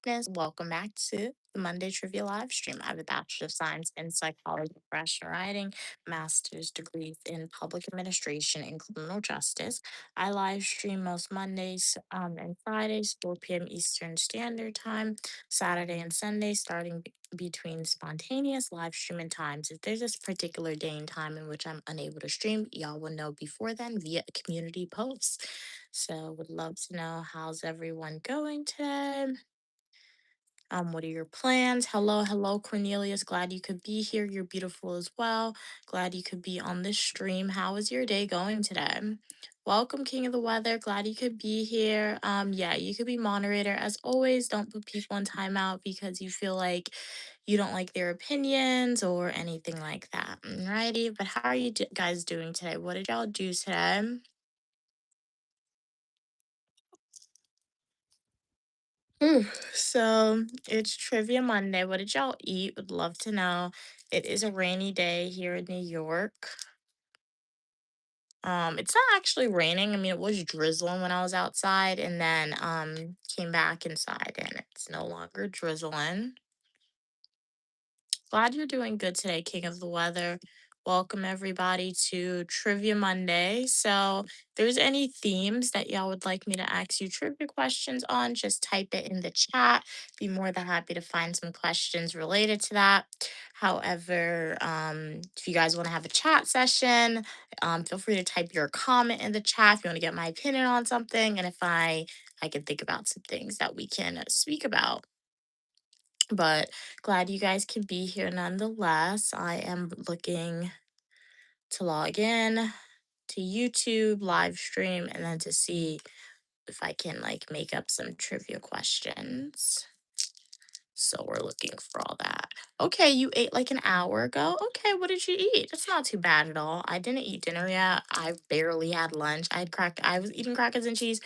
Uniqueness. Welcome back to the Monday Trivia live stream. I have a Bachelor of Science in Psychology, Professional Writing, Master's degrees in Public Administration and Criminal Justice. I live stream most Mondays and Fridays, 4 p.m. Eastern Standard Time, Saturday and Sunday, starting between spontaneous live streaming times. If there's this particular day and time in which I'm unable to stream, y'all will know before then via a community post. So would love to know how's everyone going today. What are your plans? Hello, hello, Cornelius. Glad you could be here. You're beautiful as well. Glad you could be on this stream. How is your day going today? Welcome, King of the Weather. Glad you could be here. Yeah, you could be moderator. As always, don't put people in timeout because you feel like you don't like their opinions or anything like that. Alrighty, but how are you guys doing today? What did y'all do today? So it's Trivia Monday. What did y'all eat? Would love to know. It is a rainy day here in New York. It's not actually raining. I mean, it was drizzling when I was outside, and then came back inside, and it's no longer drizzling. Glad you're doing good today, King of the Weather. Welcome everybody to Trivia Monday. So, if there's any themes that y'all would like me to ask you trivia questions on, just type it in the chat. Be more than happy to find some questions related to that. However, if you guys want to have a chat session, feel free to type your comment in the chat if you want to get my opinion on something, and if I can think about some things that we can speak about. But glad you guys can be here nonetheless. I am looking to log in to YouTube live stream and then to see if I can like make up some trivia questions. So we're looking for all that. Okay, you ate like an hour ago. Okay, what did you eat? That's not too bad at all. I didn't eat dinner yet. I barely had lunch. I was eating crackers and cheese,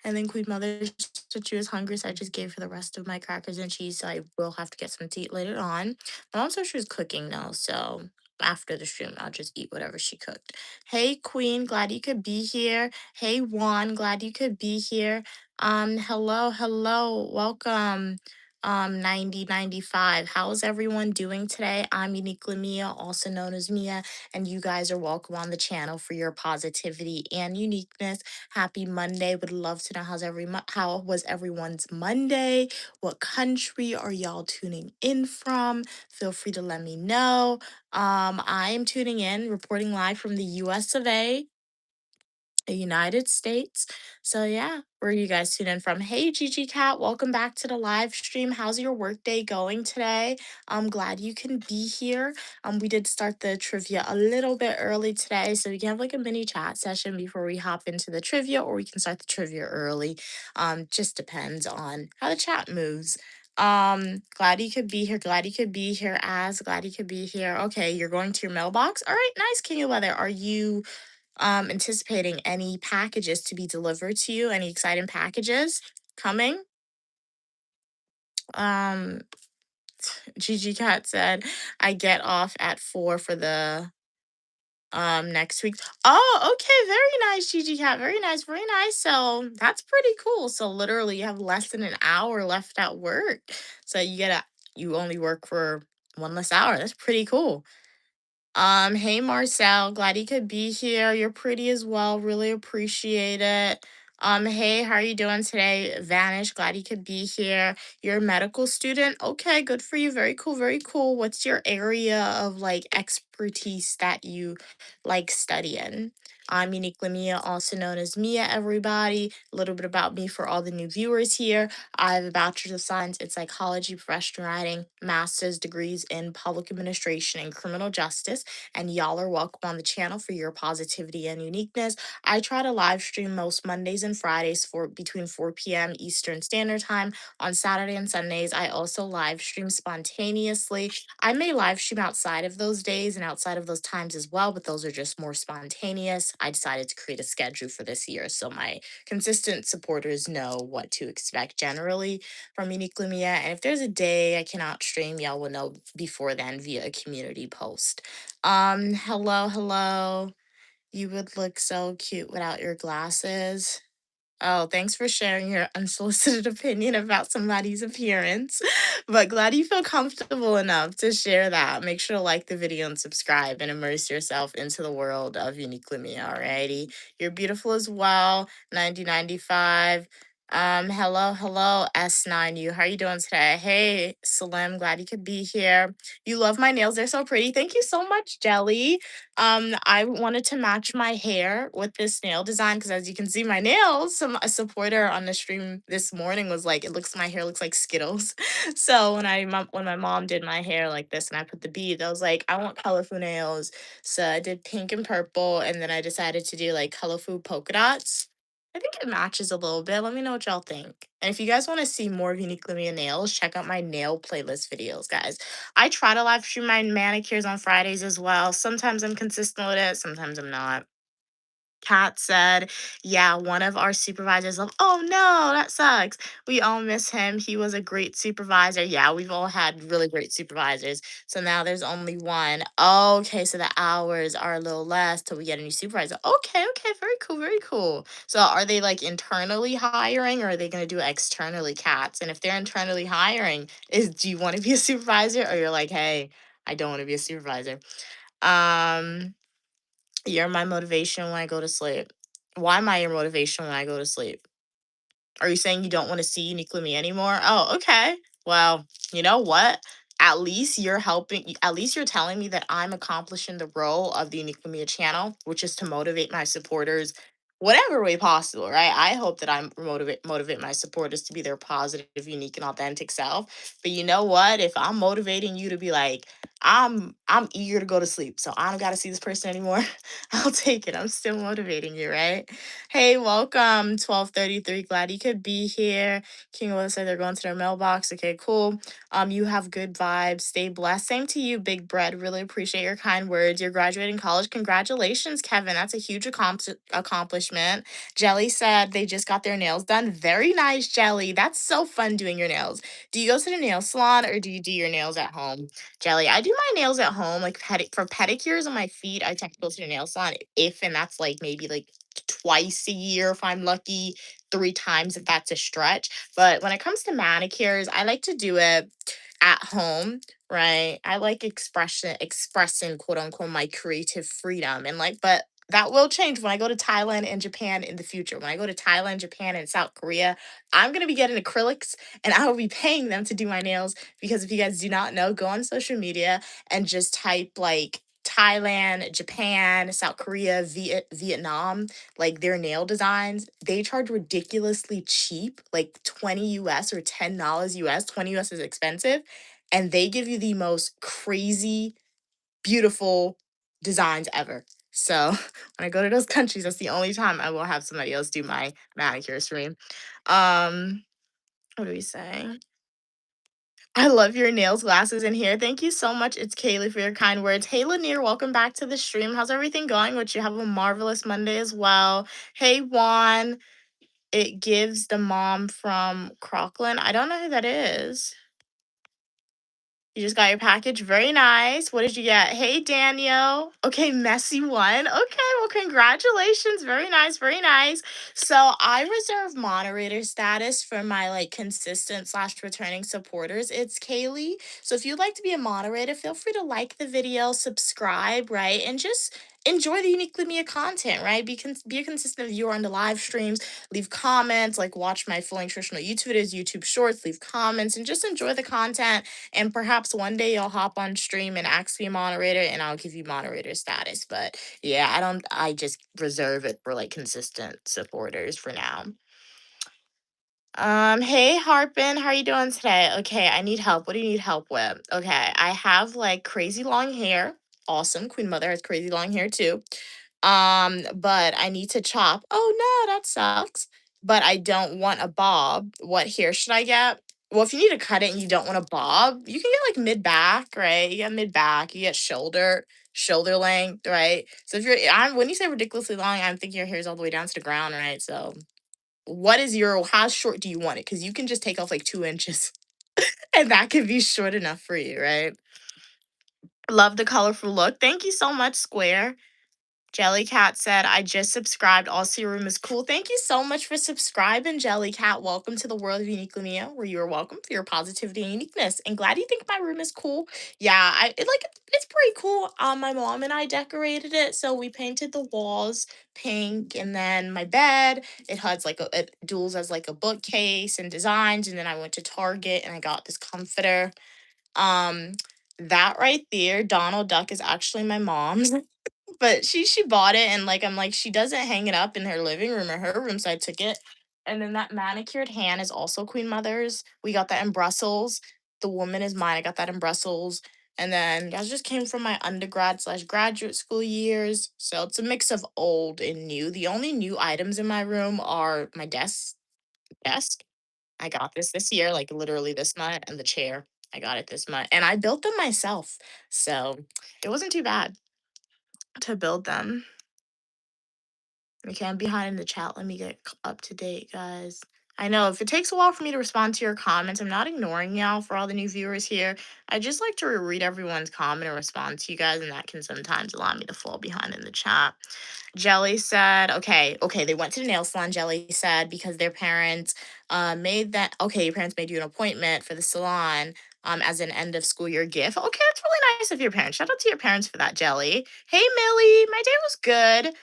and then Queen Mother said she was hungry, so I just gave her the rest of my crackers and cheese. So I will have to get some to eat later on. My mom said she was cooking though, so after the stream, I'll just eat whatever she cooked. Hey Queen, glad you could be here. Hey Juan, glad you could be here. Hello, hello, welcome. 9095. How's everyone doing today? I'm uniquely Mia, also known as Mia, and you guys are welcome on the channel for your positivity and uniqueness. Happy Monday. Would love to know how was everyone's Monday? What country are y'all tuning in from? Feel free to let me know. I am tuning in, reporting live from the US of A, the United States. So yeah, where are you guys tuning in from? Hey Gigi Cat, welcome back to the live stream. How's your workday going today? I'm glad you can be here. We did start the trivia a little bit early today, so we can have like a mini chat session before we hop into the trivia, or we can start the trivia early. Just depends on how the chat moves. Glad you could be here. Glad you could be here. Glad you could be here. Okay, you're going to your mailbox. All right, nice, King of Weather. Are you anticipating any packages to be delivered to you? Any exciting packages coming? Um, Gigi Cat said, I get off at 4 for the next week. Oh, okay, very nice, Gigi Cat. Very nice, very nice. So that's pretty cool. So literally you have less than an hour left at work. So you only work for one less hour. That's pretty cool. Hey Marcel, glad you could be here. You're pretty as well. Really appreciate it. Hey, how are you doing today? Vanish, glad you could be here. You're a medical student. Okay, good for you. Very cool, very cool. What's your area of like expertise that you like studying? I'm uniquely Mia, also known as Mia, everybody. A little bit about me for all the new viewers here. I have a bachelor's of science in psychology, professional writing, master's degrees in public administration and criminal justice, and y'all are welcome on the channel for your positivity and uniqueness. I try to live stream most Mondays and Fridays for between 4 p.m. Eastern Standard Time. On Saturday and Sundays, I also live stream spontaneously. I may live stream outside of those days and outside of those times as well, but those are just more spontaneous. I decided to create a schedule for this year so my consistent supporters know what to expect generally from Uniquely Mia. And if there's a day I cannot stream, y'all will know before then via a community post. Hello, hello. You would look so cute without your glasses. Oh, thanks for sharing your unsolicited opinion about somebody's appearance. But glad you feel comfortable enough to share that. Make sure to like the video and subscribe and immerse yourself into the world of Uniquely Me. Alrighty. You're beautiful as well. 9095. Hello, S9U. How are you doing today? Hey, Salim, glad you could be here. You love my nails. They're so pretty. Thank you so much, Jelly. I wanted to match my hair with this nail design because, as you can see, my nails. A supporter on the stream this morning was like, "It looks my hair looks like Skittles." So when my mom did my hair like this and I put the beads, I was like, "I want colorful nails." So I did pink and purple, and then I decided to do like colorful polka dots. I think it matches a little bit. Let me know what y'all think. And if you guys want to see more of Unique Lumia nails, check out my nail playlist videos, guys. I try to live stream my manicures on Fridays as well. Sometimes I'm consistent with it, sometimes I'm not. Kat said, "Yeah, one of our supervisors left. Oh no, that sucks. We all miss him. He was a great supervisor." Yeah, we've all had really great supervisors. So now there's only one. Okay, so the hours are a little less till we get a new supervisor. Okay, okay, very cool, very cool. So are they like internally hiring or are they going to do it externally, Cats? And if they're internally hiring, do you want to be a supervisor or you're like, hey, I don't want to be a supervisor? Um, you're my motivation when I go to sleep. Why am I your motivation when I go to sleep? Are you saying you don't want to see Uniquely Me anymore? Oh, okay. Well, you know what? At least you're helping, at least you're telling me that I'm accomplishing the role of the Uniquely Me channel, which is to motivate my supporters whatever way possible, right? I hope that I'm motivate my supporters to be their positive, unique, and authentic self. But you know what? If I'm motivating you to be like, I'm eager to go to sleep, so I don't gotta see this person anymore. I'll take it. I'm still motivating you, right? Hey, welcome. 1233. Glad you could be here. King of said they're going to their mailbox. Okay, cool. You have good vibes. Stay blessed. Same to you, Big Bread. Really appreciate your kind words. You're graduating college. Congratulations, Kevin. That's a huge accomplishment. Jelly said they just got their nails done. Very nice, Jelly. That's so fun doing your nails. Do you go to the nail salon or do you do your nails at home? Jelly, I do my nails at home. Like for pedicures on my feet, I tend to go to the nail salon if and that's like maybe like twice a year if I'm lucky, three times if that's a stretch. But when it comes to manicures, I like to do it at home, right? I like expressing quote unquote my creative freedom and like, but that will change when I go to Thailand and Japan in the future. When I go to Thailand, Japan, and South Korea, I'm gonna be getting acrylics and I will be paying them to do my nails because if you guys do not know, go on social media and just type like Thailand, Japan, South Korea, Vietnam, like their nail designs, they charge ridiculously cheap, like 20 US or $10 US. 20 US is expensive. And they give you the most crazy, beautiful designs ever. So when I go to those countries, that's the only time I will have somebody else do my manicures for me. Um, what do we say? I love your nails, glasses, and hair. Thank you so much. It's Kaylee for your kind words. Hey, Lanier, welcome back to the stream. How's everything going? Would you have a marvelous Monday as well? Hey, Juan. It gives the mom from Crocklin. I don't know who that is. You just got your package. Very nice. What did you get? Hey, Daniel. Okay, messy one. Okay, well, congratulations. Very nice. Very nice. So I reserve moderator status for my like consistent slash returning supporters. It's Kaylee. So if you'd like to be a moderator, feel free to like the video, subscribe, right? And just enjoy the uniquely Mia content, right? Be a consistent viewer on the live streams, leave comments, like watch my full nutritional YouTube videos, YouTube shorts, leave comments, and just enjoy the content and perhaps one day you'll hop on stream and ask me moderator and I'll give you moderator status. But yeah, I just reserve it for like consistent supporters for now. Hey Harpin, how are you doing today? Okay, I need help. What do you need help with? Okay, I have like crazy long hair. Awesome. Queen Mother has crazy long hair too. But I need to chop. Oh no, that sucks. But I don't want a bob. What hair should I get? Well, if you need to cut it and you don't want a bob, you can get like mid back, right? You get mid back, you get shoulder length, right? So if I'm when you say ridiculously long, I'm thinking your hair's all the way down to the ground, right? So how short do you want it? Because you can just take off like 2 inches and that could be short enough for you, right? Love the colorful look. Thank you so much, Square. Jellycat said, I just subscribed. Also, your room is cool. Thank you so much for subscribing, Jellycat. Welcome to the world of Uniquely Mia, where you are welcome for your positivity and uniqueness. And glad you think my room is cool. Yeah, it's pretty cool. My mom and I decorated it. So we painted the walls pink, and then my bed, it has like it duels as like a bookcase and designs. And then I went to Target and I got this comforter. Um, that right there, Donald Duck, is actually my mom's. But she bought it, and, like, I'm like, she doesn't hang it up in her living room or her room, so I took it. And then that manicured hand is also Queen Mother's. We got that in Brussels. The woman is mine. I got that in Brussels. And then that just came from my undergrad/graduate school years. So it's a mix of old and new. The only new items in my room are my desk. I got this year, like literally this month, and the chair. I got it this month, and I built them myself. So it wasn't too bad to build them. Okay, I'm behind in the chat. Let me get up to date, guys. I know if it takes a while for me to respond to your comments, I'm not ignoring y'all for all the new viewers here. I just like to read everyone's comment and respond to you guys, and that can sometimes allow me to fall behind in the chat. Jelly said, okay, they went to the nail salon, Jelly said, because their parents made that, okay, your parents made you an appointment for the salon as an end of school year gift. Okay, that's really nice of your parents. Shout out to your parents for that, Jelly. Hey, Millie, my day was good.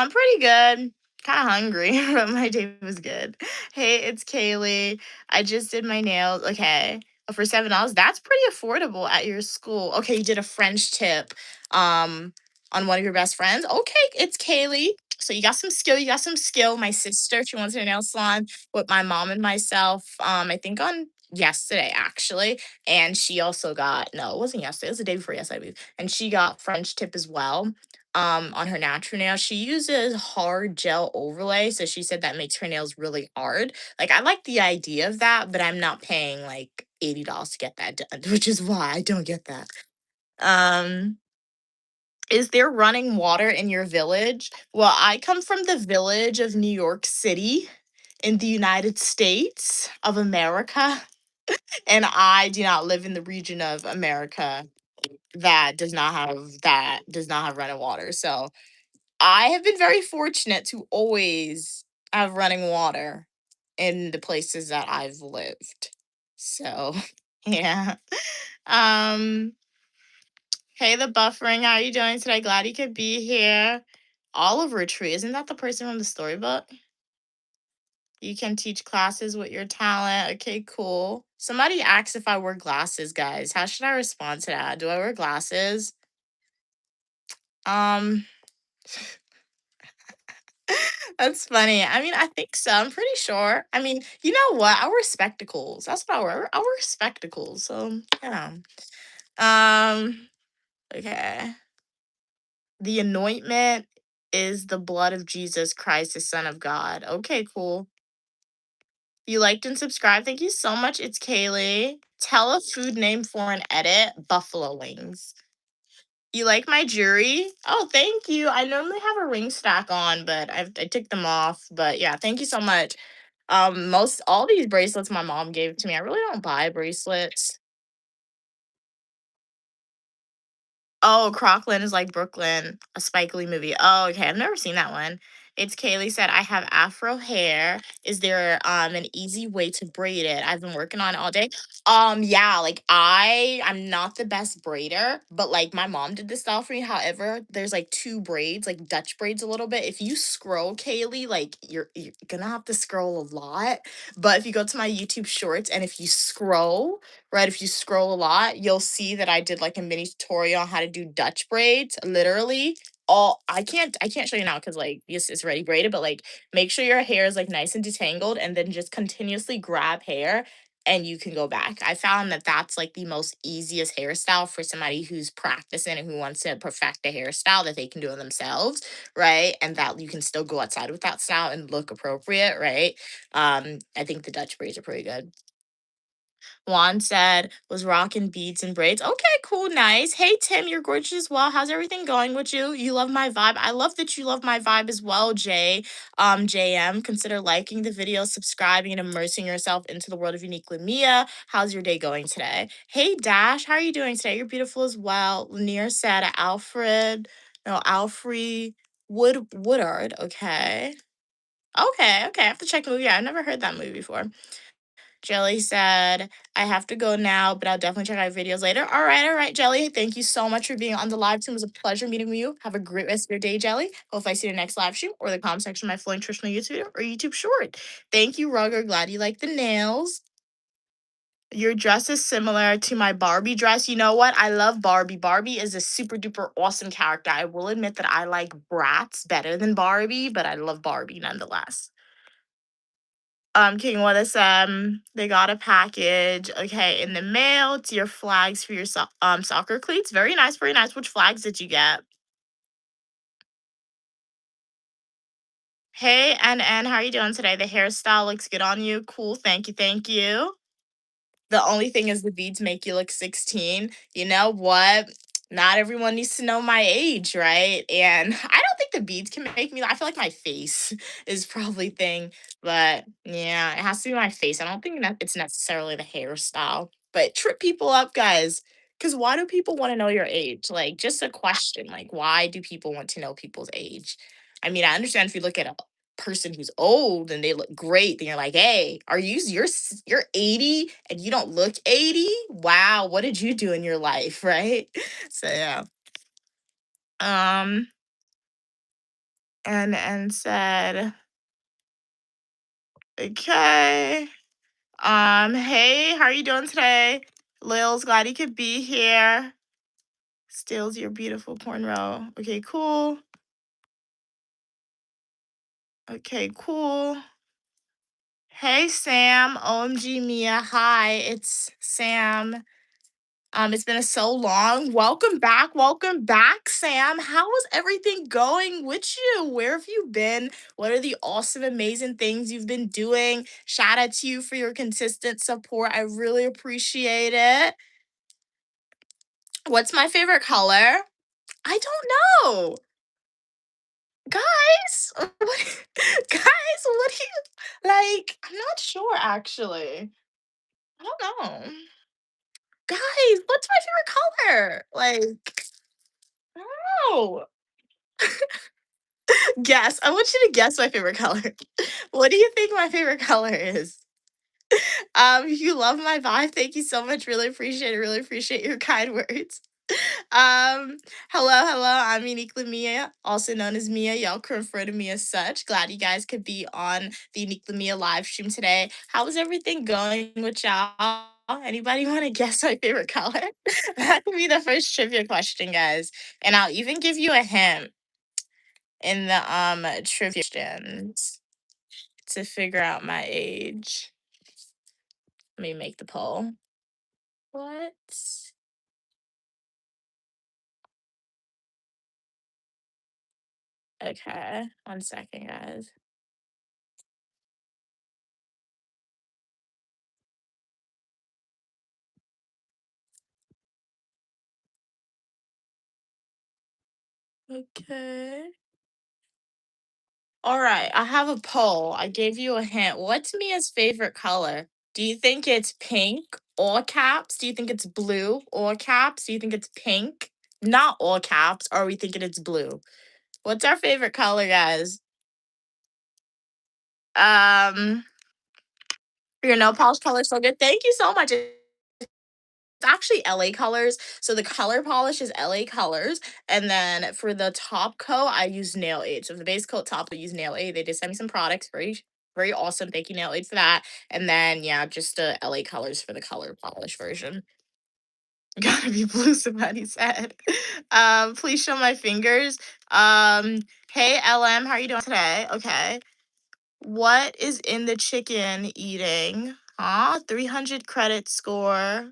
Pretty good. Kind of hungry, but my day was good. Hey, it's Kaylee. I just did my nails. Okay. For $7, that's pretty affordable at your school. Okay, you did a French tip. On one of your best friends. Okay, it's Kaylee. So you got some skill. You got some skill. My sister, she went to a nail salon with my mom and myself. I think on yesterday actually, and she also got no, it wasn't yesterday. It was the day before yesterday, I believe. And she got French tip as well. On her natural nails, she uses hard gel overlay, so she said that makes her nails really hard. Like I like the idea of that, but I'm not paying like $80 to get that done, which is why I don't get that. Um, is there running water in your village? Well, I come from the village of New York City in the United States of America, and I do not live in the region of America that does not have running water. So I have been very fortunate to always have running water in the places that I've lived. So yeah. Um Hey, the buffering. How are you doing today? Glad you could be here. Oliver Tree. Isn't that the person from the storybook? You can teach classes with your talent. Okay, cool. Somebody asked if I wear glasses, guys. How should I respond to that? Do I wear glasses? Um, that's funny. I mean, I think so. I'm pretty sure. I mean, you know what? I wear spectacles. That's what I wear. I wear spectacles. So, yeah. Um, okay. The anointment is the blood of Jesus Christ, the Son of God. Okay, cool. You liked and subscribed. Thank you so much. It's Kaylee. Tell a food name for an edit. Buffalo wings. You like my jewelry? Oh, thank you. I normally have a ring stack on, but I took them off. But yeah, thank you so much. Most all these bracelets my mom gave to me. I really don't buy bracelets. Oh, Crocklin is like Brooklyn, a Spike Lee movie. Oh, okay. I've never seen that one. It's Kaylee said, I have afro hair. Is there an easy way to braid it? I've been working on it all day. Yeah, like I'm not the best braider, but like my mom did this style for me. However, there's like two braids, like Dutch braids a little bit. If you scroll, Kaylee, like you're gonna have to scroll a lot. But if you go to my YouTube shorts and if you scroll, right? If you scroll a lot, you'll see that I did like a mini tutorial on how to do Dutch braids. Literally, all I can't show you now because like yes, it's already braided, but like make sure your hair is like nice and detangled, and then just continuously grab hair and you can go back. I found that that's like the most easiest hairstyle for somebody who's practicing and who wants to perfect a hairstyle that they can do it themselves, right? And that you can still go outside with that style and look appropriate, right? I think the Dutch braids are pretty good. Juan said was rocking beads and braids. Okay, cool, nice. Hey Tim, you're gorgeous as well. How's everything going with you? You love my vibe. I love that you love my vibe as well, Jay. JM. Consider liking the video, subscribing, and immersing yourself into the world of Uniquely Mia. How's your day going today? Hey Dash, how are you doing today? You're beautiful as well. Lanier said Alfred. No, Alfrey. Woodard. Okay. Okay. Okay. I have to check the movie. I've never heard that movie before. Jelly said, I have to go now, but I'll definitely check out videos later. All right, Jelly. Thank you so much for being on the live stream. It was a pleasure meeting with you. Have a great rest of your day, Jelly. Hope I see you in the next live stream or the comment section of my Flowing Traditional YouTube video or YouTube short. Thank you, Rugger. Glad you like the nails. Your dress is similar to my Barbie dress. You know what? I love Barbie. Barbie is a super duper awesome character. I will admit that I like Bratz better than Barbie, but I love Barbie nonetheless. King Wallace, they got a package. Okay, in the mail. It's your flags for your soccer cleats. Very nice, very nice. Which flags did you get? Hey, and how are you doing today? The hairstyle looks good on you. Cool. Thank you, thank you. The only thing is the beads make you look 16. You know what? Not everyone needs to know my age, right? And I don't think the beads can make me. I feel like my face is probably thing, but yeah, it has to be my face. I don't think that it's necessarily the hairstyle, but trip people up, guys. Because why do people want to know your age? Like, just a question. Like, why do people want to know people's age? I mean, I understand if you look at a person who's old and they look great, then you're like, hey, are you're 80 and you don't look 80? Wow, what did you do in your life, right? So yeah. Um and said, okay. Hey, how are you doing today? Lil's glad you could be here. Steals your beautiful cornrow. Okay, cool. Okay, cool. Hey Sam, OMG Mia. Hi, it's Sam. It's been so long. Welcome back, Sam. How is everything going with you? Where have you been? What are the awesome, amazing things you've been doing? Shout out to you for your consistent support. I really appreciate it. What's my favorite color? I don't know. Guys, guys, what do you like? I'm not sure actually. I don't know. Guys, what's my favorite color? Like, I don't know. Guess. I want you to guess my favorite color. What do you think my favorite color is? You love my vibe. Thank you so much. Really appreciate it. Really appreciate your kind words. Um, hello. I'm Uniquely Mia, also known as Mia. Y'all can refer to me as such. Glad you guys could be on the Uniquely Mia live stream today. How is everything going with y'all? Anybody want to guess my favorite color? That could be the first trivia question, guys. And I'll even give you a hint in the trivia questions to figure out my age. Let me make the poll. What? Okay, 1 second, guys. Okay. All right, I have a poll. I gave you a hint. What's Mia's favorite color? Do you think it's pink, all caps? Do you think it's blue, all caps? Do you think it's pink, not all caps? Or are we thinking it's blue? What's our favorite color, guys? Um, your nail polish color is so good. Thank you so much. It's actually LA colors. So the color polish is LA colors. And then for the top coat, I use Nail Aid. So for the base coat top, I use Nail Aid. They did send me some products. Very, very awesome. Thank you, Nail Aid, for that. And then yeah, just LA colors for the color polish version. Gotta be blue, somebody said. Please show my fingers. Hey LM, how are you doing today? Okay. What is in the chicken eating? Huh? 300 credit score.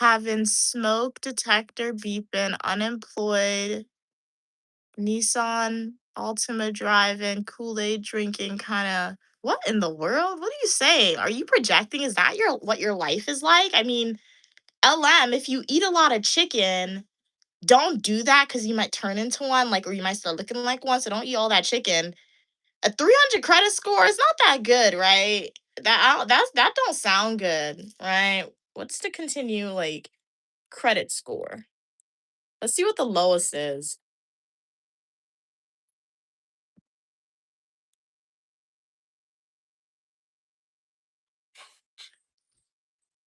Having smoke detector beeping, unemployed, Nissan Altima driving, Kool-Aid drinking, kind of. What in the world? What are you saying? Are you projecting? Is that what your life is like? I mean, LM, if you eat a lot of chicken, don't do that because you might turn into one, like, or you might start looking like one. So don't eat all that chicken. A 300 credit score is not that good, right? That don't sound good, right? What's to continue like credit score? Let's see what the lowest is.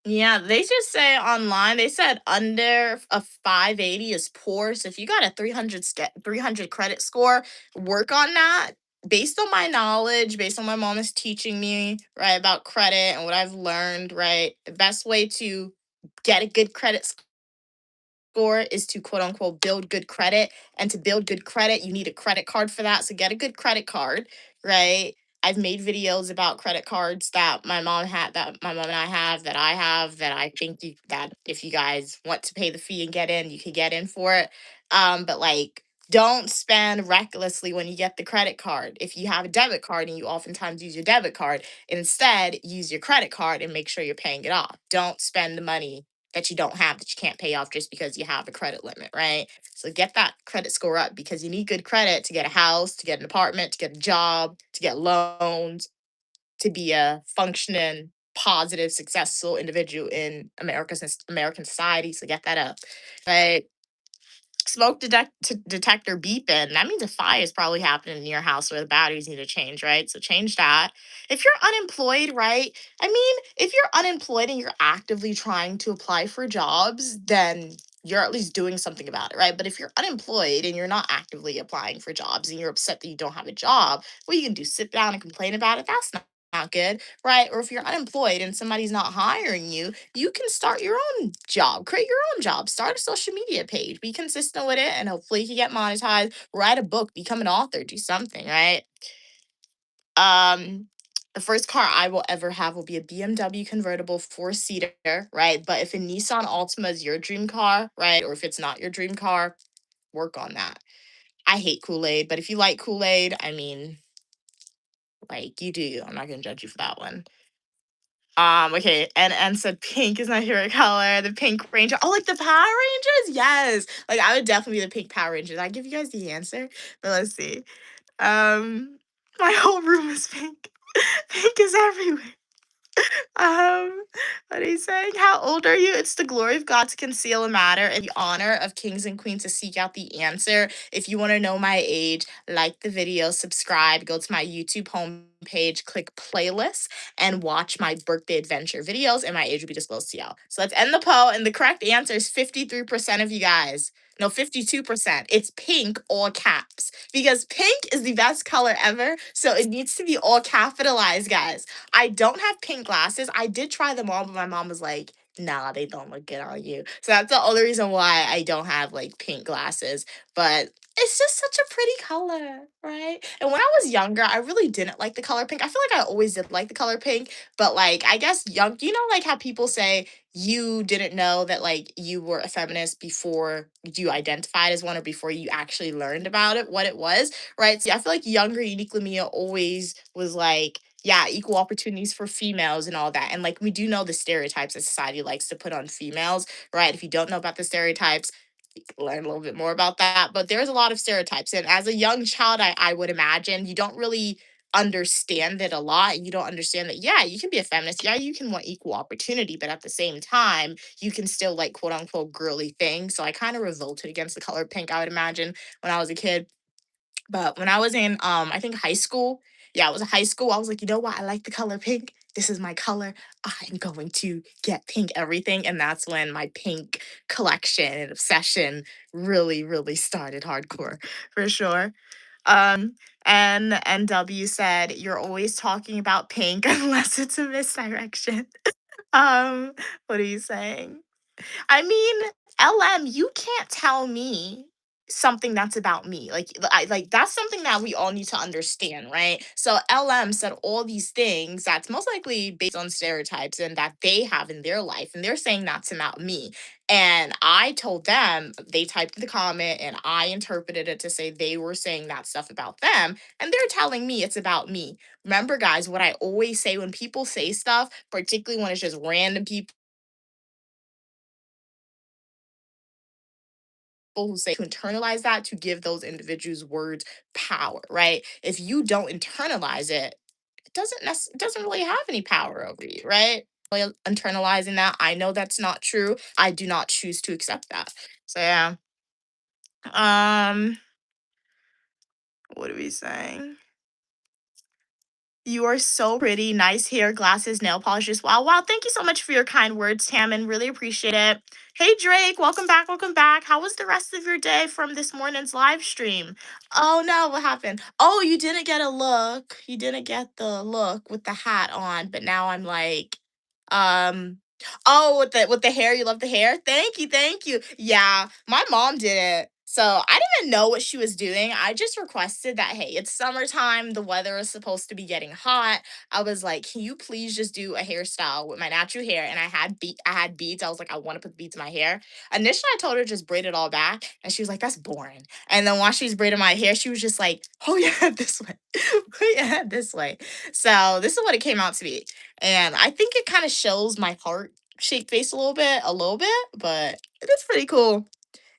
Yeah, they just say online, they said under a 580 is poor. So if you got a 300 credit score, work on that. Based on my knowledge, based on my mom is teaching me, right, about credit and what I've learned, right, the best way to get a good credit score is to quote unquote build good credit. And to build good credit, you need a credit card for that. So get a good credit card, right? I've made videos about credit cards that my mom had, that my mom and I have, that I think that if you guys want to pay the fee and get in, you can get in for it. But like, don't spend recklessly when you get the credit card. If you have a debit card and you oftentimes use your debit card, instead use your credit card and make sure you're paying it off. Don't spend the money that you don't have, that you can't pay off just because you have a credit limit, right? So get that credit score up, because you need good credit to get a house, to get an apartment, to get a job, to get loans, to be a functioning, positive, successful individual in American society. So get that up, right? Detector beeping. That means a fire is probably happening in your house where the batteries need to change, right? So change that. If you're unemployed, right? I mean, if you're unemployed and you're actively trying to apply for jobs, then you're at least doing something about it, right? But if you're unemployed and you're not actively applying for jobs and you're upset that you don't have a job, what you can do, sit down and complain about it? That's not good, right? Or if you're unemployed and somebody's not hiring you, you can start your own job, create your own job, start a social media page, be consistent with it, and hopefully you can get monetized. Write a book, become an author, do something, right? Um, the first car I will ever have will be a BMW convertible four-seater, right? But if a Nissan Altima is your dream car, right, or if it's not your dream car, work on that. I hate Kool-Aid, but if you like Kool-Aid, I mean, like, you do you. I'm not gonna judge you for that one. Okay, and said pink is my favorite color. The Pink Ranger. Oh, like the Power Rangers? Yes. Like I would definitely be the Pink Power Rangers. I give you guys the answer, but let's see. Um, my whole room is pink. Pink is everywhere. Um, what are you saying? How old are you? It's the glory of God to conceal a matter and the honor of kings and queens to seek out the answer. If you want to know my age, like the video, subscribe, go to my YouTube homepage, click playlist, and watch my birthday adventure videos, and my age will be disclosed to y'all. So let's end the poll. And the correct answer is 53% of you guys. No, 52%. It's pink, all caps. Because pink is the best color ever. So it needs to be all capitalized, guys. I don't have pink glasses. I did try them on, but my mom was like, nah, they don't look good on you. So that's the only reason why I don't have like pink glasses. But it's just such a pretty color, right? And when I was younger, I really didn't like the color pink. I feel like I always did like the color pink, but like I guess you know, like how people say you didn't know that like you were a feminist before you identified as one, or before you actually learned about it, what it was, right? See, I feel like younger Unique Lamia always was like, yeah, equal opportunities for females and all that. And like we do know the stereotypes that society likes to put on females, right? If you don't know about the stereotypes, you can learn a little bit more about that. But there's a lot of stereotypes. And as a young child, I would imagine you don't really understand it a lot. You don't understand that, yeah, you can be a feminist. Yeah, you can want equal opportunity, but at the same time, you can still like quote unquote girly things. So I kind of revolted against the color pink, I would imagine, when I was a kid. But when I was in I think high school, yeah, it was high school, I was like, you know what? I like the color pink. This is my color. I'm going to get pink everything. And that's when my pink collection and obsession really, really started hardcore for sure. And NW said, you're always talking about pink unless it's a misdirection. Um, what are you saying? I mean, LM, you can't tell me something that's about me. Like like that's something that we all need to understand, right? So LM said all these things that's most likely based on stereotypes and that they have in their life, and they're saying that's about me. And I told them, they typed the comment and I interpreted it to say they were saying that stuff about them, and they're telling me it's about me. Remember, guys, what I always say when people say stuff, particularly when it's just random people who say, to internalize that, to give those individuals words power, right? If you don't internalize it, it doesn't really have any power over you, right? Like, internalizing that, I know that's not true. I do not choose to accept that. So yeah. Um, what are we saying? You are so pretty. Nice hair, glasses, nail polishes. Wow, wow. Thank you so much for your kind words, Tammin. Really appreciate it. Hey, Drake. Welcome back. Welcome back. How was the rest of your day from this morning's live stream? Oh, no. What happened? Oh, you didn't get a look. You didn't get the look with the hat on, but now I'm like, um, oh, with the hair, you love the hair? Thank you, thank you. Yeah, my mom did it. So I didn't even know what she was doing. I just requested that, hey, it's summertime. The weather is supposed to be getting hot. I was like, can you please just do a hairstyle with my natural hair? And I had beads. I was like, I want to put beads in my hair. Initially, I told her just braid it all back, and she was like, that's boring. And then while she was braiding my hair, she was just like, oh yeah, this way, oh yeah, this way. So this is what it came out to be. And I think it kind of shows my heart shaped face a little bit, but it is pretty cool.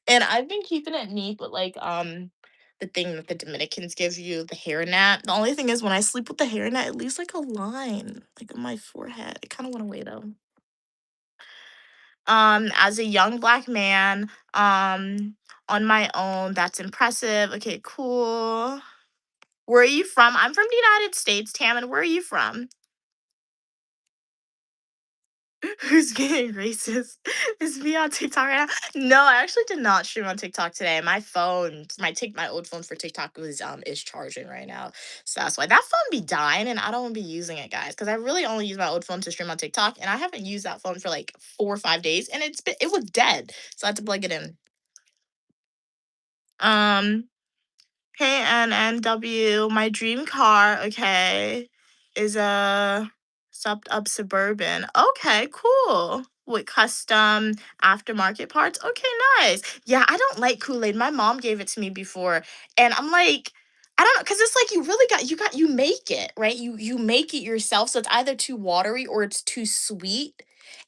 And I've been keeping it neat with like the thing that the Dominicans give you, the hairnet. The only thing is when I sleep with the hairnet, it leaves like a line like on my forehead. It kind of went away though. As a young black man, on my own, that's impressive. Okay, cool. Where are you from? I'm from the United States, Tam, where are you from? Who's getting racist? Is me on TikTok right now? No, I actually did not stream on TikTok today. My old phone for TikTok is charging right now. So that's why that phone be dying and I don't want to be using it, guys. Because I really only use my old phone to stream on TikTok and I haven't used that phone for like 4 or 5 days and it was dead. So I had to plug it in. Um KNNW, my dream car, okay, is a stopped up Suburban. Okay, cool. With custom aftermarket parts. Okay, nice. Yeah, I don't like Kool-Aid. My mom gave it to me before, and I'm like, I don't know, because it's like you make it, right? You make it yourself, so it's either too watery or it's too sweet.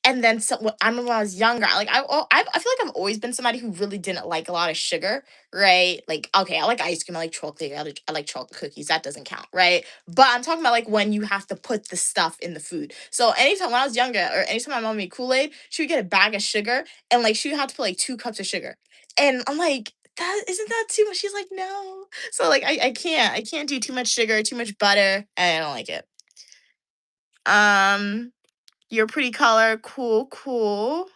And then I remember when I was younger, I feel like I've always been somebody who really didn't like a lot of sugar, right? Like, okay, I like ice cream, I like chocolate, I like chocolate cookies. That doesn't count, right? But I'm talking about like when you have to put the stuff in the food. So anytime when I was younger, or anytime my mom made Kool Aid, she would get a bag of sugar, and like she would have to put like 2 cups of sugar, and I'm like. That isn't that too much? She's like, no. So like I can't do too much sugar, too much butter, and I don't like it. Um, your pretty color, cool, cool.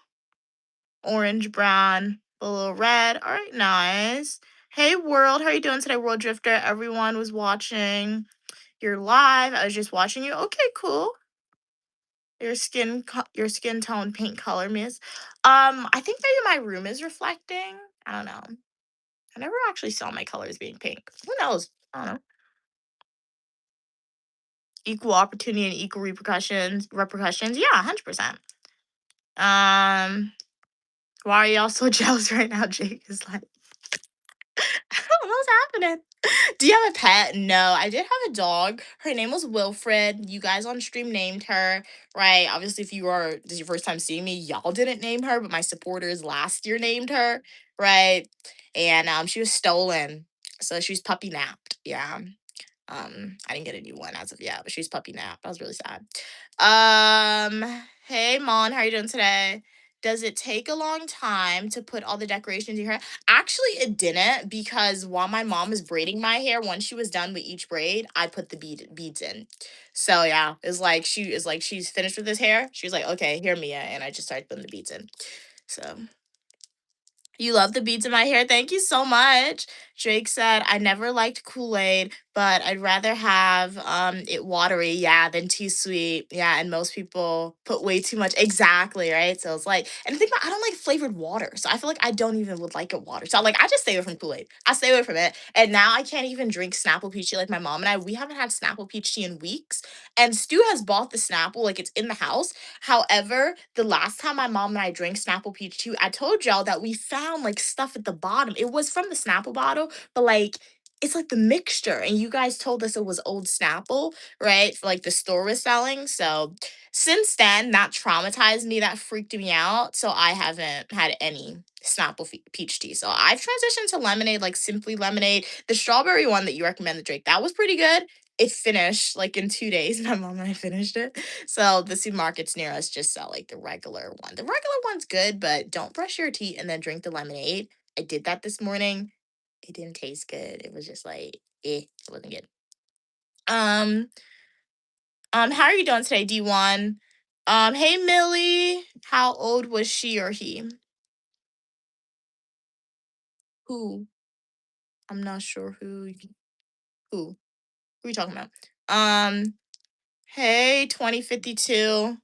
Orange, brown, a little red. All right, nice. Hey, world. How are you doing today, World Drifter? Everyone was watching your live. I was just watching you. Okay, cool. Your skin tone, paint color, miss. I think maybe my room is reflecting. I don't know. I never actually saw my colors being pink. Who knows? I don't know. Equal opportunity and equal repercussions. Repercussions. Yeah, 100%. Um, why are y'all so jealous right now? Jake is like, I don't know what's happening. Do you have a pet? No, I did have a dog. Her name was Wilfred. You guys on stream named her, right? Obviously, if this is your first time seeing me, y'all didn't name her, but my supporters last year named her, right? And she was stolen, so she was puppy napped. Yeah. I didn't get a new one as of yet, but she was puppy napped. I was really sad. Hey Mon, how are you doing today? Does it take a long time to put all the decorations in your hair? Actually, it didn't because while my mom was braiding my hair, once she was done with each braid, I put the beads in. So yeah, she's finished with this hair. She was like, okay, hear me, and I just started putting the beads in. So you love the beads in my hair. Thank you so much. Drake said, I never liked Kool-Aid, but I'd rather have it watery, yeah, than too sweet. Yeah, and most people put way too much. Exactly, right? So it's like, and the thing about I don't like flavored water. So I feel like I don't even would like it water. So like I just stay away from Kool-Aid. I stay away from it. And now I can't even drink Snapple peach tea like my mom and I. We haven't had Snapple peach tea in weeks. And Stu has bought the Snapple, like it's in the house. However, the last time my mom and I drank Snapple Peach Tea, I told y'all that we found like stuff at the bottom. It was from the Snapple bottle, but like it's like the mixture. And you guys told us it was old Snapple, right? For like the store was selling. So since then, that traumatized me, that freaked me out. So I haven't had any Snapple peach tea. So I've transitioned to lemonade, like Simply Lemonade. The strawberry one that you recommended, Drake, that was pretty good. It finished like in 2 days. My mom and I finished it. So the supermarkets near us just sell like the regular one. The regular one's good, but don't brush your teeth and then drink the lemonade. I did that this morning. It didn't taste good. It was just like, it wasn't good. Um, How are you doing today, D1? Hey Millie. How old was she or he? Who? I'm not sure who. Who are you talking about? Hey, 2052.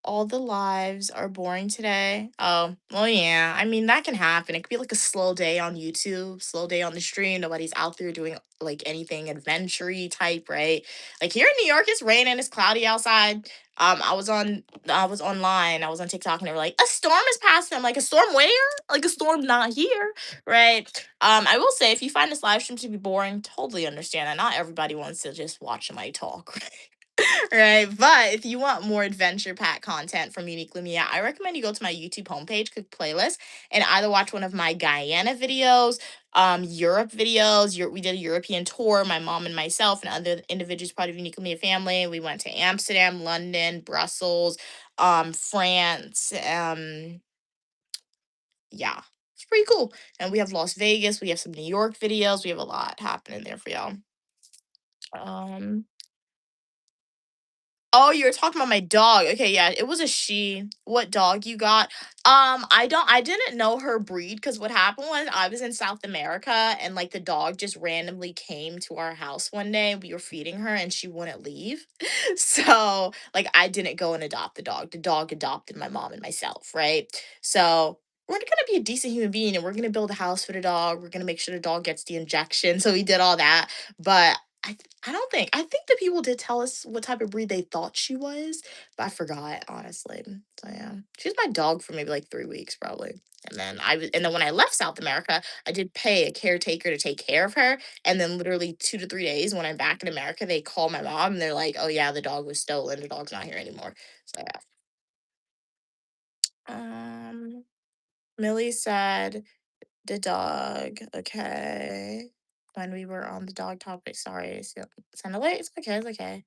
All the lives are boring today. Oh, well, yeah. I mean, that can happen. It could be like a slow day on YouTube, slow day on the stream. Nobody's out there doing like anything adventure type, right? Like here in New York, it's raining, it's cloudy outside. I was online, I was on TikTok, and they were like, a storm is passing. I'm like, a storm where? Like a storm not here, right? I will say, if you find this live stream to be boring, totally understand that. Not everybody wants to just watch somebody talk, right? But if you want more adventure pack content from Uniquely Mia, I recommend you go to my YouTube homepage, click playlist, and either watch one of my Guyana videos, Europe videos. We did a European tour, my mom and myself and other individuals part of Uniquely Mia family. We went to Amsterdam, London, Brussels, France. Yeah, it's pretty cool. And we have Las Vegas. We have some New York videos. We have a lot happening there for y'all. Um, Oh, you're talking about my dog. Okay, yeah, it was a she. What dog you got? I didn't know her breed because what happened was I was in South America and like the dog just randomly came to our house one day. We were feeding her and she wouldn't leave. So, like I didn't go and adopt the dog. The dog adopted my mom and myself, right? So, we're gonna be a decent human being and we're gonna build a house for the dog. We're gonna make sure the dog gets the injection. So we did all that. But I don't think. I think the people did tell us what type of breed they thought she was, but I forgot honestly. So yeah, she was my dog for maybe like 3 weeks probably, and then when I left South America, I did pay a caretaker to take care of her, and then literally 2 to 3 days when I'm back in America, they call my mom and they're like, "Oh yeah, the dog was stolen. The dog's not here anymore." So yeah. Millie said the dog. Okay. When we were on the dog topic, sorry, sounded late. It's okay. It's okay.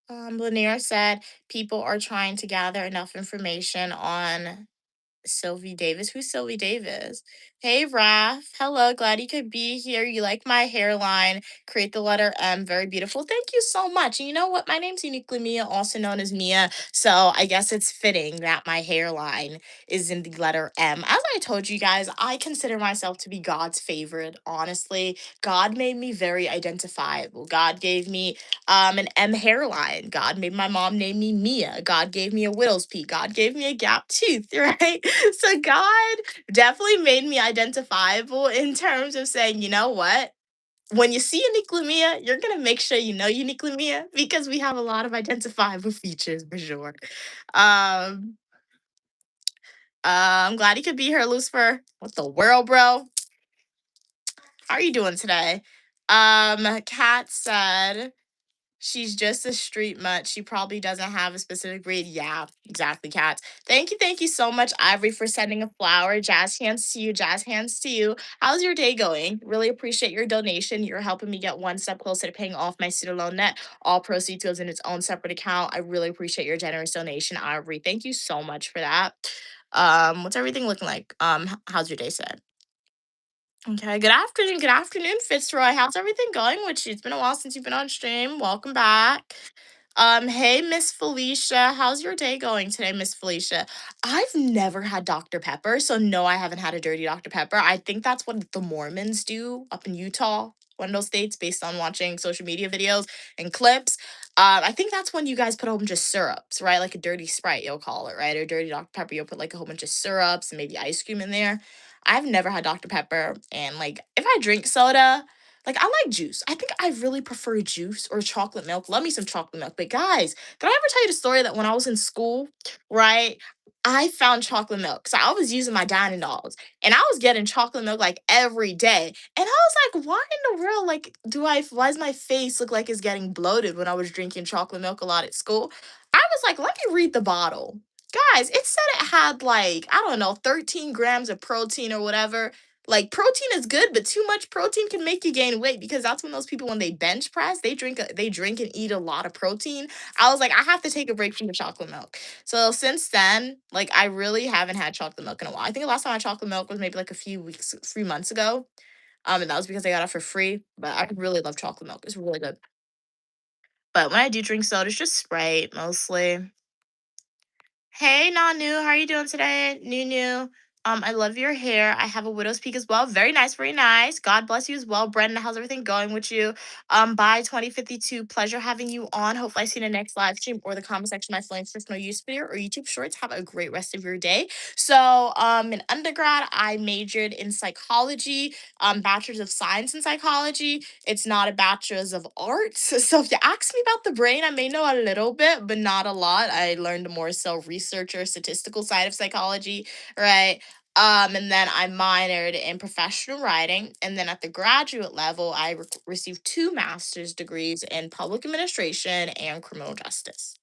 Lanier said people are trying to gather enough information on Sylvie Davis. Who's Sylvie Davis? Hey, Raph. Hello. Glad you could be here. You like my hairline. Create the letter M. Very beautiful. Thank you so much. And you know what? My name's Uniquely Mia, also known as Mia. So I guess it's fitting that my hairline is in the letter M. As I told you guys, I consider myself to be God's favorite. Honestly, God made me very identifiable. God gave me an M hairline. God made my mom name me Mia. God gave me a widow's peak. God gave me a gap tooth, right? So God definitely made me identifiable in terms of saying, you know what? When you see Uniquely Mia, you're gonna make sure you know Uniquely Mia because we have a lot of identifiable features for sure. Um, I'm glad you could be here, Lucifer. What the world, bro? How are you doing today? Kat said she's just a street mutt. She probably doesn't have a specific breed. Yeah, exactly, cats. Thank you so much, Ivory, for sending a flower. Jazz hands to you. Jazz hands to you. How's your day going? Really appreciate your donation. You're helping me get one step closer to paying off my student loan debt. All proceeds goes in its own separate account. I really appreciate your generous donation, Ivory. Thank you so much for that. What's everything looking like? How's your day today? Okay, good afternoon. Good afternoon, Fitzroy. How's everything going with you? It's been a while since you've been on stream. Welcome back. Hey, Miss Felicia. How's your day going today, Miss Felicia? I've never had Dr. Pepper, so no, I haven't had a dirty Dr. Pepper. I think that's what the Mormons do up in Utah, one of those states, based on watching social media videos and clips. I think that's when you guys put a whole bunch of syrups, right? Like a dirty Sprite, you'll call it, right? Or dirty Dr. Pepper, you'll put like a whole bunch of syrups and maybe ice cream in there. I've never had Dr. Pepper, and like if I drink soda, like I like juice. I think I really prefer juice or chocolate milk. Love me some chocolate milk. But guys, did I ever tell you the story that when I was in school, right? I found chocolate milk. So I was using my dining dolls and I was getting chocolate milk like every day. And I was like, why in the world, like, why does my face look like it's getting bloated when I was drinking chocolate milk a lot at school? I was like, let me read the bottle. Guys, it said it had like, I don't know, 13 grams of protein or whatever. Like protein is good, but too much protein can make you gain weight because that's when those people when they bench press, they drink and eat a lot of protein. I was like, I have to take a break from the chocolate milk. So since then, like I really haven't had chocolate milk in a while. I think the last time I had chocolate milk was maybe like a few weeks, 3 months ago. And that was because I got it for free. But I really love chocolate milk. It's really good. But when I do drink soda, it's just Sprite mostly. Hey, Nanu, how are you doing today? Nunu. I love your hair. I have a widow's peak as well. Very nice, very nice. God bless you as well. Brenda, how's everything going with you? Bye 2052. Pleasure having you on. Hopefully I see you in the next live stream or the comment section of my Flames personal use video or YouTube shorts. Have a great rest of your day. So in undergrad, I majored in psychology, bachelor's of science in psychology. It's not a bachelor's of arts. So if you ask me about the brain, I may know a little bit, but not a lot. I learned more so researcher, statistical side of psychology, right? And then I minored in professional writing. And then at the graduate level, I received two master's degrees in public administration and criminal justice.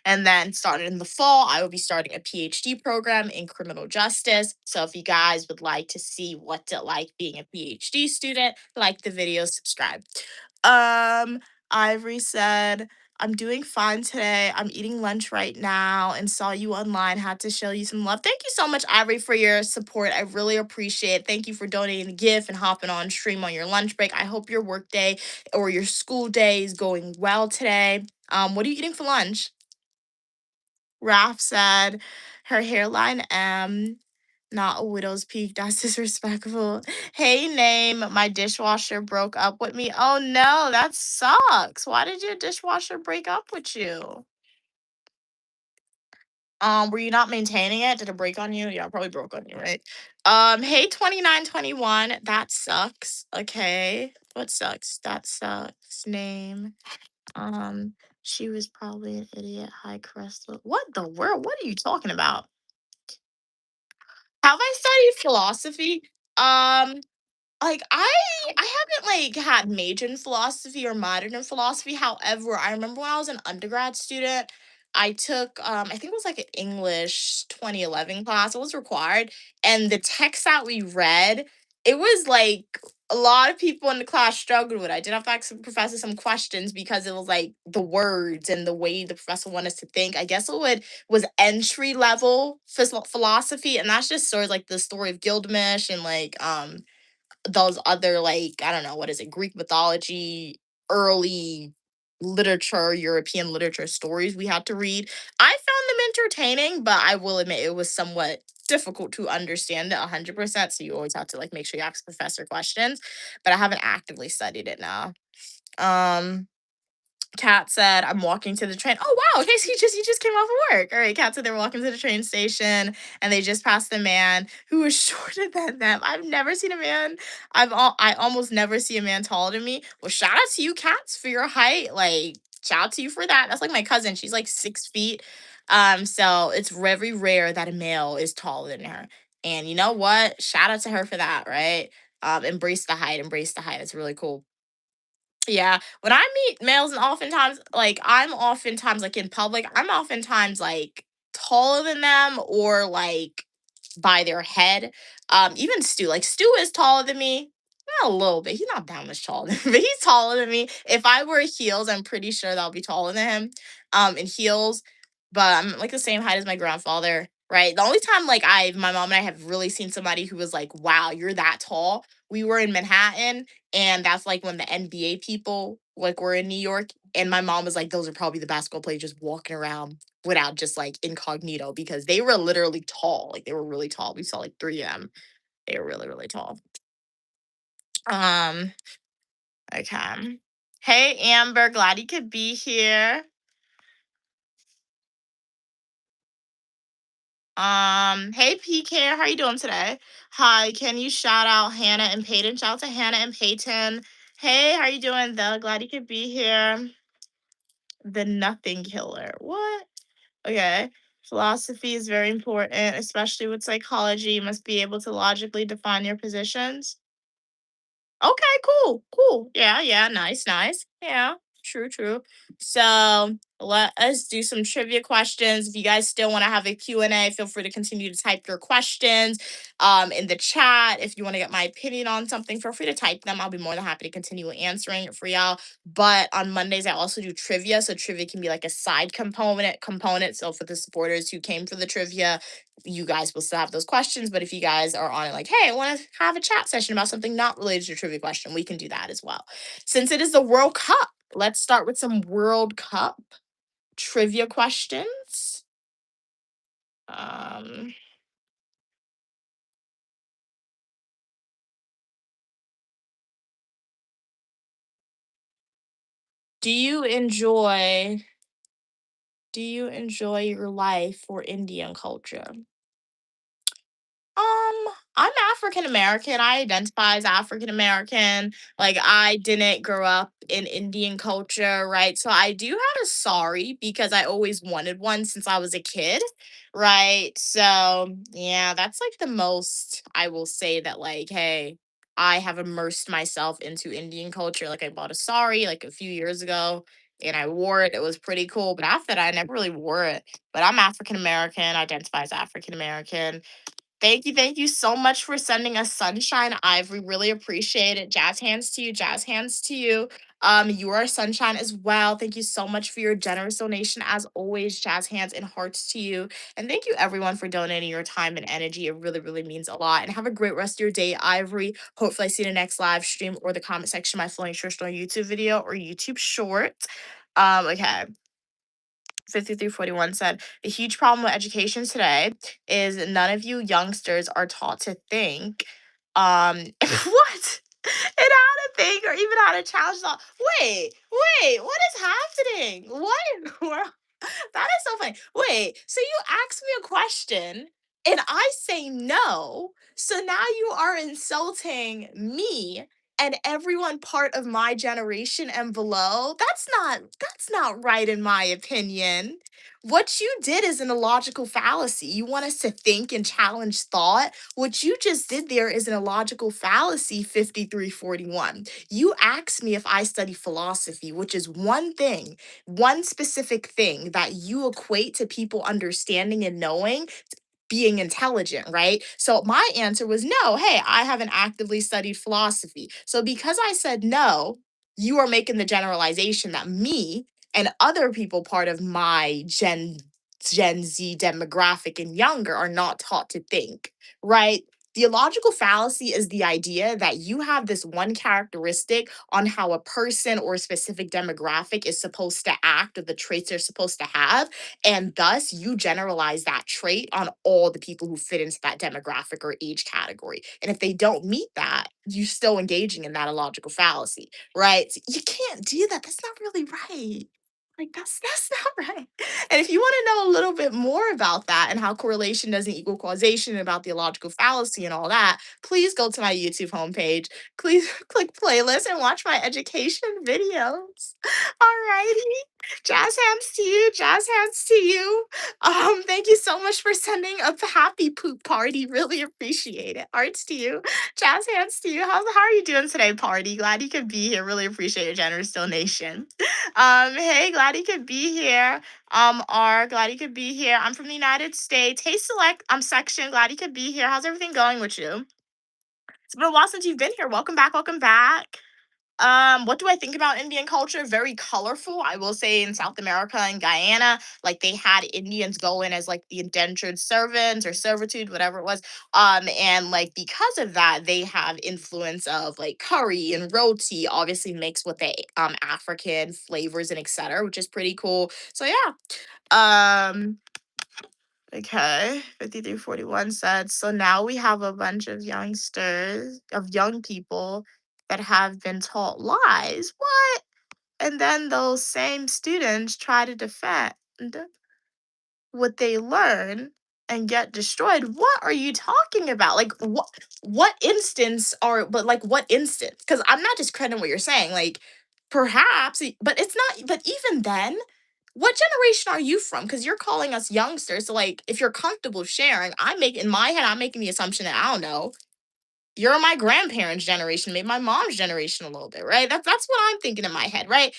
And then started in the fall, I will be starting a PhD program in criminal justice. So if you guys would like to see what's it like being a PhD student, like the video, subscribe. Um, Ivory said, I'm doing fine today. I'm eating lunch right now and saw you online. Had to show you some love. Thank you so much, Ivory, for your support. I really appreciate it. Thank you for donating the gift and hopping on stream on your lunch break. I hope your work day or your school day is going well today. What are you eating for lunch? Raph said her hairline not a widow's peak. That's disrespectful. Hey, name, my dishwasher broke up with me. Oh no, that sucks. Why did your dishwasher break up with you? Were you not maintaining it? Did it break on you? Yeah, it probably broke on you, right? Hey, 2921. That sucks. Okay. What sucks? That sucks. Name. Um, she was probably an idiot. High crest. What the world? What are you talking about? Have I studied philosophy? Um, I haven't like had major in philosophy or minored in philosophy. However, I remember when I was an undergrad student, I took I think it was like an English 2011 class. It was required, and the text that we read, it was like a lot of people in the class struggled with. I did have to ask the professor some questions because it was like the words and the way the professor wanted us to think. I guess was entry level philosophy, and that's just sort of like the story of Gilgamesh and like those other like I don't know what is it Greek mythology, early literature, European literature stories we had to read. I found them entertaining, but I will admit it was somewhat difficult to understand it 100%. So you always have to like make sure you ask professor questions. But I haven't actively studied it now. Um Kat said, I'm walking to the train. Oh wow, okay, so you just came off of work. All right, Kat said they're walking to the train station and they just passed a man who was shorter than them. I've never seen a man. I almost never see a man taller than me. Well, shout out to you, Cats, for your height. Like, shout out to you for that. That's like my cousin. She's like 6 feet. So it's very rare that a male is taller than her. And you know what? Shout out to her for that, right? Embrace the height, embrace the height. It's really cool. Yeah, when I meet males and oftentimes like, I'm oftentimes, like, in public, I'm oftentimes, like, taller than them or, like, by their head. Even Stu, like, Stu is taller than me. Not a little bit, he's not that much taller than me, but he's taller than me. If I wear heels, I'm pretty sure that I'll be taller than him, in heels, but I'm, like, the same height as my grandfather, right? The only time, like, my mom and I have really seen somebody who was like, "Wow, you're that tall," we were in Manhattan, and that's like when the NBA people like were in New York. And my mom was like, those are probably the basketball players just walking around without just like incognito because they were literally tall. Like they were really tall. We saw like three of them. They were really, really tall. Um, okay. Hey Amber, glad you could be here. Hey PK, how are you doing today? Hi, can you shout out Hannah and Peyton? Shout out to Hannah and Peyton. Hey, how are you doing though? Glad you could be here. The nothing killer. What? Okay. Philosophy is very important, especially with psychology. You must be able to logically define your positions. Okay, cool, cool. Yeah, yeah, nice, nice. Yeah. True, true. So let us do some trivia questions. If you guys still want to have a Q&A, feel free to continue to type your questions in the chat. If you want to get my opinion on something, feel free to type them. I'll be more than happy to continue answering it for y'all. But on Mondays, I also do trivia. So trivia can be like a side component. So for the supporters who came for the trivia, you guys will still have those questions. But if you guys are on it like, hey, I want to have a chat session about something not related to trivia question, we can do that as well. Since it is the World Cup, let's start with some World Cup trivia questions. Um, do you enjoy your life for Indian culture? I'm African American. I identify as African American. Like I didn't grow up in Indian culture, right? So I do have a sorry because I always wanted one since I was a kid, right? So yeah, that's like the most I will say that like, hey, I have immersed myself into Indian culture. Like I bought a sari like a few years ago and I wore it. It was pretty cool. But after that, I never really wore it. But I'm African American, identify as African American. Thank you so much for sending us Sunshine Ivory. Really appreciate it. Jazz hands to you, jazz hands to you. You are sunshine as well. Thank you so much for your generous donation. As always, jazz hands and hearts to you. And thank you everyone for donating your time and energy. It really, really means a lot. And have a great rest of your day, Ivory. Hopefully I see you in the next live stream or the comment section of my Flowing Short Story YouTube video or YouTube short. Okay. 5341 said, the huge problem with education today is none of you youngsters are taught to think. What? And how to think or even how to challenge thought. What is happening? What in the world? That is so funny. Wait, so you ask me a question and I say no. So now you are insulting me and everyone part of my generation and below. That's not right in my opinion. What you did is an illogical fallacy. You want us to think and challenge thought. What you just did there is an illogical fallacy 5341. You asked me if I study philosophy, which is one specific thing that you equate to people understanding and knowing being intelligent, right? So my answer was no. Hey, I haven't actively studied philosophy. So because I said no, you are making the generalization that me and other people part of my Gen Z demographic and younger are not taught to think, right? The illogical fallacy is the idea that you have this one characteristic on how a person or a specific demographic is supposed to act or the traits they're supposed to have. And thus, you generalize that trait on all the people who fit into that demographic or age category. And if they don't meet that, you're still engaging in that illogical fallacy, right? So you can't do that. That's not really right. Like that's not right. And if you want to know a little bit more about that and how correlation doesn't equal causation and about the illogical fallacy and all that, please go to my YouTube homepage. Please click playlist and watch my education videos. Alrighty. Jazz hands to you. Jazz hands to you. Thank you so much for sending a happy poop party. Really appreciate it. Arts to you. Jazz hands to you. How are you doing today, party? Glad you could be here. Really appreciate your generous donation. Hey, glad you could be here. R, glad you could be here. I'm from the United States. Hey, select section. Glad you could be here. How's everything going with you? It's been a while since you've been here. Welcome back. Welcome back. What do I think about Indian culture? Very colorful. I will say in South America and Guyana, like they had Indians go in as like the indentured servants or servitude, whatever it was. And like because of that, they have influence of like curry and roti, obviously mixed with the African flavors and etc., which is pretty cool. So yeah. Um, okay. 5341 said, so now we have a bunch of young people that have been taught lies. What? And then those same students try to defend what they learn and get destroyed. What are you talking about? Like what instance are but like what instance? Because I'm not discrediting what you're saying. Like perhaps, but it's not, but even then, what generation are you from? Because you're calling us youngsters. So like if you're comfortable sharing, in my head, I'm making the assumption that I don't know. You're my grandparents' generation, maybe my mom's generation a little bit, right? That's what I'm thinking in my head, right?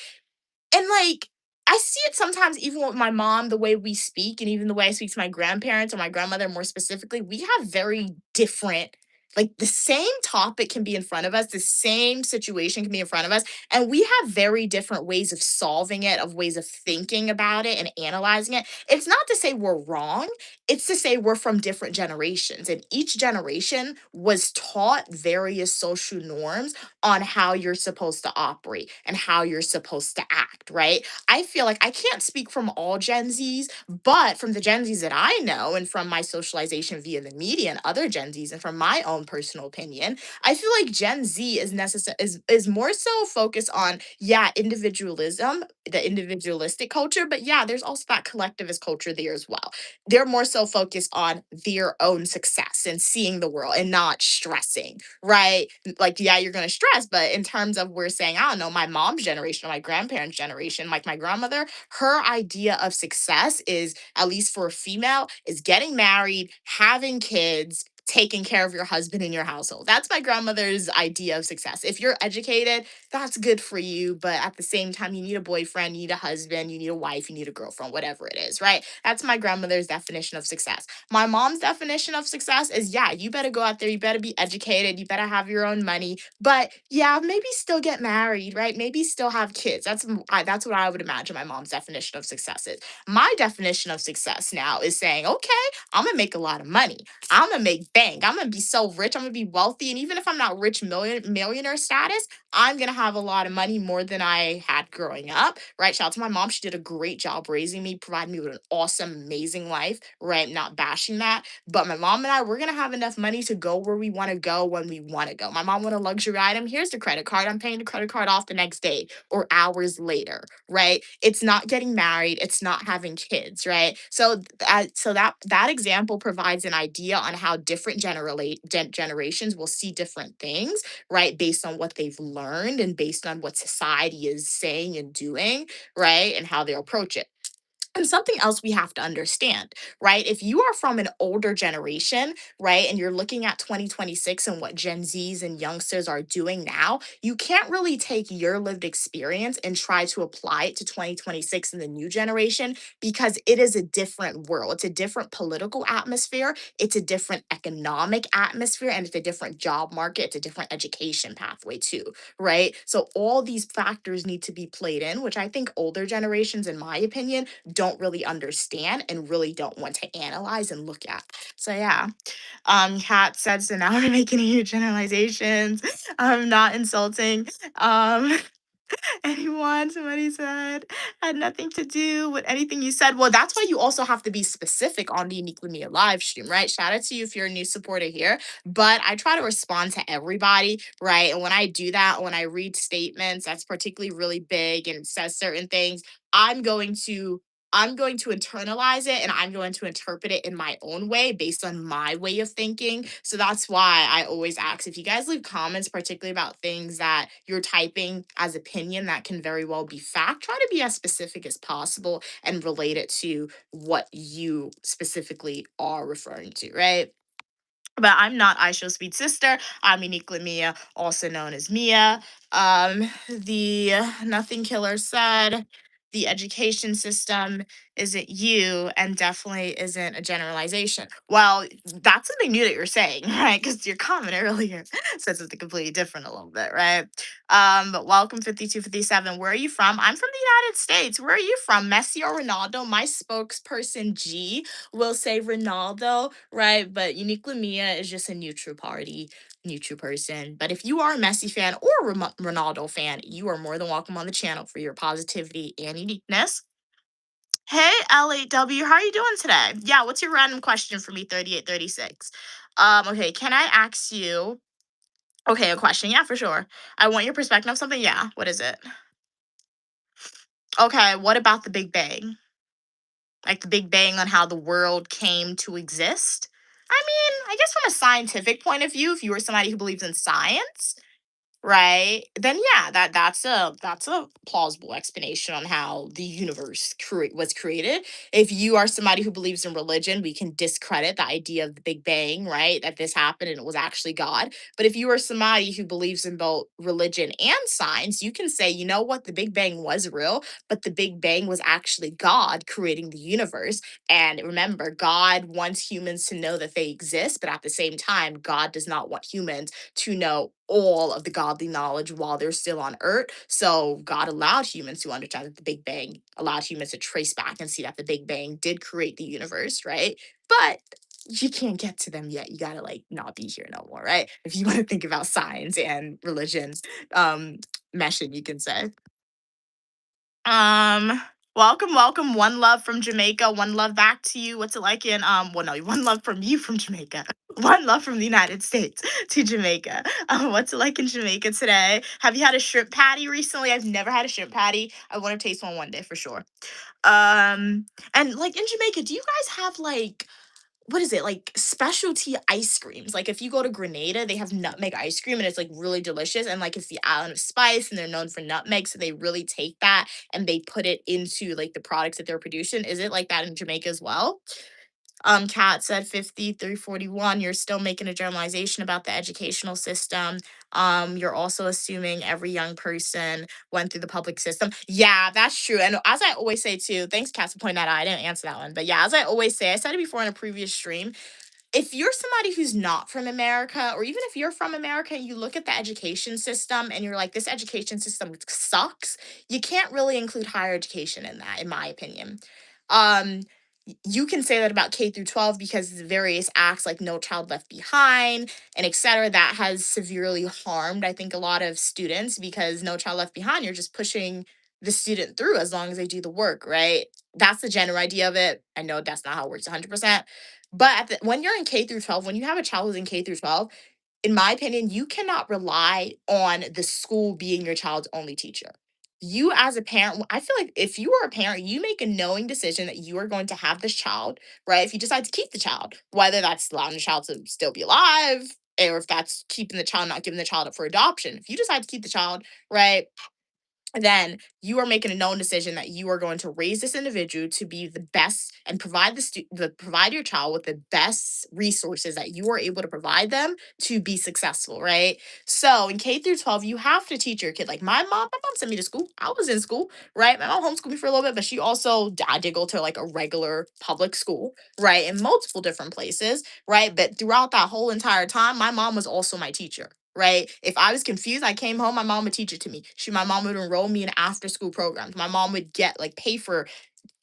And, like, I see it sometimes even with my mom, the way we speak, and even the way I speak to my grandparents or my grandmother more specifically, we have very different, like, the same topic can be in front of us, the same situation can be in front of us, and we have very different ways of solving it, of ways of thinking about it and analyzing it. It's not to say we're wrong, it's to say we're from different generations, and each generation was taught various social norms on how you're supposed to operate and how you're supposed to act, right? I feel like I can't speak from all Gen Zs, but from the Gen Zs that I know and from my socialization via the media and other Gen Zs and from my own personal opinion, I feel like Gen Z is necessary is more so focused on, yeah, individualism, the individualistic culture, but yeah, there's also that collectivist culture there as well. They're more so focused on their own success and seeing the world and not stressing, right? Like, yeah, you're gonna stress, but in terms of we're saying, I don't know, my mom's generation or my grandparents' generation, like my grandmother, her idea of success is, at least for a female, is getting married, having kids, taking care of your husband in your household. That's my grandmother's idea of success. If you're educated, that's good for you, but at the same time, you need a boyfriend, you need a husband, you need a wife, you need a girlfriend, whatever it is, right? That's my grandmother's definition of success. My mom's definition of success is, yeah, you better go out there, you better be educated, you better have your own money, but yeah, maybe still get married, right? Maybe still have kids. That's what I would imagine my mom's definition of success is. My definition of success now is saying, okay, I'm gonna make a lot of money. I'm gonna make bank. I'm gonna be so rich. I'm gonna be wealthy, and even if I'm not rich millionaire status, I'm gonna have a lot of money, more than I had growing up, right? Shout out to my mom. She did a great job raising me, providing me with an awesome, amazing life, right? Not bashing that. But my mom and I, we're gonna have enough money to go where we wanna go when we wanna go. My mom want a luxury item. Here's the credit card. I'm paying the credit card off the next day or hours later, right? It's not getting married, it's not having kids, right? So that example provides an idea on how different generations will see different things, right? Based on what they've learned and based on what society is saying and doing, right? And how they approach it. And something else we have to understand, right? If you are from an older generation, right, and you're looking at 2026 and what Gen Zs and youngsters are doing now, you can't really take your lived experience and try to apply it to 2026 and the new generation, because it is a different world. It's a different political atmosphere, it's a different economic atmosphere, and it's a different job market, it's a different education pathway too, right? So all these factors need to be played in, which I think older generations, in my opinion, don't really understand and really don't want to analyze and look at. So yeah. Kat said, so now we're making huge generalizations. I'm not insulting. Um anyone, somebody said, had nothing to do with anything you said. Well, that's why you also have to be specific on the Uniquely Mia live stream, right? Shout out to you if you're a new supporter here. But I try to respond to everybody, right? And when I do that, when I read statements that's particularly really big and it says certain things, I'm going to I'm going to internalize it and I'm going to interpret it in my own way based on my way of thinking. So that's why I always ask if you guys leave comments, particularly about things that you're typing as opinion that can very well be fact, try to be as specific as possible and relate it to what you specifically are referring to, right? But I'm not Aisha's sweet sister. I'm uniquely Mia, also known as Mia. The Nothing Killer said, the education system isn't you and definitely isn't a generalization. Well, that's something new that you're saying, right? Because your comment earlier said something completely different a little bit, right? But welcome 5257. Where are you from? I'm from the United States. Where are you from? Messi or Ronaldo? My spokesperson G will say Ronaldo, right? But Uniquely Mia is just a neutral party, neutral person. But if you are a Messi fan or a Ronaldo fan, you are more than welcome on the channel for your positivity and uniqueness. Hey, LAW, how are you doing today? Yeah, what's your random question for me, 3836? Okay, can I ask you, okay, a question? Yeah, for sure. I want your perspective of something. Yeah, what is it? Okay, what about the Big Bang? Like the Big Bang on how the world came to exist? I mean, I guess from a scientific point of view, if you were somebody who believes in science, right? Then yeah, that's a plausible explanation on how the universe was created. If you are somebody who believes in religion, we can discredit the idea of the Big Bang, right? That this happened and it was actually God. But if you are somebody who believes in both religion and science, you can say, you know what, the Big Bang was real, but the Big Bang was actually God creating the universe. And remember, God wants humans to know that they exist, but at the same time, God does not want humans to know all of the godly knowledge while they're still on earth. So God allowed humans to understand that the Big Bang allowed humans to trace back and see that the Big Bang did create the universe, right? But you can't get to them yet. You gotta like not be here no more, right? If you want to think about science and religions, meshing, you can say. Um, welcome, welcome. One love from Jamaica. One love back to you. What's it like in well no, one love from you from Jamaica. One love from the United States to Jamaica. What's it like in Jamaica today? Have you had a shrimp patty recently? I've never had a shrimp patty. I want to taste one day for sure. And like in Jamaica, do you guys have like what is it like specialty ice creams? Like if you go to Grenada, they have nutmeg ice cream and it's like really delicious. And like it's the island of spice and they're known for nutmeg. So they really take that and they put it into like the products that they're producing. Is it like that in Jamaica as well? Kat said 5341. You're still making a generalization about the educational system. You're also assuming every young person went through the public system. Yeah, that's true. And as I always say too, thanks, Kat, for pointing that out. I didn't answer that one. But yeah, as I always say, I said it before in a previous stream, if you're somebody who's not from America, or even if you're from America and you look at the education system and you're like, this education system sucks, you can't really include higher education in that, in my opinion. Um, you can say that about K through 12 because the various acts like No Child Left Behind and et cetera, that has severely harmed, I think, a lot of students because No Child Left Behind, you're just pushing the student through as long as they do the work, right? That's the general idea of it. I know that's not how it works 100%. But when you're in K through 12, when you have a child who's in K through 12, in my opinion, you cannot rely on the school being your child's only teacher. You, as a parent, I feel like if you are a parent, you make a knowing decision that you are going to have this child, right? If you decide to keep the child, whether that's allowing the child to still be alive, or if that's keeping the child, not giving the child up for adoption. If you decide to keep the child, right? Then you are making a known decision that you are going to raise this individual to be the best and provide provide your child with the best resources that you are able to provide them to be successful, right? So in K through 12, you have to teach your kid. Like my mom sent me to school. I was in school, right? My mom homeschooled me for a little bit, but she also I did go to like a regular public school, right? In multiple different places, right? But throughout that whole entire time, my mom was also my teacher, right? If I was confused, I came home, my mom would teach it to me. My mom would enroll me in after school programs. My mom would get like pay for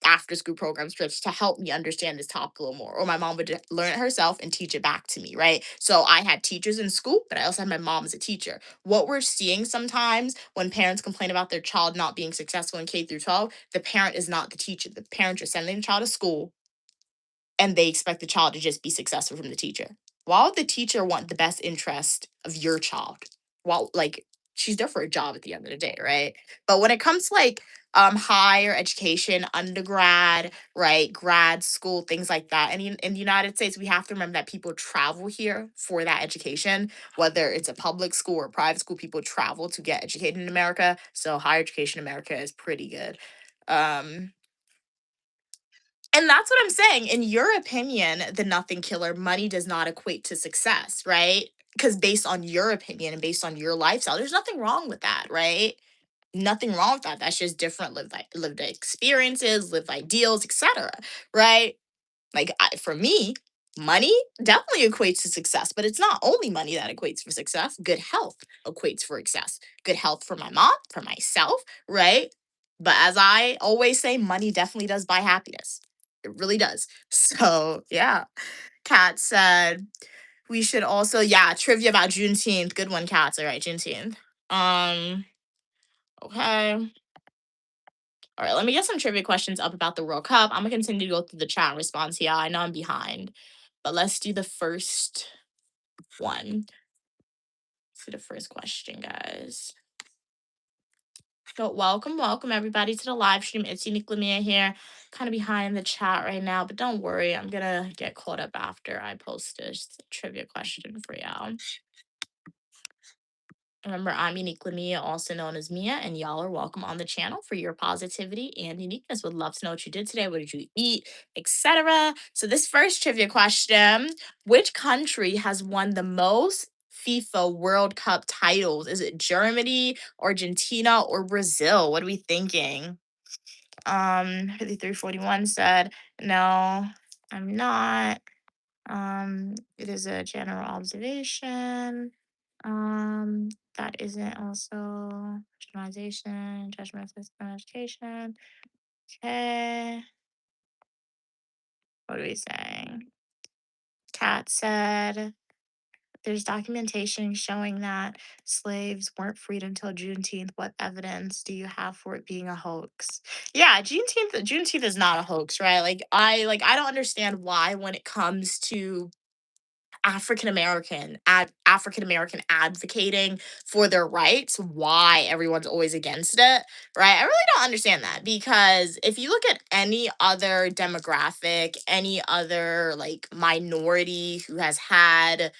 after school programs trips to help me understand this topic a little more. Or my mom would learn it herself and teach it back to me, right? So I had teachers in school, but I also had my mom as a teacher. What we're seeing sometimes when parents complain about their child not being successful in K through 12, the parent is not the teacher. The parents are sending the child to school and they expect the child to just be successful from the teacher. Why would the teacher want the best interest of your child? Well, like she's there for a job at the end of the day, right? But when it comes to like higher education, undergrad, right, grad school, things like that. And in the United States, we have to remember that people travel here for that education, whether it's a public school or private school, people travel to get educated in America. So higher education in America is pretty good. Um, and that's what I'm saying. In your opinion, the nothing killer, money does not equate to success, right? Because based on your opinion and based on your lifestyle, there's nothing wrong with that, right? Nothing wrong with that. That's just different lived experiences, lived ideals, etc. Right? Like for me, money definitely equates to success, but it's not only money that equates for success. Good health equates for success. Good health for my mom, for myself, right? But as I always say, money definitely does buy happiness. It really does. So yeah. Kat said we should also, yeah, trivia about Juneteenth. Good one, Kat. All right, Juneteenth. Um, okay. All right, let me get some trivia questions up about the World Cup. I'm gonna continue to go through the chat and response here. I know I'm behind, but let's do the first one. Let's do the first question, guys. So welcome, welcome everybody to the live stream. It's Unique Lamia here. Kind of behind in the chat right now, but don't worry, I'm gonna get caught up after I post this trivia question for y'all. Remember, I'm uniquely Mia, also known as Mia, and y'all are welcome on the channel for your positivity and uniqueness. Would love to know what you did today. What did you eat, etc. So, this first trivia question: which country has won the most FIFA World Cup titles? Is it Germany, Argentina, or Brazil? What are we thinking? 5341 said, no, I'm not. It is a general observation. Um, that isn't also generalization, judgment system education. Okay. What are we saying? Kat said there's documentation showing that slaves weren't freed until Juneteenth. What evidence do you have for it being a hoax? Yeah, Juneteenth is not a hoax, right? I don't understand why when it comes to African American advocating for their rights, why everyone's always against it, right? I really don't understand that because if you look at any other demographic, any other like minority who has had,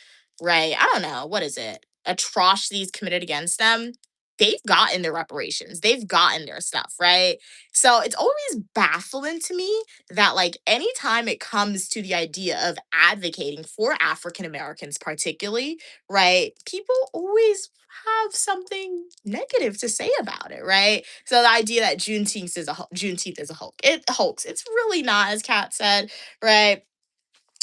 right, I don't know, what is it? Atrocities committed against them, they've gotten their reparations, they've gotten their stuff, right? So it's always baffling to me that like anytime it comes to the idea of advocating for African Americans particularly, right, people always have something negative to say about it, right? So the idea that Juneteenth is a hoax. It's really not, as Kat said, right?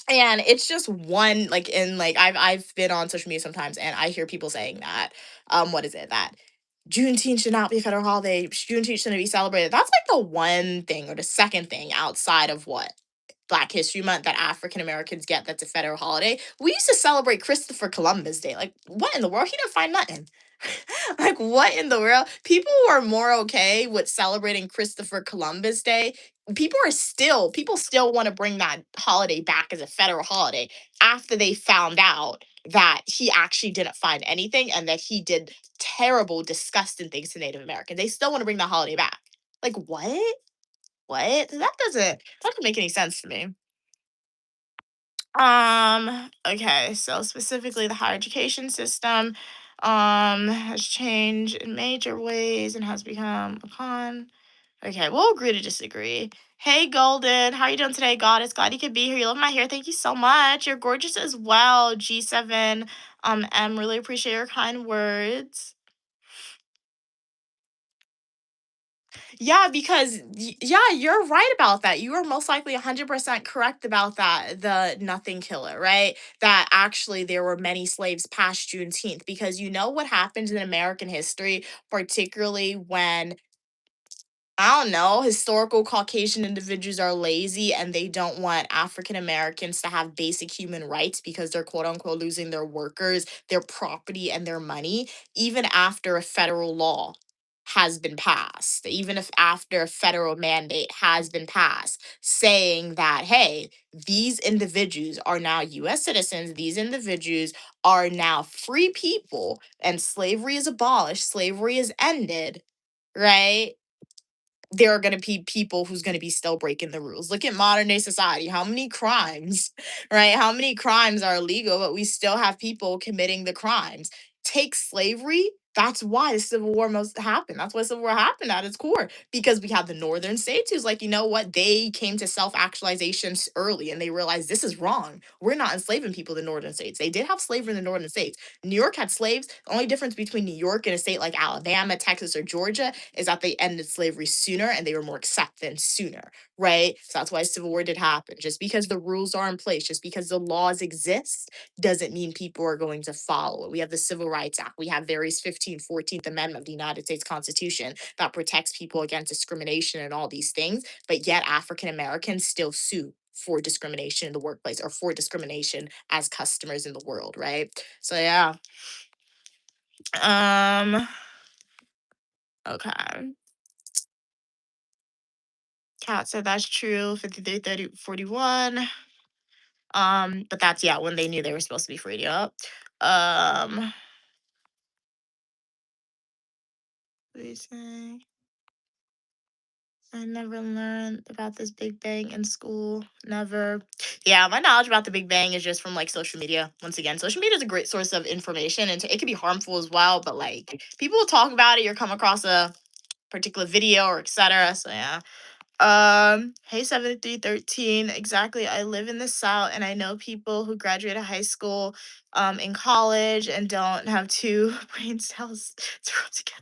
And it's just one like in like I've been on social media sometimes and I hear people saying that what is it that Juneteenth should not be a federal holiday. Juneteenth shouldn't be celebrated. That's like the one thing or the second thing outside of what Black History Month that African Americans get that's a federal holiday. We used to celebrate Christopher Columbus Day. Like, what in the world? He didn't find nothing. Like, what in the world? People are more okay with celebrating Christopher Columbus Day. People still want to bring that holiday back as a federal holiday after they found out that he actually didn't find anything and that he did terrible, disgusting things to Native Americans. They still want to bring the holiday back. Like, what? What? That doesn't make any sense to me. Okay, so specifically the higher education system has changed in major ways and has become a con. Okay, we'll agree to disagree. Hey Golden, how are you doing today, Goddess? Glad you could be here. You love my hair. Thank you so much. You're gorgeous as well, G7. M, really appreciate your kind words. Yeah, because yeah, you're right about that. You are most likely 100% correct about that. The nothing killer, right? That actually there were many slaves past Juneteenth because you know what happens in American history, particularly when I don't know, historical Caucasian individuals are lazy and they don't want African Americans to have basic human rights because they're quote unquote losing their workers, their property, and their money, even after a federal law has been passed, even if after a federal mandate has been passed, saying that, hey, these individuals are now US citizens, these individuals are now free people, and slavery is abolished, slavery is ended, right? There are going to be people who's going to be still breaking the rules. Look at modern day society. How many crimes, right? How many crimes are illegal, but we still have people committing the crimes? Take slavery. That's why the Civil War must happen. That's why Civil War happened at its core because we have the northern states who's like, you know what? They came to self actualization early and they realized this is wrong. We're not enslaving people in the northern states. They did have slavery in the northern states. New York had slaves. The only difference between New York and a state like Alabama, Texas, or Georgia is that they ended slavery sooner and they were more accepted sooner, right? So that's why Civil War did happen. Just because the rules are in place, just because the laws exist, doesn't mean people are going to follow it. We have the Civil Rights Act. We have various 15th, 14th Amendment of the United States Constitution that protects people against discrimination and all these things. But yet African Americans still sue for discrimination in the workplace or for discrimination as customers in the world, right? So yeah. Um, okay. Kat said that's true. 53, 30, 41. But that's yeah, when they knew they were supposed to be freed up. What do you say? I never learned about this Big Bang in school. Never. Yeah, my knowledge about the Big Bang is just from like social media. Once again, social media is a great source of information and it can be harmful as well. But like people will talk about it, you'll come across a particular video or etc. So yeah. Hey 7313. Exactly. I live in the South and I know people who graduated high school in college and don't have two brain cells to grow together.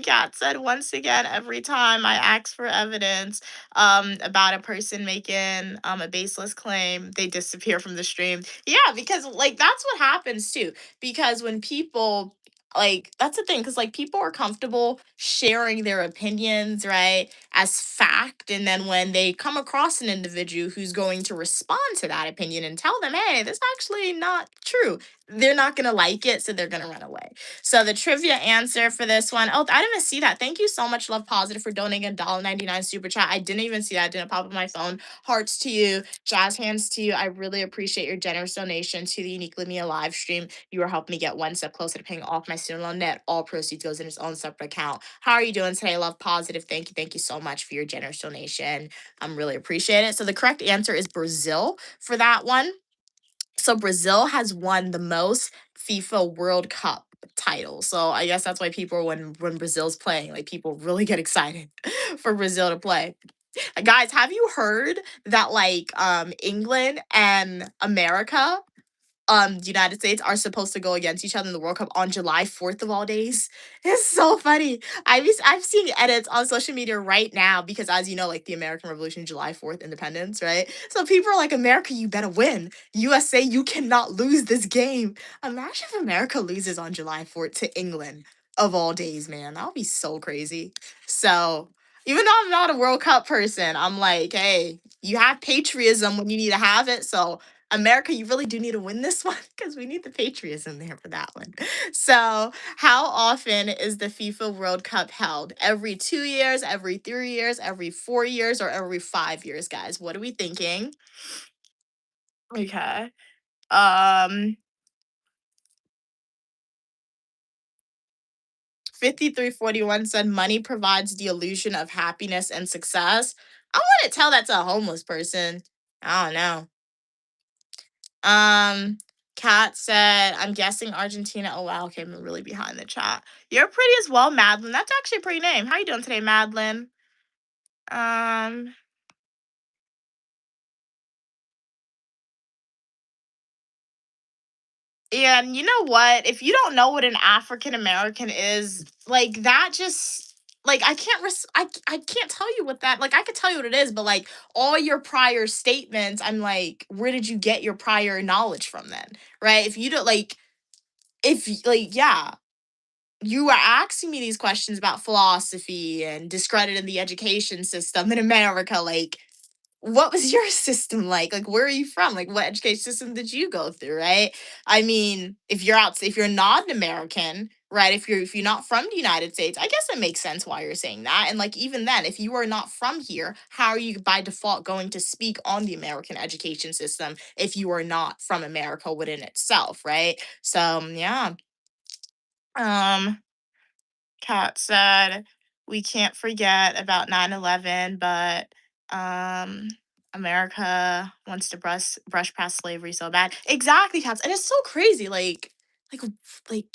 Kat said once again, every time I ask for evidence about a person making a baseless claim, they disappear from the stream. Yeah, because like that's what happens too. Because when people like that's the thing, because like people are comfortable sharing their opinions, right, as fact. And then when they come across an individual who's going to respond to that opinion and tell them, hey, this is actually not true, they're not gonna like it, so they're gonna run away. So the trivia answer for this one, oh, I didn't even see that. Thank you so much, Love Positive, for donating a $1.99 super chat. I didn't even see that. It didn't pop up on my phone. Hearts to you, jazz hands to you. I really appreciate your generous donation to the Uniquely Mia live stream. You are helping me get one step closer to paying off my student loan debt. All proceeds goes in its own separate account. How are you doing today, Love Positive? Thank you. Thank you so much for your generous donation. I'm really appreciate it. So the correct answer is Brazil for that one. So Brazil has won the most FIFA World Cup titles. So I guess that's why people when Brazil's playing, like people really get excited for Brazil to play. Guys, have you heard that like England and America the United States are supposed to go against each other in the World Cup on July 4th of all days? It's so funny. I've seen edits on social media right now because as you know, like the American Revolution, July 4th, independence, right? So people are like, America, you better win. USA, you cannot lose this game. Imagine if America loses on July 4th to England of all days, man. That would be so crazy. So even though I'm not a World Cup person, I'm like, hey, you have patriotism when you need to have it. So America, you really do need to win this one because we need the patriotism there for that one. So, how often is the FIFA World Cup held? Every 2 years, every 3 years, every 4 years, or every 5 years, guys? What are we thinking? Okay. Um, 5341 said money provides the illusion of happiness and success. I want to tell that to a homeless person. I don't know. Um, Kat said, I'm guessing Argentina. Oh wow, okay, I'm really behind the chat. You're pretty as well, Madeline. That's actually a pretty name. How you doing today, Madeline? Um, and you know what? If you don't know what an African American is, like that just like I can't tell you what that like I could tell you what it is, but like all your prior statements, I'm like, where did you get your prior knowledge from then? Right? If you don't like if like yeah, you were asking me these questions about philosophy and discrediting the education system in America. Like, what was your system like? Like, where are you from? Like, what education system did you go through? Right? I mean, if you're not an American, right? If you're not from the United States, I guess it makes sense why you're saying that. And like, even then, if you are not from here, how are you by default going to speak on the American education system if you are not from America within itself, right? So, yeah. Um, Kat said, we can't forget about 9/11, but um, America wants to brush past slavery so bad. Exactly, Kat. And it's so crazy. Like,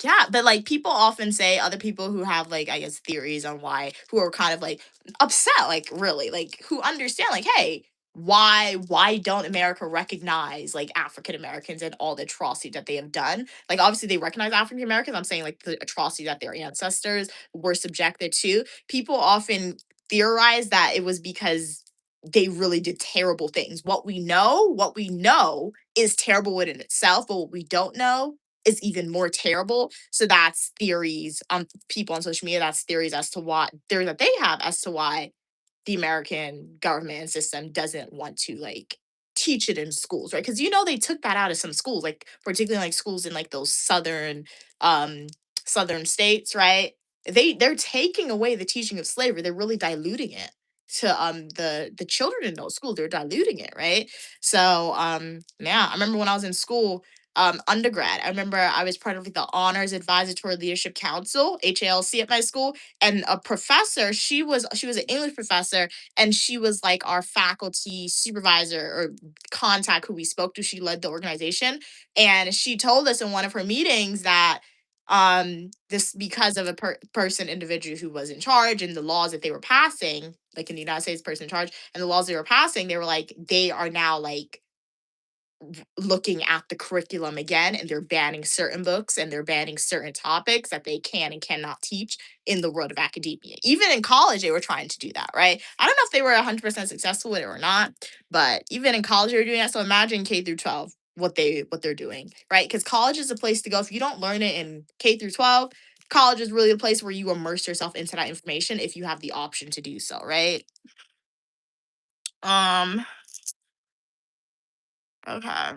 yeah. But like, people often say other people who have like, I guess, theories on why, who are kind of like upset, like really, like who understand, like, hey, why don't America recognize like African Americans and all the atrocity that they have done? Like obviously they recognize African Americans. I'm saying like the atrocity that their ancestors were subjected to. People often theorize that it was because they really did terrible things. What we know is terrible within itself, but what we don't know is even more terrible. So that's theories on people on social media. That's theories as to why theories that they have as to why the American government and system doesn't want to like teach it in schools, right? Because you know they took that out of some schools, like particularly like schools in like those um southern states, right? They're taking away the teaching of slavery. They're really diluting it to the children in those schools. They're diluting it, right? So yeah, I remember when I was in school, undergrad. I remember I was part of like the Honors Advisory Leadership Council (HALC) at my school, and a professor. She was an English professor, and she was like our faculty supervisor or contact who we spoke to. She led the organization, and she told us in one of her meetings that this because of a person individual who was in charge and the laws that they were passing, like in the United States, person in charge and the laws they were passing, they were like they are now like looking at the curriculum again, and they're banning certain books and they're banning certain topics that they can and cannot teach in the world of academia. Even in college they were trying to do that, right? I don't know if they were 100% successful with it or not, but even in college they were doing that. So imagine K through 12 what they're doing, right? Because college is a place to go. If you don't learn it in K through 12, college is really a place where you immerse yourself into that information if you have the option to do so, right? um okay.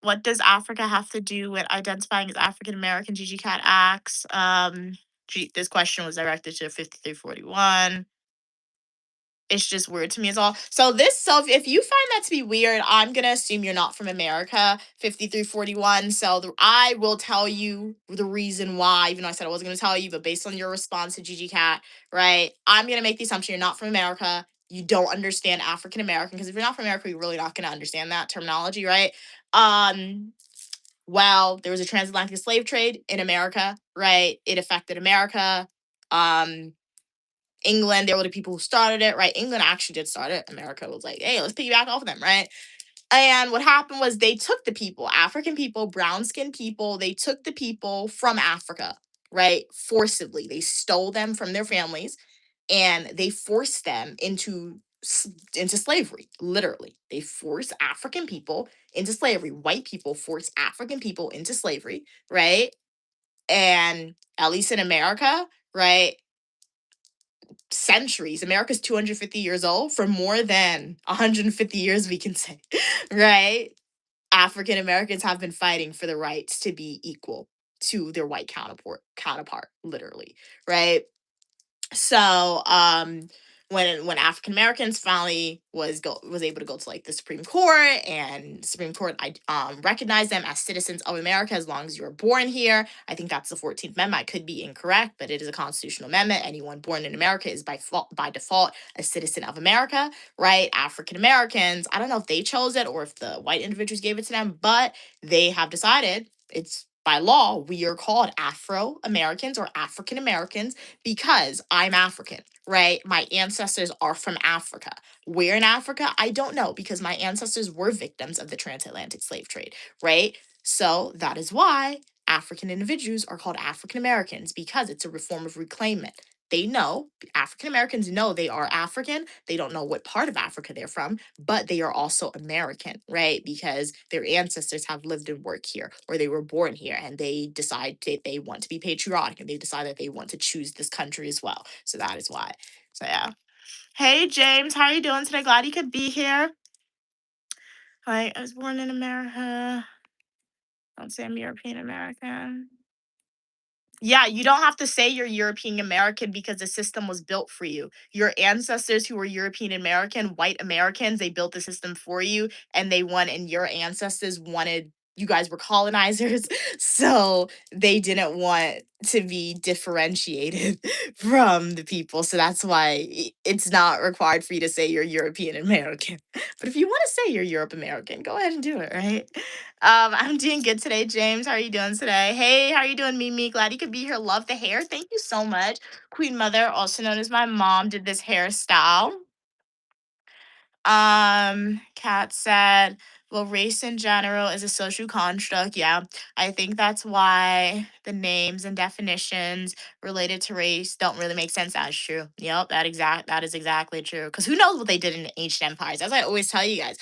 What does Africa have to do with identifying as African American? Gigi Cat asks. This question was directed to 5341. It's just weird to me as all. So if you find that to be weird, I'm gonna assume you're not from America. 5341. I will tell you the reason why, even though I said I wasn't gonna tell you, but based on your response to Gigi Cat, right? I'm gonna make the assumption you're not from America. You don't understand African American, because if you're not from America, you're really not gonna understand that terminology, right? Um, well, there was a transatlantic slave trade in America, right? It affected America. Um, England, they were the people who started it, right? England actually did start it. America was like, hey, let's piggyback off of them, right? And what happened was they took the people, African people, brown skinned people, they took the people from Africa, right? Forcibly. They stole them from their families and they forced them into slavery, literally. They forced African people into slavery. White people forced African people into slavery, right? And at least in America, right? Centuries. America's 250 years old. For more than 150 years, we can say, right? African Americans have been fighting for the rights to be equal to their white counterpart, literally, right? So when African Americans finally was able to go to like the Supreme Court, and Supreme Court recognized them as citizens of America as long as you were born here. I think that's the 14th Amendment. I could be incorrect, but it is a constitutional amendment. Anyone born in America is by default a citizen of America, right? African Americans, I don't know if they chose it or if the white individuals gave it to them, but they have decided it's by law we are called Afro Americans or African Americans because I'm African, right? My ancestors are from Africa. Where in Africa? I don't know, because my ancestors were victims of the transatlantic slave trade, right? So that is why African individuals are called African Americans, because it's a form of reclaimment. They know, African Americans know they are African. They don't know what part of Africa they're from, but they are also American, right? Because their ancestors have lived and worked here, or they were born here, and they decide that they want to be patriotic, and they decide that they want to choose this country as well. So that is why. So yeah. Hey James, how are you doing today? Glad you could be here. Hi, I was born in America. Don't say I'm European American. Yeah, you don't have to say you're European American because the system was built for you. Your ancestors who were European American, white Americans, they built the system for you, and they won, and your ancestors wanted, you guys were colonizers, so they didn't want to be differentiated from the people. So that's why it's not required for you to say you're European American. But if you want to say you're Europe American, go ahead and do it, right? I'm doing good today, James. How are you doing today? Hey, how are you doing, Mimi? Glad you could be here. Love the hair. Thank you so much. Queen Mother, also known as my mom, did this hairstyle. Kat said, well, race in general is a social construct. Yeah, I think that's why the names and definitions related to race don't really make sense. That's true. Yep, that is exactly true. Because who knows what they did in the ancient empires? As I always tell you guys,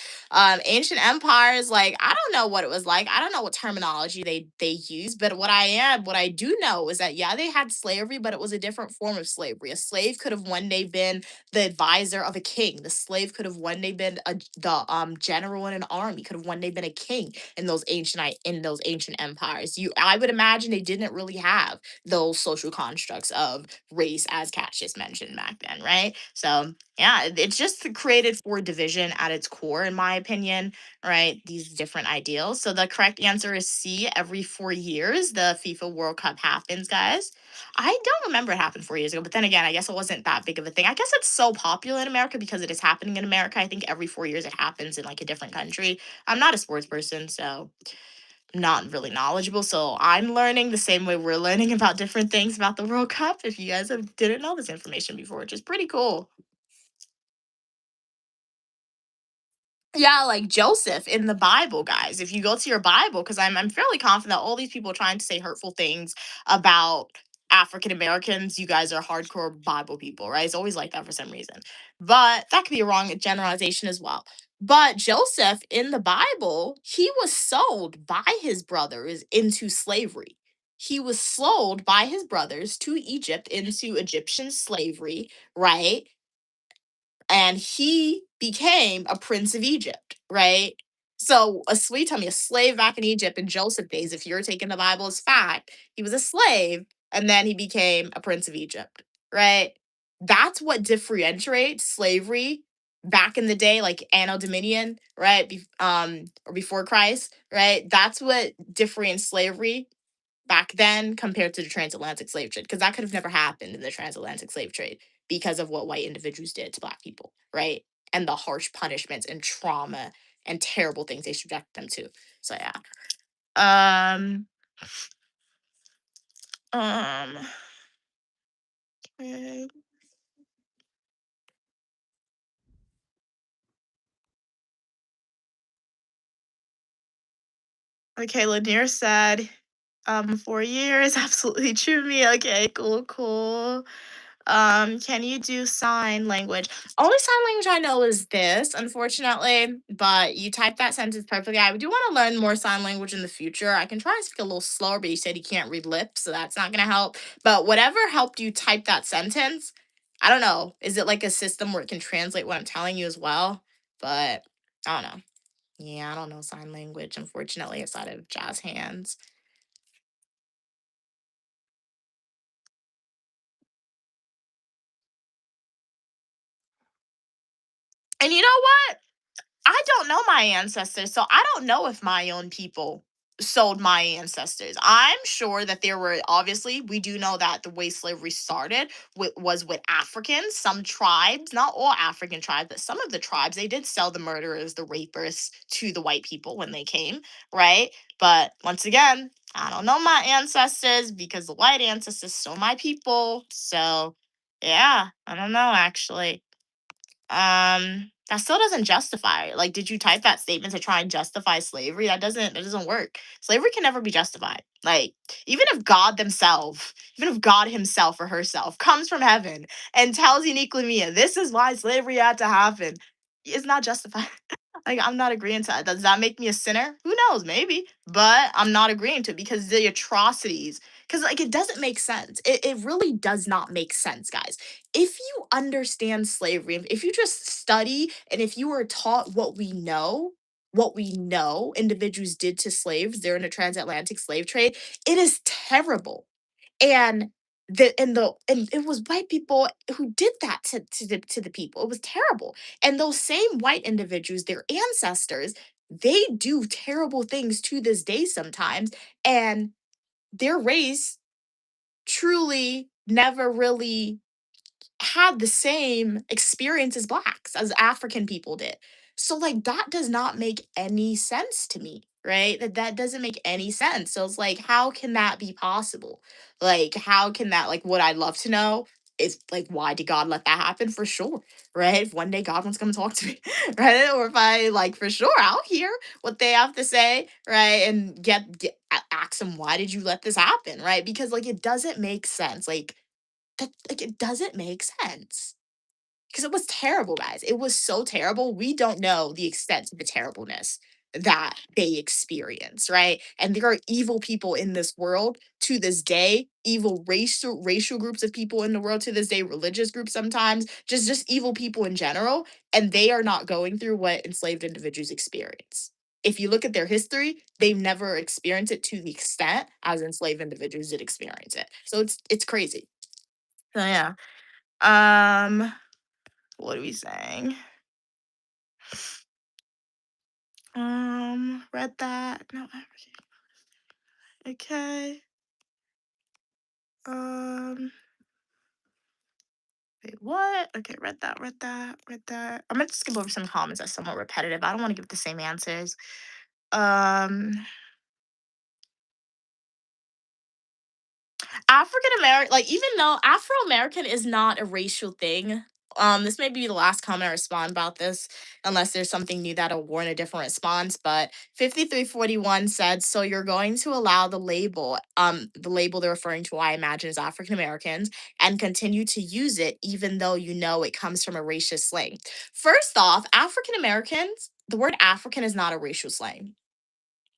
ancient empires, like I don't know what it was like. I don't know what terminology they used, but what I do know is that yeah, they had slavery, but it was a different form of slavery. A slave could have one day been the advisor of a king. The slave could have one day been the general in an army. He could have one day been a king in those ancient empires. I would imagine they didn't really have those social constructs of race, as Kat just mentioned back then, right? So yeah, it's just created for division at its core, in my opinion, right? These different ideals. So the correct answer is C. Every 4 years, the FIFA World Cup happens, guys. I don't remember it happened 4 years ago, but then again, I guess it wasn't that big of a thing. I guess it's so popular in America because it is happening in America. I think every 4 years it happens in like a different country. I'm not a sports person, so I'm not really knowledgeable. So I'm learning the same way we're learning about different things about the World Cup. If you guys didn't know this information before, which is pretty cool. Yeah, like Joseph in the Bible, guys. If you go to your Bible, because I'm fairly confident that all these people trying to say hurtful things about African Americans, you guys are hardcore Bible people, right? It's always like that for some reason. But that could be a wrong generalization as well. But Joseph in the Bible, he was sold by his brothers into slavery. He was sold by his brothers to Egypt into Egyptian slavery, right? And he became a prince of Egypt, right? So tell me a slave back in Egypt in Joseph days, if you're taking the Bible as fact, he was a slave and then he became a prince of Egypt, right? That's what differentiates slavery back in the day, like Anno Dominion, right? Or before Christ, right? That's what differentiates slavery back then compared to the transatlantic slave trade, because that could have never happened in the transatlantic slave trade because of what white individuals did to black people, right? And the harsh punishments and trauma and terrible things they subject them to. So yeah. Um um eh, okay, Lanier said 4 years, absolutely true me. Okay, cool, cool. Can you do sign language? Only sign language I know is this, unfortunately, but you typed that sentence perfectly. I do want to learn more sign language in the future. I can try and speak a little slower, but you said you can't read lips, so that's not going to help. But whatever helped you type that sentence, I don't know. Is it like a system where it can translate what I'm telling you as well? But I don't know. Yeah, I don't know sign language, unfortunately, aside of jazz hands. And you know what? I don't know my ancestors, so I don't know if my own people sold my ancestors. I'm sure that there were, obviously, we do know that the way slavery started was with Africans. Some tribes, not all African tribes, but some of the tribes, they did sell the murderers, the rapists to the white people when they came, right? But once again, I don't know my ancestors because the white ancestors sold my people. So, yeah, I don't know actually. That still doesn't justify it. Like, did you type that statement to try and justify slavery? That doesn't work. Slavery can never be justified. Like, even if God himself or herself comes from heaven and tells uniquely Mia, this is why slavery had to happen, it's not justified. Like, I'm not agreeing to that. Does that make me a sinner? Who knows? Maybe. But I'm not agreeing to it because the atrocities, because like it doesn't make sense. It really does not make sense, guys. If you understand slavery, if you just study and if you were taught what we know individuals did to slaves during the transatlantic slave trade, it is terrible. And and it was white people who did that to the people. It was terrible. And those same white individuals, their ancestors, they do terrible things to this day sometimes. And their race truly never really had the same experience as blacks, as African people did. So like that does not make any sense to me, right? That doesn't make any sense. So it's like how can that be possible? Like how can that like what I'd love to know is like why did God let that happen for sure, right? If one day God wants to come talk to me, right? Or if I like for sure I'll hear what they have to say, right? And ask them why did you let this happen, right? Because like it doesn't make sense. Like it doesn't make sense because it was terrible, guys. It was so terrible. We don't know the extent of the terribleness that they experience, right? And there are evil people in this world to this day, evil racial groups of people in the world to this day, religious groups sometimes, just evil people in general, and they are not going through what enslaved individuals experience. if you look at their history, they've never experienced it to the extent as enslaved individuals did experience it. So it's crazy. So yeah. Um, what are we saying? Read that. No, okay. Wait, what? Okay, read that. I'm gonna skip over some comments that's somewhat repetitive. I don't want to give the same answers. Um, African American, like even though Afro American is not a racial thing, this may be the last comment I respond about this, unless there's something new that'll warrant a different response. But 5341 said, so you're going to allow the label they're referring to, I imagine, is African Americans, and continue to use it even though you know it comes from a racist slang. First off, African Americans, the word African is not a racial slang.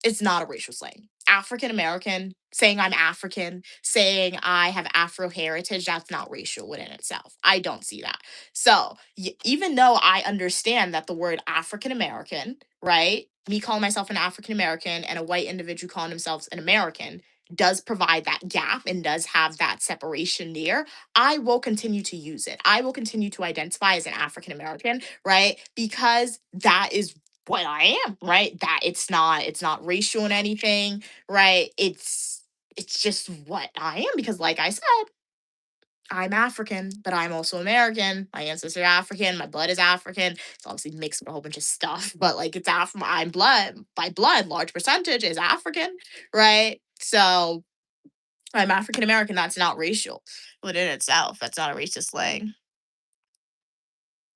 It's not a racial slang. African American, saying I'm African, saying I have Afro heritage, that's not racial within itself. I don't see that. So, even though I understand that the word African American, right? Me calling myself an African American and a white individual calling themselves an American does provide that gap and does have that separation there. I will continue to use it. I will continue to identify as an African American, right? Because that is what I am, right? That it's not racial in anything, right? It's just what I am because like I said, I'm African, but I'm also American. My ancestors are African, my blood is African. It's obviously mixed with a whole bunch of stuff, but like I'm blood, by blood, large percentage is African, right? So I'm African American, that's not racial within itself. That's not a racist slang.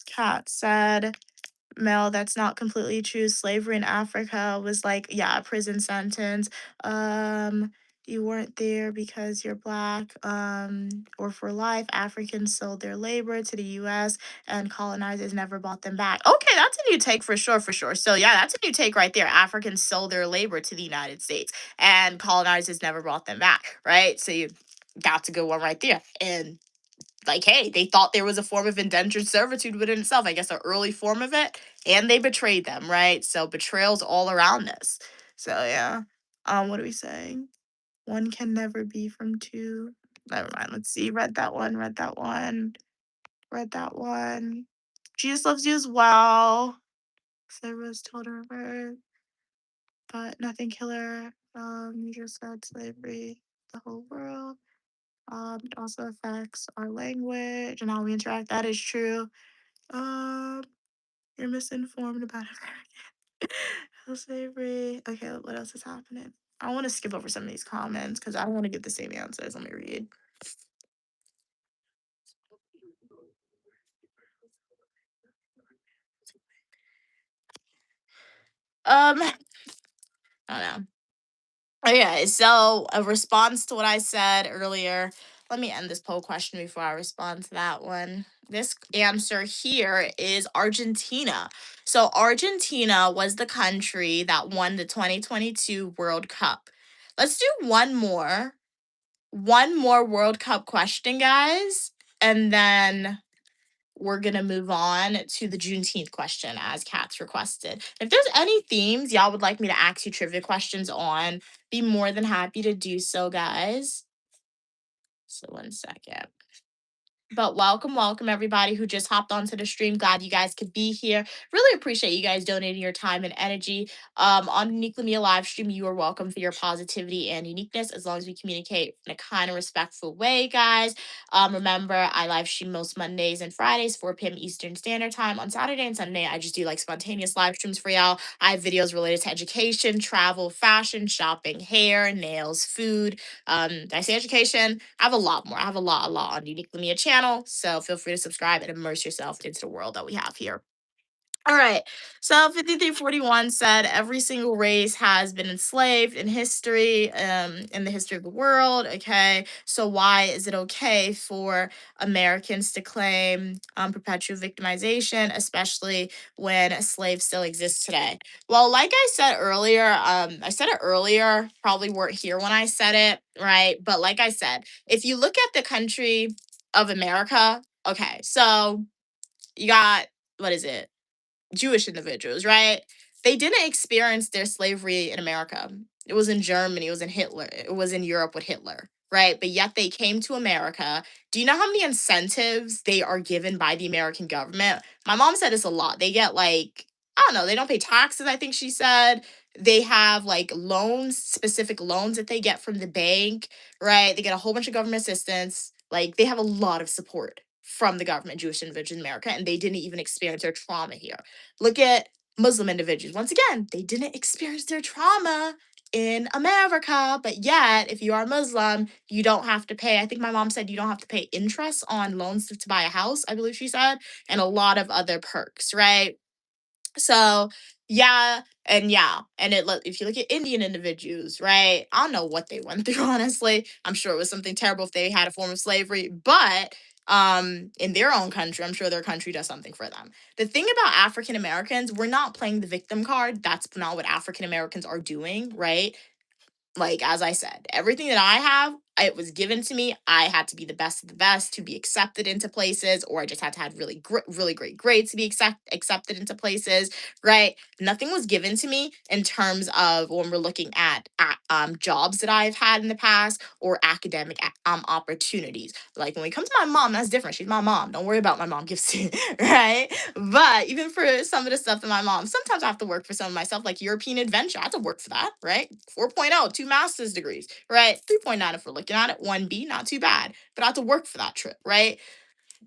Kat said Mel, that's not completely true. Slavery in Africa was like, yeah, a prison sentence. Um, you weren't there because you're black, or for life. Africans sold their labor to the US and colonizers never bought them back. Okay, that's a new take for sure, for sure. So yeah, that's a new take right there. Africans sold their labor to the United States and colonizers never brought them back, right? So you that's a good one right there. And like, hey, they thought there was a form of indentured servitude within itself, I guess an early form of it, and they betrayed them, right? So betrayal's all around this. So yeah. What are we saying? One can never be from two. Never mind. Let's see. Read that one, read that one, read that one. Jesus loves you as well. Sarah was told her birth, but nothing killer. You just said slavery, the whole world. It also affects our language and how we interact. That is true. Um, you're misinformed about American slavery. Okay, what else is happening? I want to skip over some of these comments because I don't want to get the same answers. Let me read. I don't know. Okay, so a response to what I said earlier. Let me end this poll question before I respond to that one. This answer here is Argentina. So Argentina was the country that won the 2022 World Cup. Let's do one more. One more World Cup question, guys, and then we're gonna move on to the Juneteenth question as Kat's requested. If there's any themes y'all would like me to ask you trivia questions on, be more than happy to do so, guys. So 1 second. But welcome everybody who just hopped onto the stream. Glad you guys could be here. Really appreciate you guys donating your time and energy. On Uniquely Me live stream, you are welcome for your positivity and uniqueness as long as we communicate in a kind and respectful way, guys. Remember, I live stream most Mondays and Fridays, 4 p.m. Eastern Standard Time. On Saturday and Sunday, I just do like spontaneous live streams for y'all. I have videos related to education, travel, fashion, shopping, hair, nails, food, did I say education? I have a lot more. I have a lot on Uniquely Me channel. So feel free to subscribe and immerse yourself into the world that we have here. All right. So 5341 said every single race has been enslaved in history, in the history of the world. Okay. So why is it okay for Americans to claim perpetual victimization, especially when slaves still exist today? Well, like I said it earlier, probably weren't here when I said it, right? But like I said, if you look at the country of America, okay, so you got what is it? Jewish individuals, right? They didn't experience their slavery in America. It was in Germany, it was in Hitler, it was in Europe with Hitler, right? But yet they came to America. Do you know how many incentives they are given by the American government? My mom said it's a lot. They get like, I don't know, they don't pay taxes, I think she said. They have like loans, specific loans that they get from the bank, right? They get a whole bunch of government assistance. Like they have a lot of support from the government, Jewish individuals in America, and they didn't even experience their trauma here. Look at Muslim individuals. Once again, they didn't experience their trauma in America, but yet, if you are Muslim, you don't have to pay. I think my mom said you don't have to pay interest on loans to buy a house, I believe she said, and a lot of other perks, right? So yeah, and yeah, and if you look at Indian individuals, right? I don't know what they went through, honestly. I'm sure it was something terrible if they had a form of slavery, but in their own country, I'm sure their country does something for them. The thing about African Americans, we're not playing the victim card. That's not what African Americans are doing, right? Like as I said, everything that I have, it was given to me. I had to be the best of the best to be accepted into places, or I just had to have really great grades to be accepted into places, right? Nothing was given to me in terms of when we're looking at jobs that I've had in the past or academic opportunities. Like when we come to my mom, that's different. She's my mom. Don't worry about my mom gives to you, right? But even for some of the stuff that my mom, sometimes I have to work for some of myself, like European adventure. I have to work for that, right? 4.0, two master's degrees, right? 3.9 if we're looking at it, 1B, not too bad. But I have to work for that trip, right?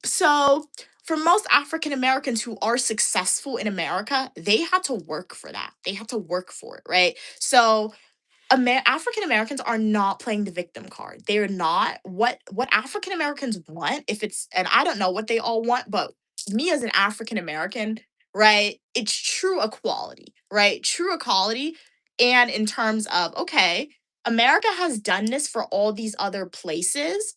So for most African Americans who are successful in America, they had to work for that. They had to work for it, right? So African Americans are not playing the victim card. They're not. What African Americans want, if it's, and I don't know what they all want, but me as an African American, right? It's true equality, right? True equality, and in terms of okay, America has done this for all these other places.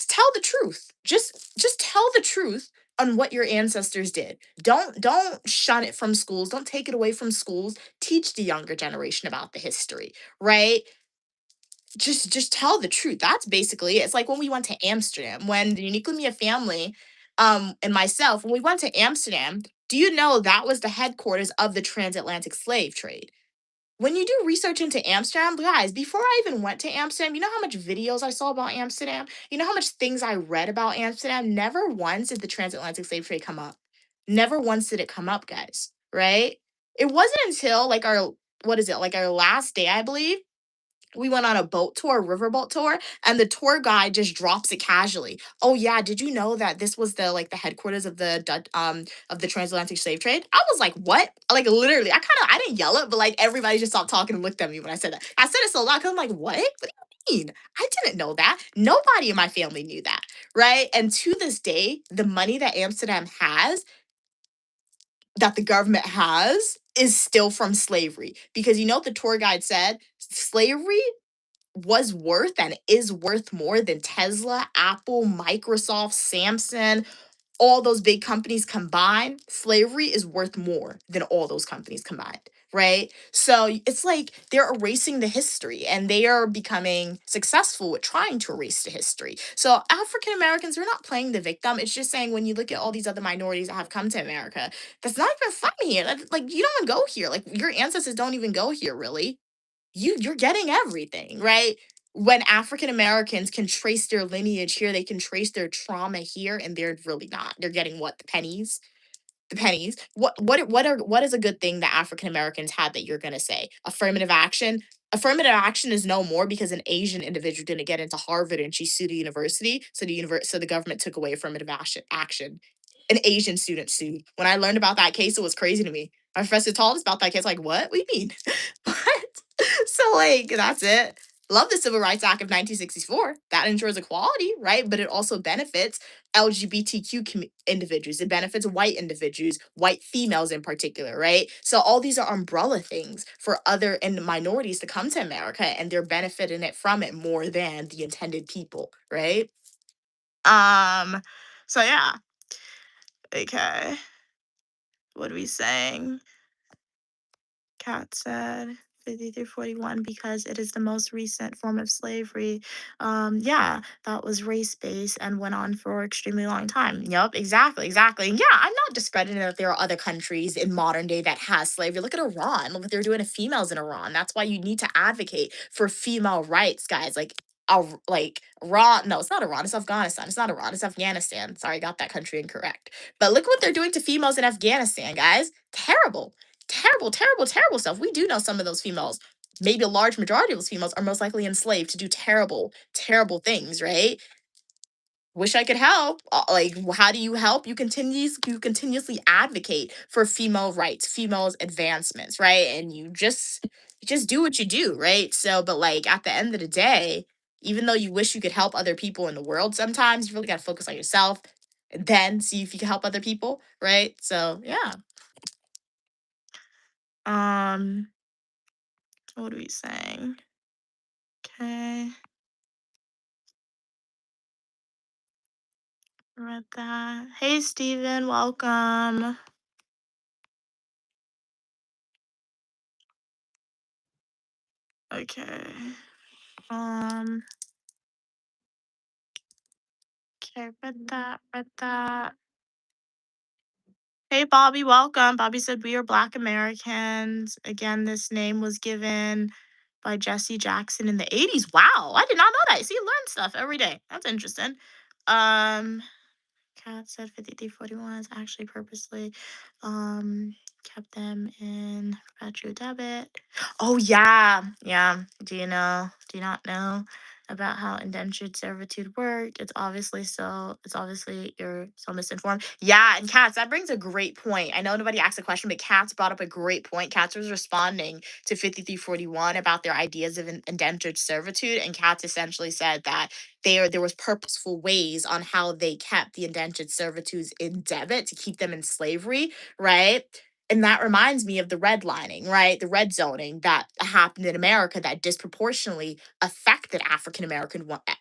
Tell the truth. Just tell the truth on what your ancestors did. Don't shun it from schools. Don't take it away from schools. Teach the younger generation about the history, right? Just tell the truth. That's basically it. It's like when we went to Amsterdam, when the Uniquely Mia family and myself, when we went to Amsterdam, do you know that was the headquarters of the transatlantic slave trade? When you do research into Amsterdam, guys, before I even went to Amsterdam, you know how much videos I saw about Amsterdam? You know how much things I read about Amsterdam? Never once did the transatlantic slave trade come up. Never once did it come up, guys, right? It wasn't until like what is it, like our last day, I believe, we went on a boat tour, riverboat tour, and the tour guide just drops it casually. Oh yeah, did you know that this was the headquarters of the transatlantic slave trade? I was like, what? Like literally, I didn't yell it, but like everybody just stopped talking and looked at me when I said that. I said it so loud because I'm like, what? What do you mean? I didn't know that. Nobody in my family knew that, right? And to this day, the money that Amsterdam has, that the government has, is still from slavery. Because you know what the tour guide said? Slavery was worth and is worth more than Tesla, Apple, Microsoft, Samsung, all those big companies combined. Slavery is worth more than all those companies combined, right? So it's like they're erasing the history and they are becoming successful with trying to erase the history. So African Americans, we're not playing the victim. It's just saying when you look at all these other minorities that have come to America, that's not even from here. Like you don't even go here. Like your ancestors don't even go here, really. You're getting everything, right? When African Americans can trace their lineage here, they can trace their trauma here, and they're really not. They're getting what? The pennies? The pennies. What is a good thing that African Americans had that you're gonna say? Affirmative action. Affirmative action is no more because an Asian individual didn't get into Harvard and she sued the university, so the government took away affirmative action. An Asian student sued. When I learned about that case, it was crazy to me. My professor told us about that case. Like, what? What do you mean? What? So like that's it. Love the Civil Rights Act of 1964. That ensures equality, right? But it also benefits LGBTQ individuals. It benefits white individuals, white females in particular, right? So all these are umbrella things for other and minorities to come to America, and they're benefiting it from it more than the intended people, right? Um. So yeah. Okay. What are we saying? Cat said. 50 through 41 because it is the most recent form of slavery. Yeah, that was race based and went on for extremely long time. Yep, exactly, exactly. Yeah, I'm not discrediting that there are other countries in modern day that has slavery. Look at Iran. Look what they're doing to females in Iran. That's why you need to advocate for female rights, guys. Like Iran. No, it's not Iran. It's Afghanistan. It's not Iran. It's Afghanistan. Sorry, I got that country incorrect. But look what they're doing to females in Afghanistan, guys. Terrible, terrible, terrible, terrible stuff. We do know some of those females, maybe a large majority of those females, are most likely enslaved to do terrible, terrible things, right? Wish I could help. Like, how do you help? You continuously advocate for female rights, females advancements, right? And you just do what you do, right? So, but like at the end of the day, even though you wish you could help other people in the world, sometimes you really got to focus on yourself and then see if you can help other people, right? So, yeah. Um, what are we saying? Okay, read that. Hey, Steven, welcome. Okay. Um, okay, read that, read that. Hey, Bobby, welcome. Bobby said, "We are Black Americans." Again, this name was given by Jesse Jackson in the 80s. Wow, I did not know that. See, you learn stuff every day. That's interesting. Um, Kat said 5341 is actually purposely kept them in perpetual debit. Oh yeah. Yeah. Do you not know about how indentured servitude worked? It's obviously you're so misinformed. Yeah, and Katz, that brings a great point. I know nobody asked a question, but Katz brought up a great point. Katz was responding to 5341 about their ideas of indentured servitude, and Katz essentially said that there was purposeful ways on how they kept the indentured servitudes in debit to keep them in slavery, right? And that reminds me of the redlining, right? The red zoning that happened in America that disproportionately affected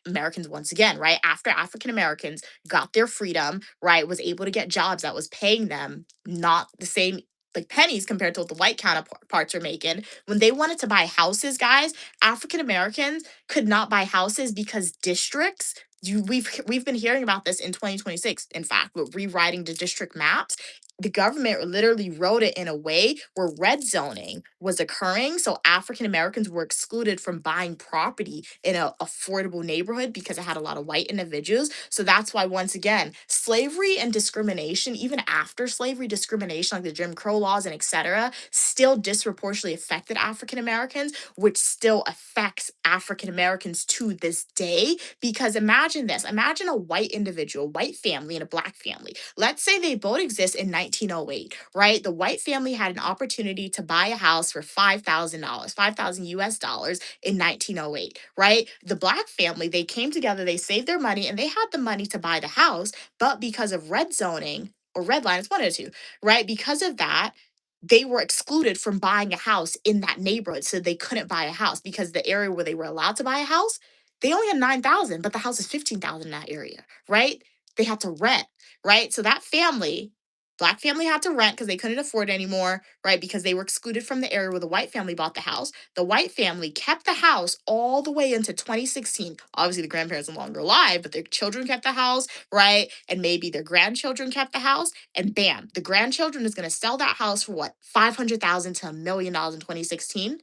Americans once again, right? After African Americans got their freedom, right, was able to get jobs that was paying them not the same like pennies compared to what the white counterparts are making. When they wanted to buy houses, guys, African Americans could not buy houses because districts we've been hearing about this in 2026, in fact, with rewriting the district maps. The government literally wrote it in a way where red zoning was occurring, so African Americans were excluded from buying property in a affordable neighborhood because it had a lot of white individuals. So that's why, once again, slavery and discrimination, even after slavery, discrimination like the Jim Crow laws and etc., still disproportionately affected African Americans, which still affects African Americans to this day. Because imagine this, imagine a white individual, white family, and a black family. Let's say they both exist in 1908, right? The white family had an opportunity to buy a house for $5,000, 5,000 US dollars in 1908, right? The black family, they came together, they saved their money, and they had the money to buy the house, but because of red zoning or red line, it's one of the two, right? Because of that, they were excluded from buying a house in that neighborhood. So they couldn't buy a house because the area where they were allowed to buy a house, they only had 9,000, but the house is 15,000 in that area, right? They had to rent, right? So that family, black family had to rent because they couldn't afford it anymore, right? Because they were excluded from the area where the white family bought the house. The white family kept the house all the way into 2016. Obviously, the grandparents no longer alive, but their children kept the house, right? And maybe their grandchildren kept the house. And bam, the grandchildren is going to sell that house for what? 500,000 to $1 million in 2016.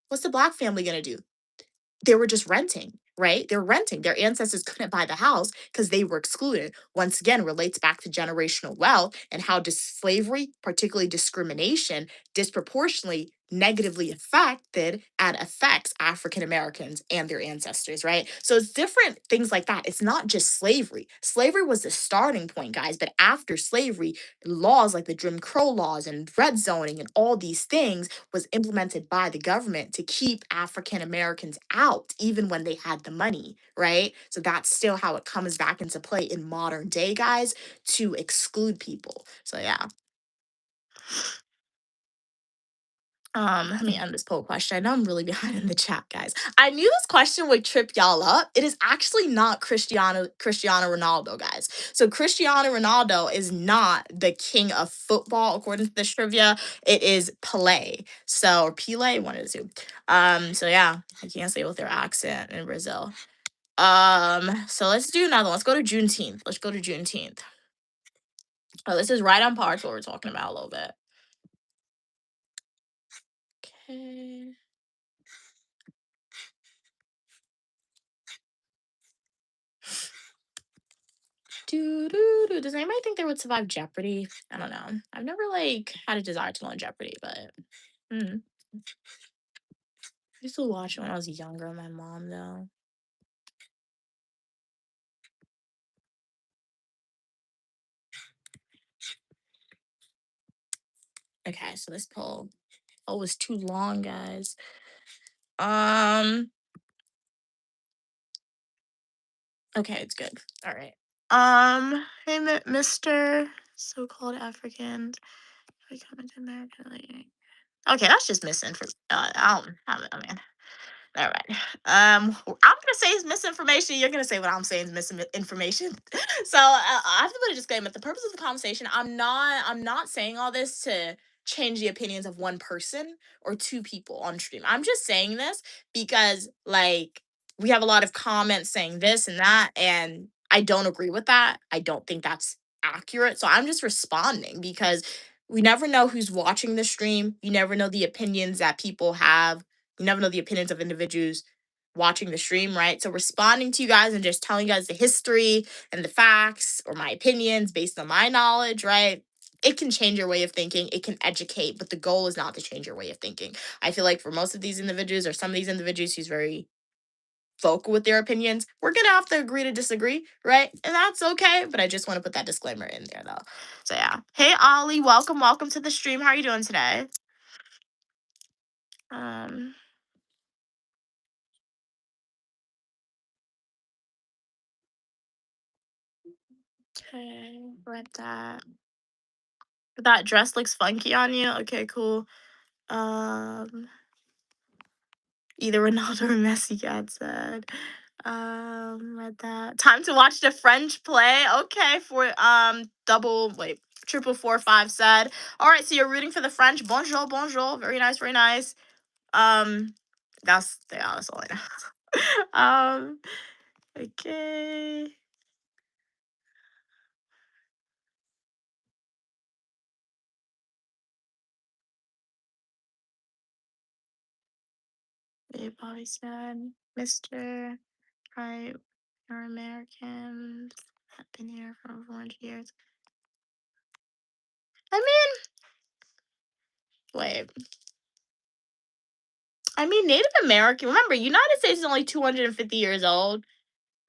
What's the black family going to do? They were just renting, right? They're renting. Their ancestors couldn't buy the house because they were excluded. Once again, relates back to generational wealth and how slavery, particularly discrimination, disproportionately negatively affected and affects African Americans and their ancestors, right? So it's different things like that. It's not just slavery. Slavery was the starting point, guys, but after slavery, laws like the Jim Crow laws and red zoning and all these things was implemented by the government to keep African Americans out, even when they had the money, right? So that's still how it comes back into play in modern day, guys, to exclude people. So yeah. Let me end this poll question. I know I'm really behind in the chat, guys. I knew this question would trip y'all up. It is actually not Cristiano Ronaldo, guys. So Cristiano Ronaldo is not the king of football, according to this trivia. It is Pelé. So, or Pele, one of the two. So yeah, I can't say with their accent in Brazil. So let's do another one. Let's go to Juneteenth. Let's go to Juneteenth. Oh, this is right on par to what we're talking about a little bit. Okay. Does anybody think they would survive Jeopardy? I don't know. I've never like had a desire to learn Jeopardy, but I used to watch it when I was younger with my mom though. Okay, so this poll was too long, guys. Okay, it's good. All right. Hey, Mr. So-called Africans coming to America. Okay, that's just misinformation. I mean, all right. I'm gonna say it's misinformation. You're gonna say what I'm saying is misinformation. So I have to put a disclaimer. The purpose of the conversation, I'm not saying all this to change the opinions of one person or two people on stream. I'm just saying this because like we have a lot of comments saying this and that, and I don't agree with that. I don't think that's accurate. So I'm just responding because we never know who's watching the stream. You never know the opinions that people have. You never know the opinions of individuals watching the stream, right? So responding to you guys and just telling you guys the history and the facts or my opinions based on my knowledge, right? It can change your way of thinking. It can educate, but the goal is not to change your way of thinking. I feel like for most of these individuals or some of these individuals who's very vocal with their opinions, we're gonna have to agree to disagree, right? And that's okay. But I just want to put that disclaimer in there though. So yeah. Hey Ollie, welcome to the stream. How are you doing today? Um Okay, read that. That dress looks funky on you. Okay, cool. Either Ronaldo or Messi, God said. Read that. Time to watch the French play. Okay, for triple 4 5 said. All right, so you're rooting for the French. Bonjour, bonjour. Very nice, very nice. That's all I know. Okay. They probably said, Mr. Right, you're Americans. I've been here for over 100 years. I mean, wait. I mean, Native American. Remember, United States is only 250 years old,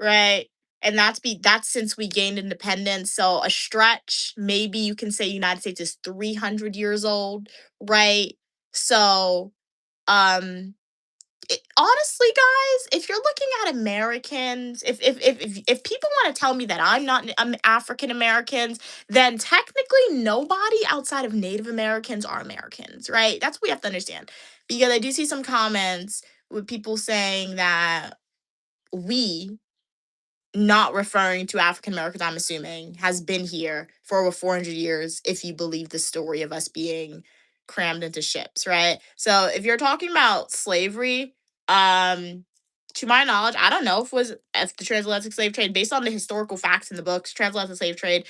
right? And that's since we gained independence. So a stretch, maybe you can say United States is 300 years old, right? So, um, honestly, guys, if you're looking at Americans, if people want to tell me that I'm African Americans, then technically nobody outside of Native Americans are Americans, right? That's what we have to understand. Because I do see some comments with people saying that we, not referring to African Americans, I'm assuming, has been here for over 400 years, if you believe the story of us being crammed into ships, right? So if you're talking about slavery, to my knowledge, I don't know if the transatlantic slave trade, based on the historical facts in the books, transatlantic slave trade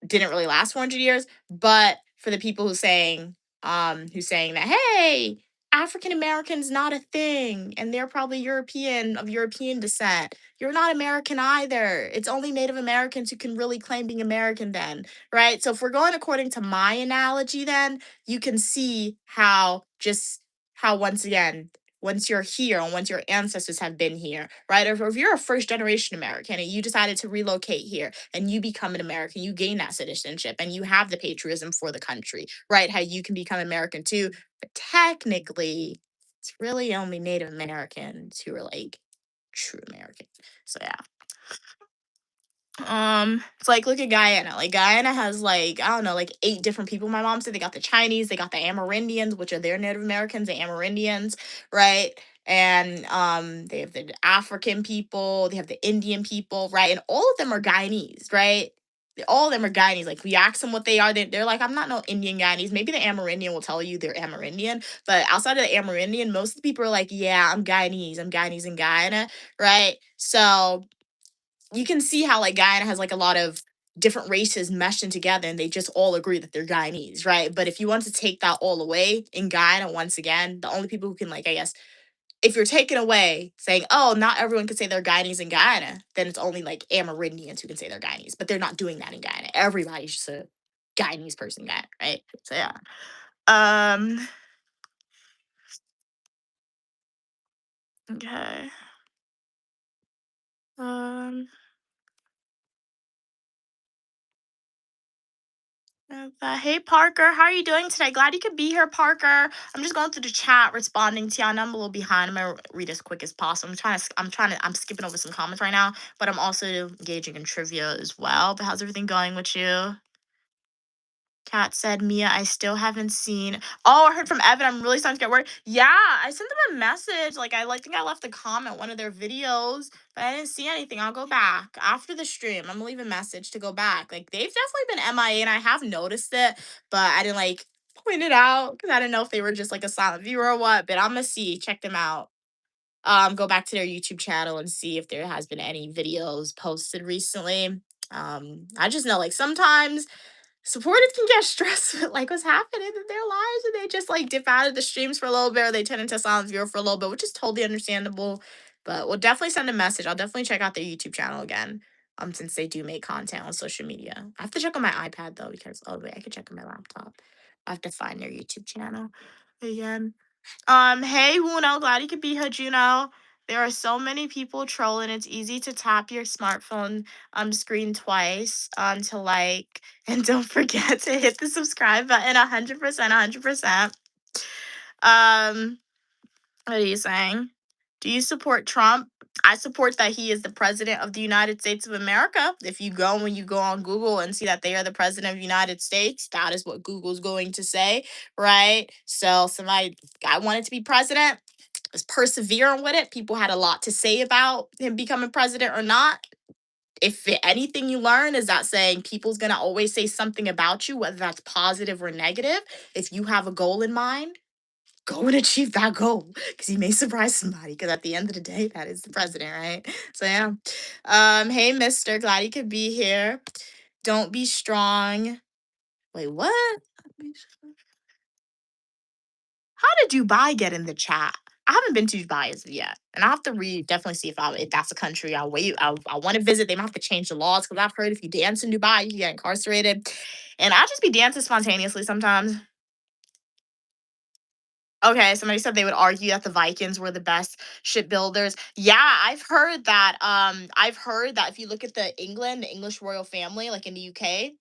didn't really last 400 years. But for the people who's saying that, hey, African Americans not a thing and they're probably of European descent, you're not American either. It's only Native Americans who can really claim being American then, right? So if we're going according to my analogy, then you can see how once again, once you're here and once your ancestors have been here, right? Or if you're a first generation American and you decided to relocate here and you become an American, you gain that citizenship and you have the patriotism for the country, right? How you can become American too. But technically, it's really only Native Americans who are like true Americans. So yeah. It's like look at Guyana. Like Guyana has like I don't know, like 8 different people. My mom said they got the Chinese, they got the Amerindians, which are their Native Americans, the Amerindians, right? And they have the African people, they have the Indian people, right? And all of them are Guyanese, right? All of them are Guyanese. Like we ask them what they are, they're like, I'm not no Indian Guyanese. Maybe the Amerindian will tell you they're Amerindian, but outside of the Amerindian, most of the people are like, yeah, I'm Guyanese. I'm Guyanese in Guyana, right? So you can see how like Guyana has like a lot of different races meshed in together and they just all agree that they're Guyanese, right? But if you want to take that all away in Guyana, once again, the only people who can like, I guess, if you're taking away saying, oh, not everyone can say they're Guyanese in Guyana, then it's only like Amerindians who can say they're Guyanese. But they're not doing that in Guyana. Everybody's just a Guyanese person in Guyana, right? So yeah. Um, okay. Um Hey Parker, how are you doing today? Glad you could be here, Parker. I'm just going through the chat, responding to you. I know I'm a little behind. I'm gonna read as quick as possible. I'm skipping over some comments right now, but I'm also engaging in trivia as well. But how's everything going with you? Kat said, Mia, I still haven't seen. Oh, I heard from Evan. I'm really starting to get worried. Yeah, I sent them a message. Like, think I left a comment one of their videos, but I didn't see anything. I'll go back after the stream. I'm gonna leave a message to go back. Like, they've definitely been MIA, and I have noticed it, but I didn't like point it out because I didn't know if they were just like a silent viewer or what. But I'm gonna see, check them out. Go back to their YouTube channel and see if there has been any videos posted recently. I just know like sometimes supporters can get stressed with like what's happening in their lives and they just like dip out of the streams for a little bit or they turn into silent viewer for a little bit, which is totally understandable. But we'll definitely send a message. I'll definitely check out their YouTube channel again. Since they do make content on social media. I have to check on my iPad though, because oh wait, I could check on my laptop. I have to find their YouTube channel again. Hey Wuno, glad you could be here, Juno. There are so many people trolling. It's easy to tap your smartphone screen twice to like, and don't forget to hit the subscribe button. 100%, 100%. Um, what are you saying? Do you support Trump? I support that he is the president of the United States of America. If you go when you go on Google and see that they are the president of the United States, that is what Google's going to say, right? So somebody I wanted to be president, was persevering with it. People had a lot to say about him becoming president or not. If anything you learn is that saying people's gonna always say something about you, whether that's positive or negative. If you have a goal in mind, go and achieve that goal because you may surprise somebody because at the end of the day that is the president, right? So yeah. Hey mister, glad you could be here. Don't be strong. Wait, what? How did Dubai get in the chat? I haven't been to Dubai as of yet, and I have to read. Definitely see if that's a country I'll wait. I want to visit. They might have to change the laws because I've heard if you dance in Dubai, you get incarcerated, and I just be dancing spontaneously sometimes. Okay, somebody said they would argue that the Vikings were the best shipbuilders. Yeah, I've heard that. I've heard that if you look at the English royal family, like in the UK,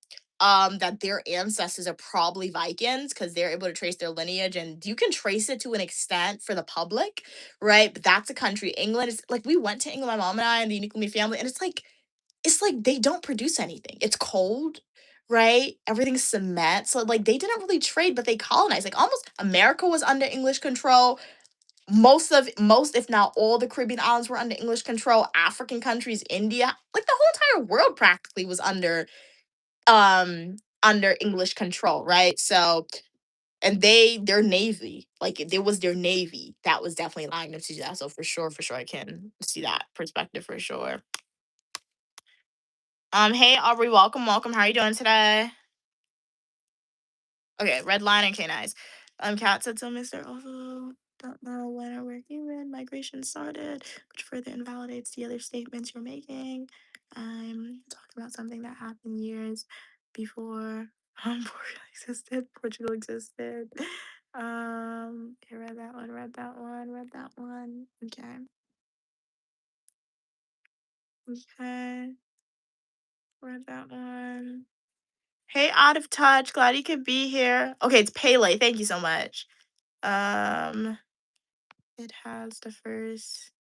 that their ancestors are probably Vikings because they're able to trace their lineage, and you can trace it to an extent for the public, right? But that's a country. England is like we went to England, my mom and I, and the Unique Me family, and it's like they don't produce anything. It's cold, right? Everything's cement. So like they didn't really trade, but they colonized. Like almost America was under English control. Most, if not all, the Caribbean islands were under English control. African countries, India, like the whole entire world practically was under English control, right? So and their navy, like it was their navy that was definitely allowing them to do that. So for sure, I can see that perspective for sure. Hey Aubrey, welcome, welcome. How are you doing today? Okay, red line. Okay, nice. Kat said so. Mr. Also don't know when or where human migration started, which further invalidates the other statements you're making. I'm talking about something that happened years before Portugal existed. Portugal existed. Okay, read that one. Read that one. Read that one. Okay. Okay. Read that one. Hey, out of touch. Glad you could be here. Okay, it's Pele. Thank you so much. Um, it has the first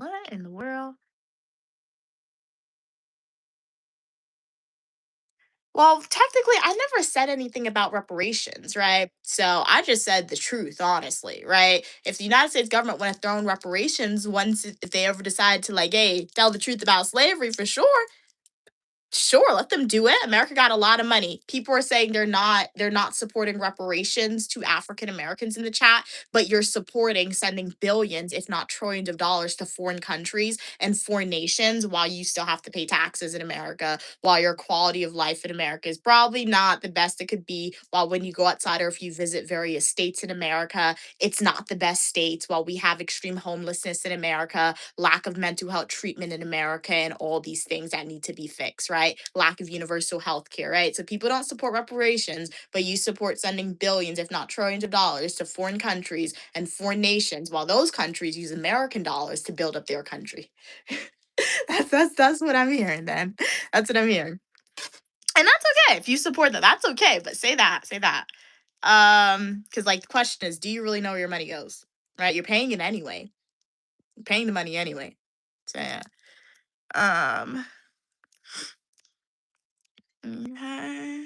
What in the world? Well, technically, I never said anything about reparations, right? So I just said the truth, honestly, right? If the United States government would have thrown reparations once, if they ever decide to, like, hey, tell the truth about slavery for sure, sure, let them do it. America got a lot of money. People are saying they're not supporting reparations to African Americans in the chat, but you're supporting sending billions, if not trillions of dollars to foreign countries and foreign nations while you still have to pay taxes in America, while your quality of life in America is probably not the best it could be, while when you go outside or if you visit various states in America, it's not the best states, while we have extreme homelessness in America, lack of mental health treatment in America, and all these things that need to be fixed, right? Lack of universal health care, right? So people don't support reparations, but you support sending billions, if not trillions of dollars to foreign countries and foreign nations, while those countries use American dollars to build up their country. That's what I'm hearing then. That's what I'm hearing. And that's okay. If you support that, that's okay. But say that, say that. Because like the question is, do you really know where your money goes? Right? You're paying it anyway. You're paying the money anyway. So yeah. Um, okay.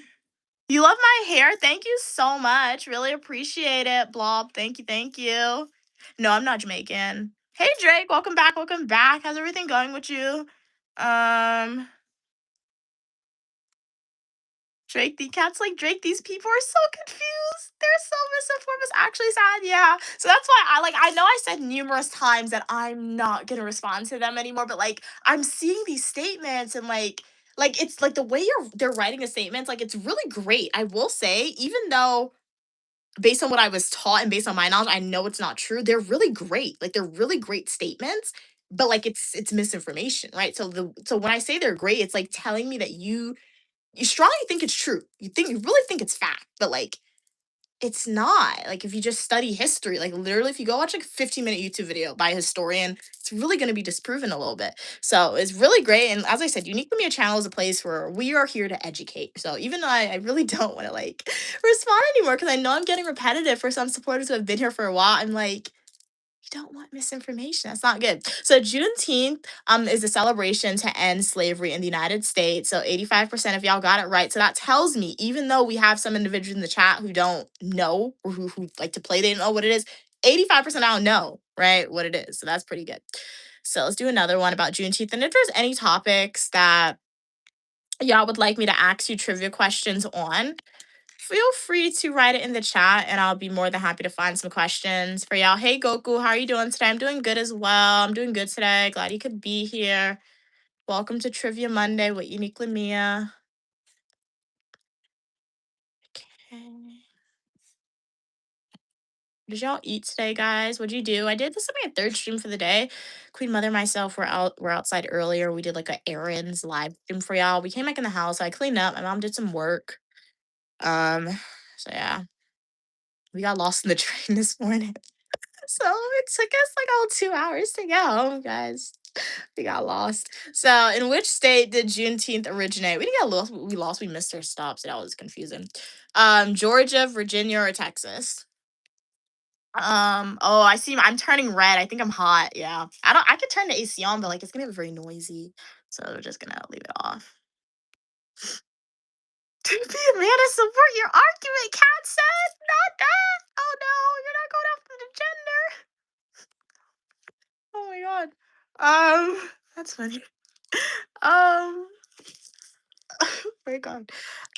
You love my hair? Thank you so much. Really appreciate it, Blob. Thank you, thank you. No, I'm not Jamaican. Hey Drake, welcome back, welcome back. How's everything going with you? Um, Drake, the cats like Drake, these people are so confused. They're so misinformed. It's actually sad, yeah. So that's why I know I said numerous times that I'm not gonna respond to them anymore, but like I'm seeing these statements and like it's like the way they're writing the statements, like it's really great. I will say, even though based on what I was taught and based on my knowledge, I know it's not true. They're really great. Like they're really great statements, but like it's misinformation, right? So when I say they're great, it's like telling me that you strongly think it's true. You really think it's fact, but like it's not. Like if you just study history, like literally if you go watch like a 15-minute YouTube video by a historian, it's really going to be disproven a little bit. So it's really great. And as I said, Unique Media Channel is a place where we are here to educate. So even though I really don't want to like respond anymore because I know I'm getting repetitive for some supporters who have been here for a while, I'm like, you don't want misinformation. That's not good. So Juneteenth is a celebration to end slavery in the United States. So 85% of y'all got it right. So that tells me, even though we have some individuals in the chat who don't know or who like to play, they don't know what it is. 85% I don't know, right? What it is. So that's pretty good. So let's do another one about Juneteenth. And if there's any topics that y'all would like me to ask you trivia questions on, feel free to write it in the chat and I'll be more than happy to find some questions for y'all. Hey Goku, how are you doing today? I'm doing good as well. I'm doing good today. Glad you could be here. Welcome to Trivia Monday with Uniquely Mia. Okay. Did y'all eat today, guys? What'd you do? I did this is my third stream for the day. Queen Mother and myself were outside earlier. We did like a errands live stream for y'all. We came back in the house. I cleaned up. My mom did some work. Um, so yeah. We got lost in the train this morning. So it took us like all 2 hours to get home, guys. We got lost. So, in which state did Juneteenth originate? We didn't get lost. We lost. We missed our stops. That was confusing. Georgia, Virginia, or Texas? Oh, I see. I'm turning red. I think I'm hot. Yeah. I don't. I could turn the AC on, but like it's gonna be very noisy. So we're just gonna leave it off. To be a man to support your argument, Cat said. Not that. Oh no, you're not going after the gender. Oh my god. That's funny. Um, oh my god.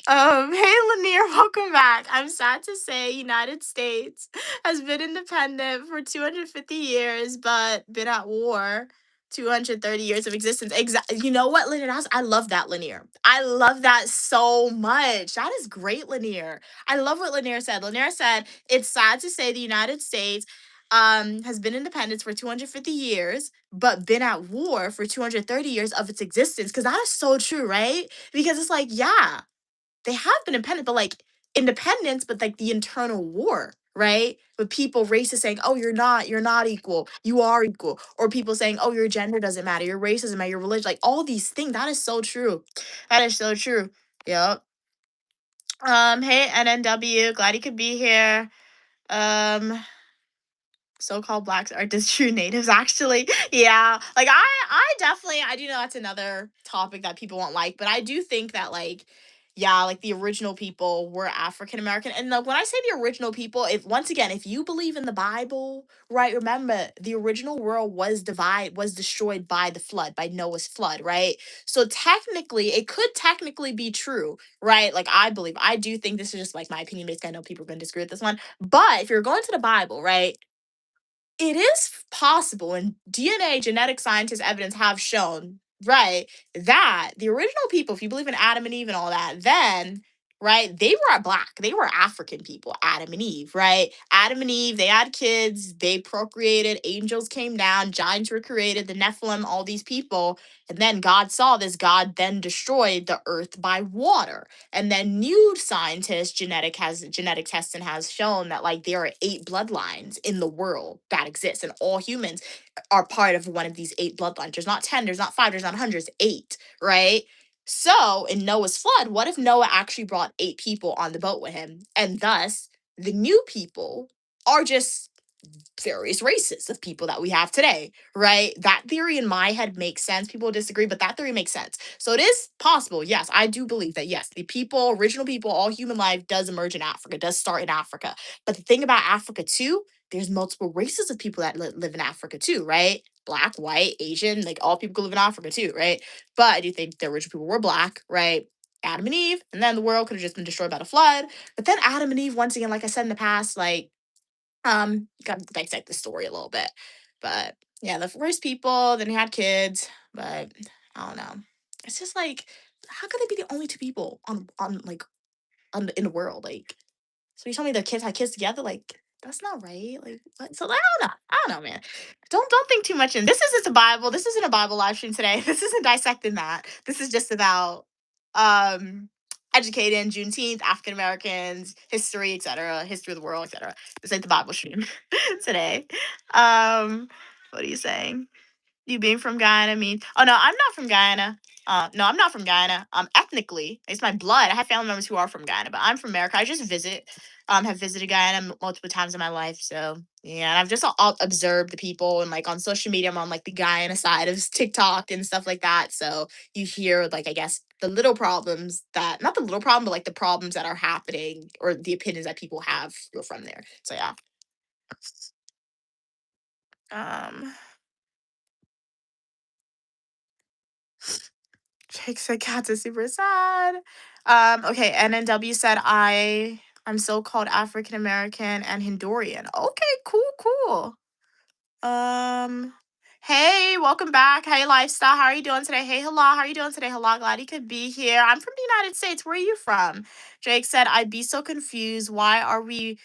Hey Lanier, welcome back. I'm sad to say United States has been independent for 250 years, but been at war 230 years of existence. Exactly. You know what, Lanier? I love that, Lanier. I love that so much. That is great, Lanier. I love what Lanier said. Lanier said, it's sad to say the United States has been independent for 250 years, but been at war for 230 years of its existence. Because that is so true, right? Because it's like, yeah, they have been independent, but like independence, but like the internal war, right? With people, races saying, "Oh, you're not equal. You are equal," or people saying, "Oh, your gender doesn't matter. Your race doesn't matter. Your religion." Like all these things. That is so true. That is so true. Yep. Hey NNW, glad you could be here. Um, So-called blacks are just true natives, actually. Yeah. Like I definitely I do know that's another topic that people won't like, but I do think that like yeah, like the original people were African American. And like when I say the original people, if once again, if you believe in the Bible, right, remember the original world was destroyed by the flood, by Noah's flood, right? So technically, it could technically be true, right? Like I do think this is just like my opinion based. I know people are gonna disagree with this one. But if you're going to the Bible, right? It is possible, and DNA genetic scientists evidence have shown, right, that the original people, if you believe in Adam and Eve and all that, then, right, they were black. They were African people, Adam and Eve, right? Adam and Eve, they had kids, they procreated, angels came down, giants were created, the Nephilim, all these people. And then God saw this. God then destroyed the earth by water. And then new scientists, genetic testing has shown that like there are 8 bloodlines in the world that exist, and all humans are part of one of these 8 bloodlines. There's not 10, there's not 5, there's not 100, there's 8, right? So in Noah's flood, what if Noah actually brought 8 people on the boat with him, and thus the new people are just various races of people that we have today, right? That theory in my head makes sense. People disagree, but that theory makes sense. So it is possible. Yes, I do believe that. Yes, the people, original people, all human life does emerge in Africa, does start in Africa. But the thing about Africa too, there's multiple races of people that live in Africa too, right? Black, white, Asian, like all people live in Africa too, right? But I do think the original people were black, right? Adam and Eve, and then the world could have just been destroyed by the flood. But then Adam and Eve, once again, like I said in the past, like you gotta dissect the story a little bit. But yeah, the first people, then he had kids, but I don't know. It's just like, how could they be the only 2 people in the world? Like, so you told me the kids had kids together? Like, that's not right. Like, what? So I don't know. I don't know, man. Don't think too much in this. Isn't a Bible. This isn't a Bible live stream today. This isn't dissecting that. This is just about um educating Juneteenth, African Americans, history, etc., history of the world, etc. This ain't the Bible stream today. What are you saying? You being from Guyana means oh no, I'm not from Guyana. No, I'm not from Guyana. Ethnically, it's my blood. I have family members who are from Guyana, but I'm from America. I just visit. Have visited Guyana multiple times in my life. So yeah, and I've just observed the people and like on social media, I'm on like the Guyana side of TikTok and stuff like that. So you hear like I guess the little problems that not the little problem, but like the problems that are happening or the opinions that people have who are from there. So yeah. Um Jake said cats is super sad. Okay, NNW said I'm so-called African American and Hindurian. Okay, cool, cool. Um, hey, welcome back. Hey, Lifestyle, how are you doing today? Hey, Hala, how are you doing today? Hala, glad you could be here. I'm from the United States. Where are you from? Jake said, I'd be so confused. Why are we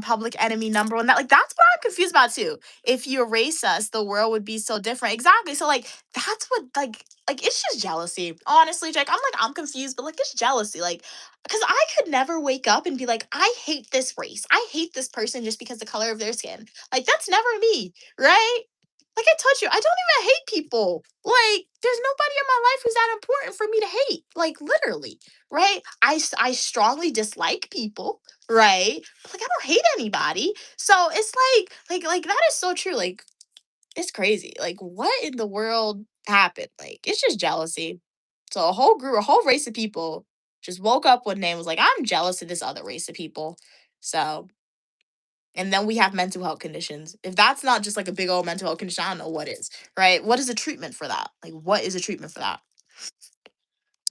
public enemy number one? That like that's what I'm confused about too. If you erase us, the world would be so different. Exactly. So like that's what like it's just jealousy. Honestly, Jake, I'm confused, but like it's jealousy. Like because I could never wake up and be like, I hate this race. I hate this person just because the color of their skin. Like that's never me, right? Like I told you, I don't even hate people. Like there's nobody in my life who's that important for me to hate. Like literally, right? I strongly dislike people, right? But like I don't hate anybody. So it's like that is so true. Like it's crazy. Like what in the world happened? Like it's just jealousy. So a whole group, a whole race of people just woke up one day and was like, I'm jealous of this other race of people. So and then we have mental health conditions. If that's not just like a big old mental health condition, I don't know what is, right? What is the treatment for that? Like, what is a treatment for that?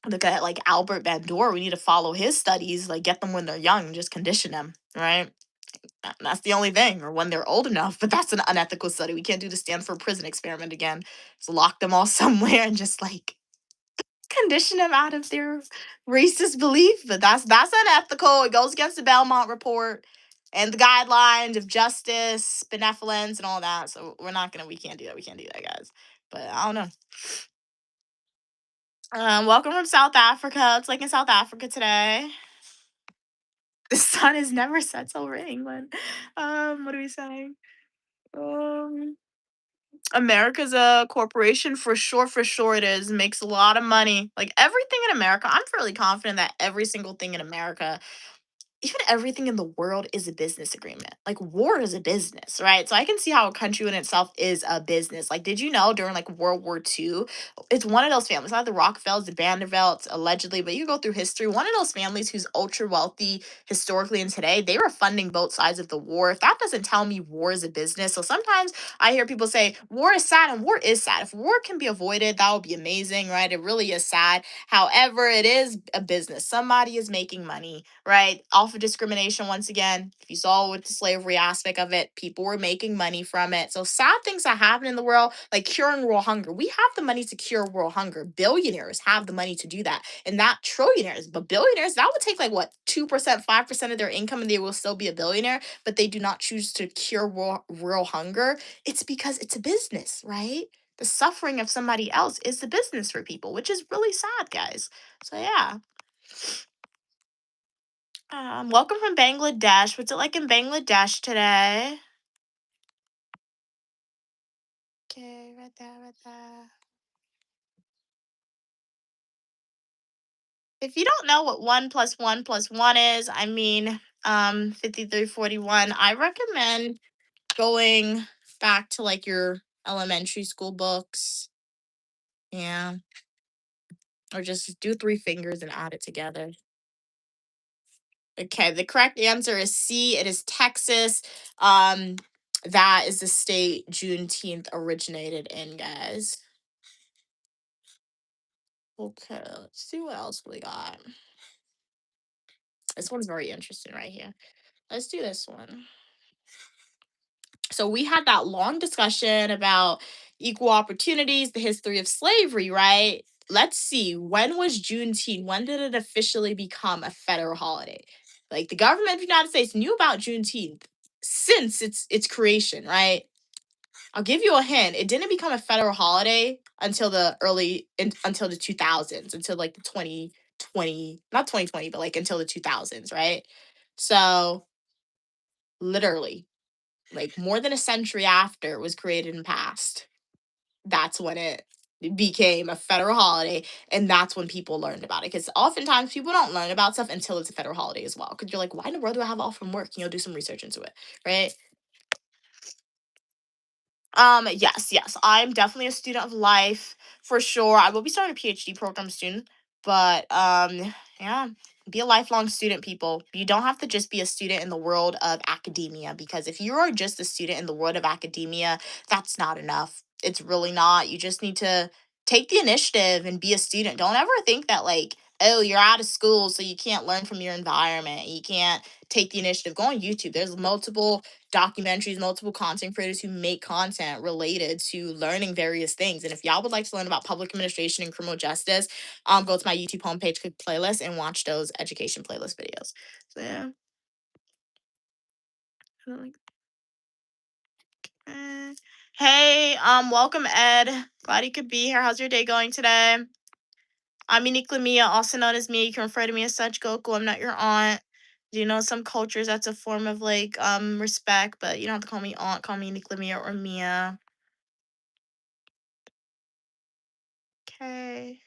Look at like Albert Bandura. We need to follow his studies, like get them when they're young, just condition them, right? That's the only thing, or when they're old enough. But that's an unethical study. We can't do the Stanford prison experiment again. Just lock them all somewhere and just like condition them out of their racist belief. But that's unethical. It goes against the Belmont report and the guidelines of justice, benevolence, and all that. So we can't do that. We can't do that, guys. But I don't know. Welcome from South Africa. It's like in South Africa today. The sun is never set over England. What are we saying? Um, America's a corporation for sure it is. Makes a lot of money. Like everything in America, I'm fairly confident that every single thing in America even everything in the world is a business agreement. Like war is a business, right? So I can see how a country in itself is a business. Like, did you know during like World War II, it's one of those families, not the Rockefellers, the Vanderbilts, allegedly, but you go through history, one of those families who's ultra wealthy historically and today, they were funding both sides of the war. If that doesn't tell me war is a business. So sometimes I hear people say war is sad, and war is sad. If war can be avoided, that would be amazing, right? It really is sad. However, it is a business. Somebody is making money, right? Off of discrimination, once again, if you saw with the slavery aspect of it, people were making money from it. So sad things that happen in the world, like curing world hunger. We have the money to cure world hunger. Billionaires have the money to do that. And not trillionaires, but billionaires, that would take like what, 2%, 5% of their income and they will still be a billionaire, but they do not choose to cure world hunger. It's because it's a business, right? The suffering of somebody else is the business for people, which is really sad, guys. So yeah. Welcome from Bangladesh. What's it like in Bangladesh today? Okay, right there, right there. If you don't know what 1 + 1 + 1 is, I mean, 5341, I recommend going back to like your elementary school books. Yeah. Or just do 3 fingers and add it together. Okay, the correct answer is C. It is Texas. Um, that is the state Juneteenth originated in, guys. Okay, let's see what else we got. This one's very interesting right here. Let's do this one. So we had that long discussion about equal opportunities, the history of slavery, right? Let's see. When was Juneteenth? When did it officially become a federal holiday? Like the government of the United States knew about Juneteenth since its creation, right? I'll give you a hint. It didn't become a federal holiday until until the 2000s, until like the 2020, not 2020, but like until the 2000s, right? So literally, like more than a century after it was created and passed, that's when it became a federal holiday, and that's when people learned about it. Because oftentimes people don't learn about stuff until it's a federal holiday as well. Because you're like, why in the world do I have off from work? Do some research into it, right? Yes, yes. I'm definitely a student of life for sure. I will be starting a PhD program soon, but yeah, be a lifelong student, people. You don't have to just be a student in the world of academia, because if you are just a student in the world of academia, that's not enough. It's really not. You just need to take the initiative and be a student. Don't ever think that like, oh, you're out of school, so you can't learn from your environment. You can't take the initiative. Go on YouTube. There's multiple documentaries, multiple content creators who make content related to learning various things. And if y'all would like to learn about public administration and criminal justice, go to my YouTube homepage, click playlist, and watch those education playlist videos. So yeah. I don't like- Hey, welcome Ed. Glad you could be here. How's your day going today? I'm uniquely Mia, also known as Mia. You can refer to me as such, Goku. I'm not your aunt. Do you know some cultures that's a form of like respect, but you don't have to call me aunt, call me uniquely Mia or Mia. Okay.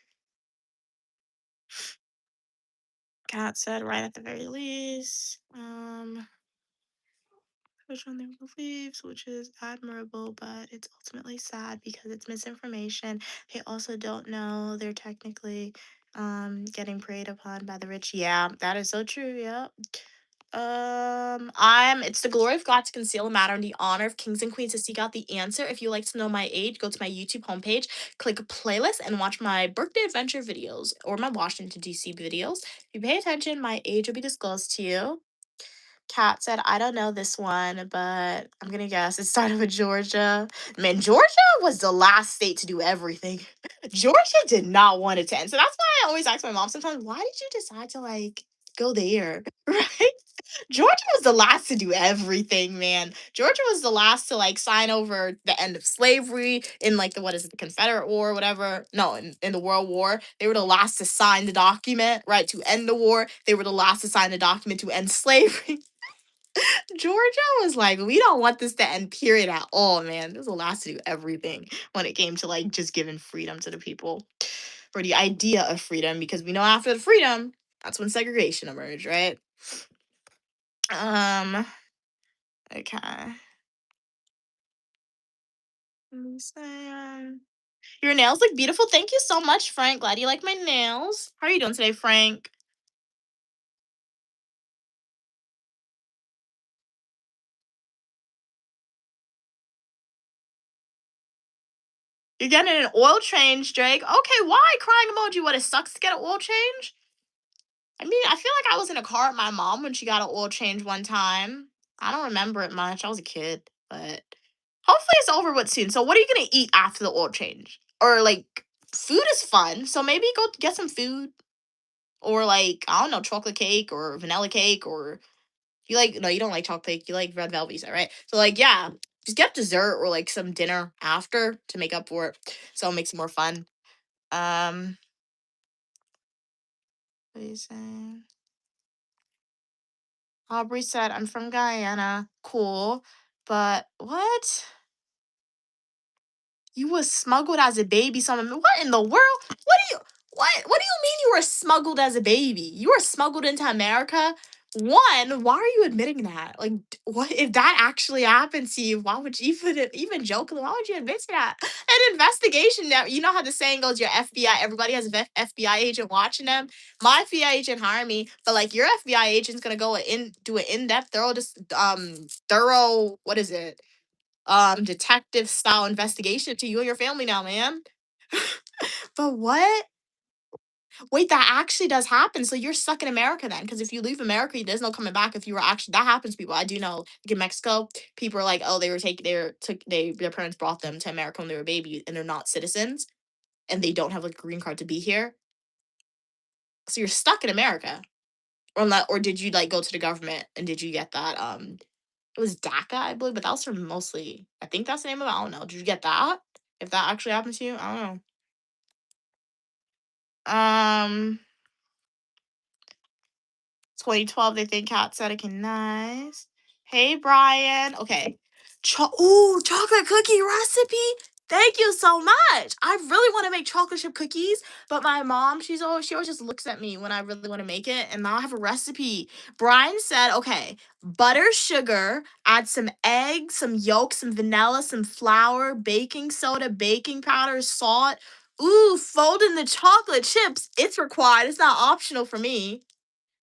Cat said right at the very least. Which one they believes, which is admirable, but it's ultimately sad because it's misinformation. They also don't know they're technically getting preyed upon by the rich. Yeah, that is so true. Yep. It's the glory of God to conceal a matter and the honor of kings and queens to seek out the answer. If you like to know my age, go to my YouTube homepage, click a playlist, and watch my birthday adventure videos or my Washington D.C. videos. If you pay attention, my age will be disclosed to you. Kat said, I don't know this one, but I'm gonna guess it started with Georgia. Man, Georgia was the last state to do everything. Georgia did not want it to end. So that's why I always ask my mom sometimes, why did you decide to like go there? Right? Georgia was the last to do everything, man. Georgia was the last to like sign over the end of slavery in like the what is it, the Confederate War or whatever. No, in the World War. They were the last to sign the document, right, to end the war. They were the last to sign the document to end slavery. Georgia was like, we don't want this to end, period, at all, man. This was the last to do everything when it came to like just giving freedom to the people, or the idea of freedom, because we know after the freedom, that's when segregation emerged, right? Um, okay. Let me see. Your nails look beautiful. Thank you so much, Frank. Glad you like my nails. How are you doing today, Frank? You're getting an oil change, Drake. Okay, why? Crying emoji. What, it sucks to get an oil change? I mean, I feel like I was in a car with my mom when she got an oil change one time. I don't remember it much. I was a kid, but hopefully it's over with soon. So, what are you gonna eat after the oil change? Or like, food is fun. So maybe go get some food, or like I don't know, chocolate cake or vanilla cake, or you like no, you don't like chocolate cake. You like red velvet, you said, right? So like, yeah, just get dessert or like some dinner after to make up for it. So it makes it more fun. Um, what are you saying? Aubrey said, I'm from Guyana. Cool. But what? You was smuggled as a baby. Someone, what in the world? What do you mean you were smuggled as a baby? You were smuggled into America? One, why are you admitting that? Like, what if that actually happened to you? Why would you even joke? Why would you admit to that? An investigation now. You know how the saying goes, your FBI, everybody has an FBI agent watching them. My FBI agent hired me, but like your FBI agent's gonna go do an in-depth, thorough, what is it? Detective style investigation to you and your family now, man. But what? Wait, that actually does happen. So you're stuck in America then? Because if you leave America, there's no coming back. If you were actually that happens to people. I do know, like in Mexico, people are like, oh, their parents brought them to America when they were babies, and they're not citizens, and they don't have like a green card to be here. So you're stuck in America, or not? Or did you like go to the government and did you get that? It was DACA, I believe, but that was for mostly. I think that's the name of it. I don't know. Did you get that? If that actually happened to you, I don't know. 2012, they think Cat said it can nice. Hey, Brian. Okay. Ooh, chocolate cookie recipe. Thank you so much. I really want to make chocolate chip cookies, but my mom, she always just looks at me when I really want to make it, and now I have a recipe. Brian said, okay, butter, sugar, add some eggs, some yolk, some vanilla, some flour, baking soda, baking powder, salt. Ooh, fold in the chocolate chips. It's required. It's not optional for me.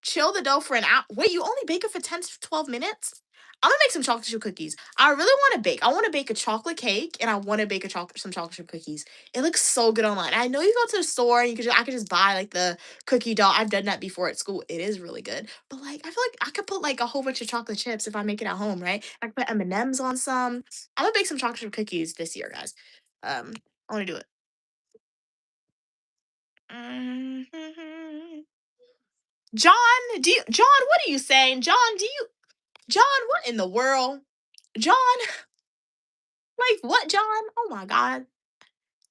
Chill the dough for an hour. Wait, you only bake it for 10 to 12 minutes? I'm gonna make some chocolate chip cookies. I really want to bake. I want to bake a chocolate cake and I want to bake some chocolate chip cookies. It looks so good online. I know you go to the store and I could just buy like the cookie dough. I've done that before at school. It is really good. But like I feel like I could put like a whole bunch of chocolate chips if I make it at home, right? I could put M&Ms on some. I'm gonna bake some chocolate chip cookies this year, guys. I want to do it. Mhm. John, John, what are you saying? John, what in the world? John, like what, John? Oh my God.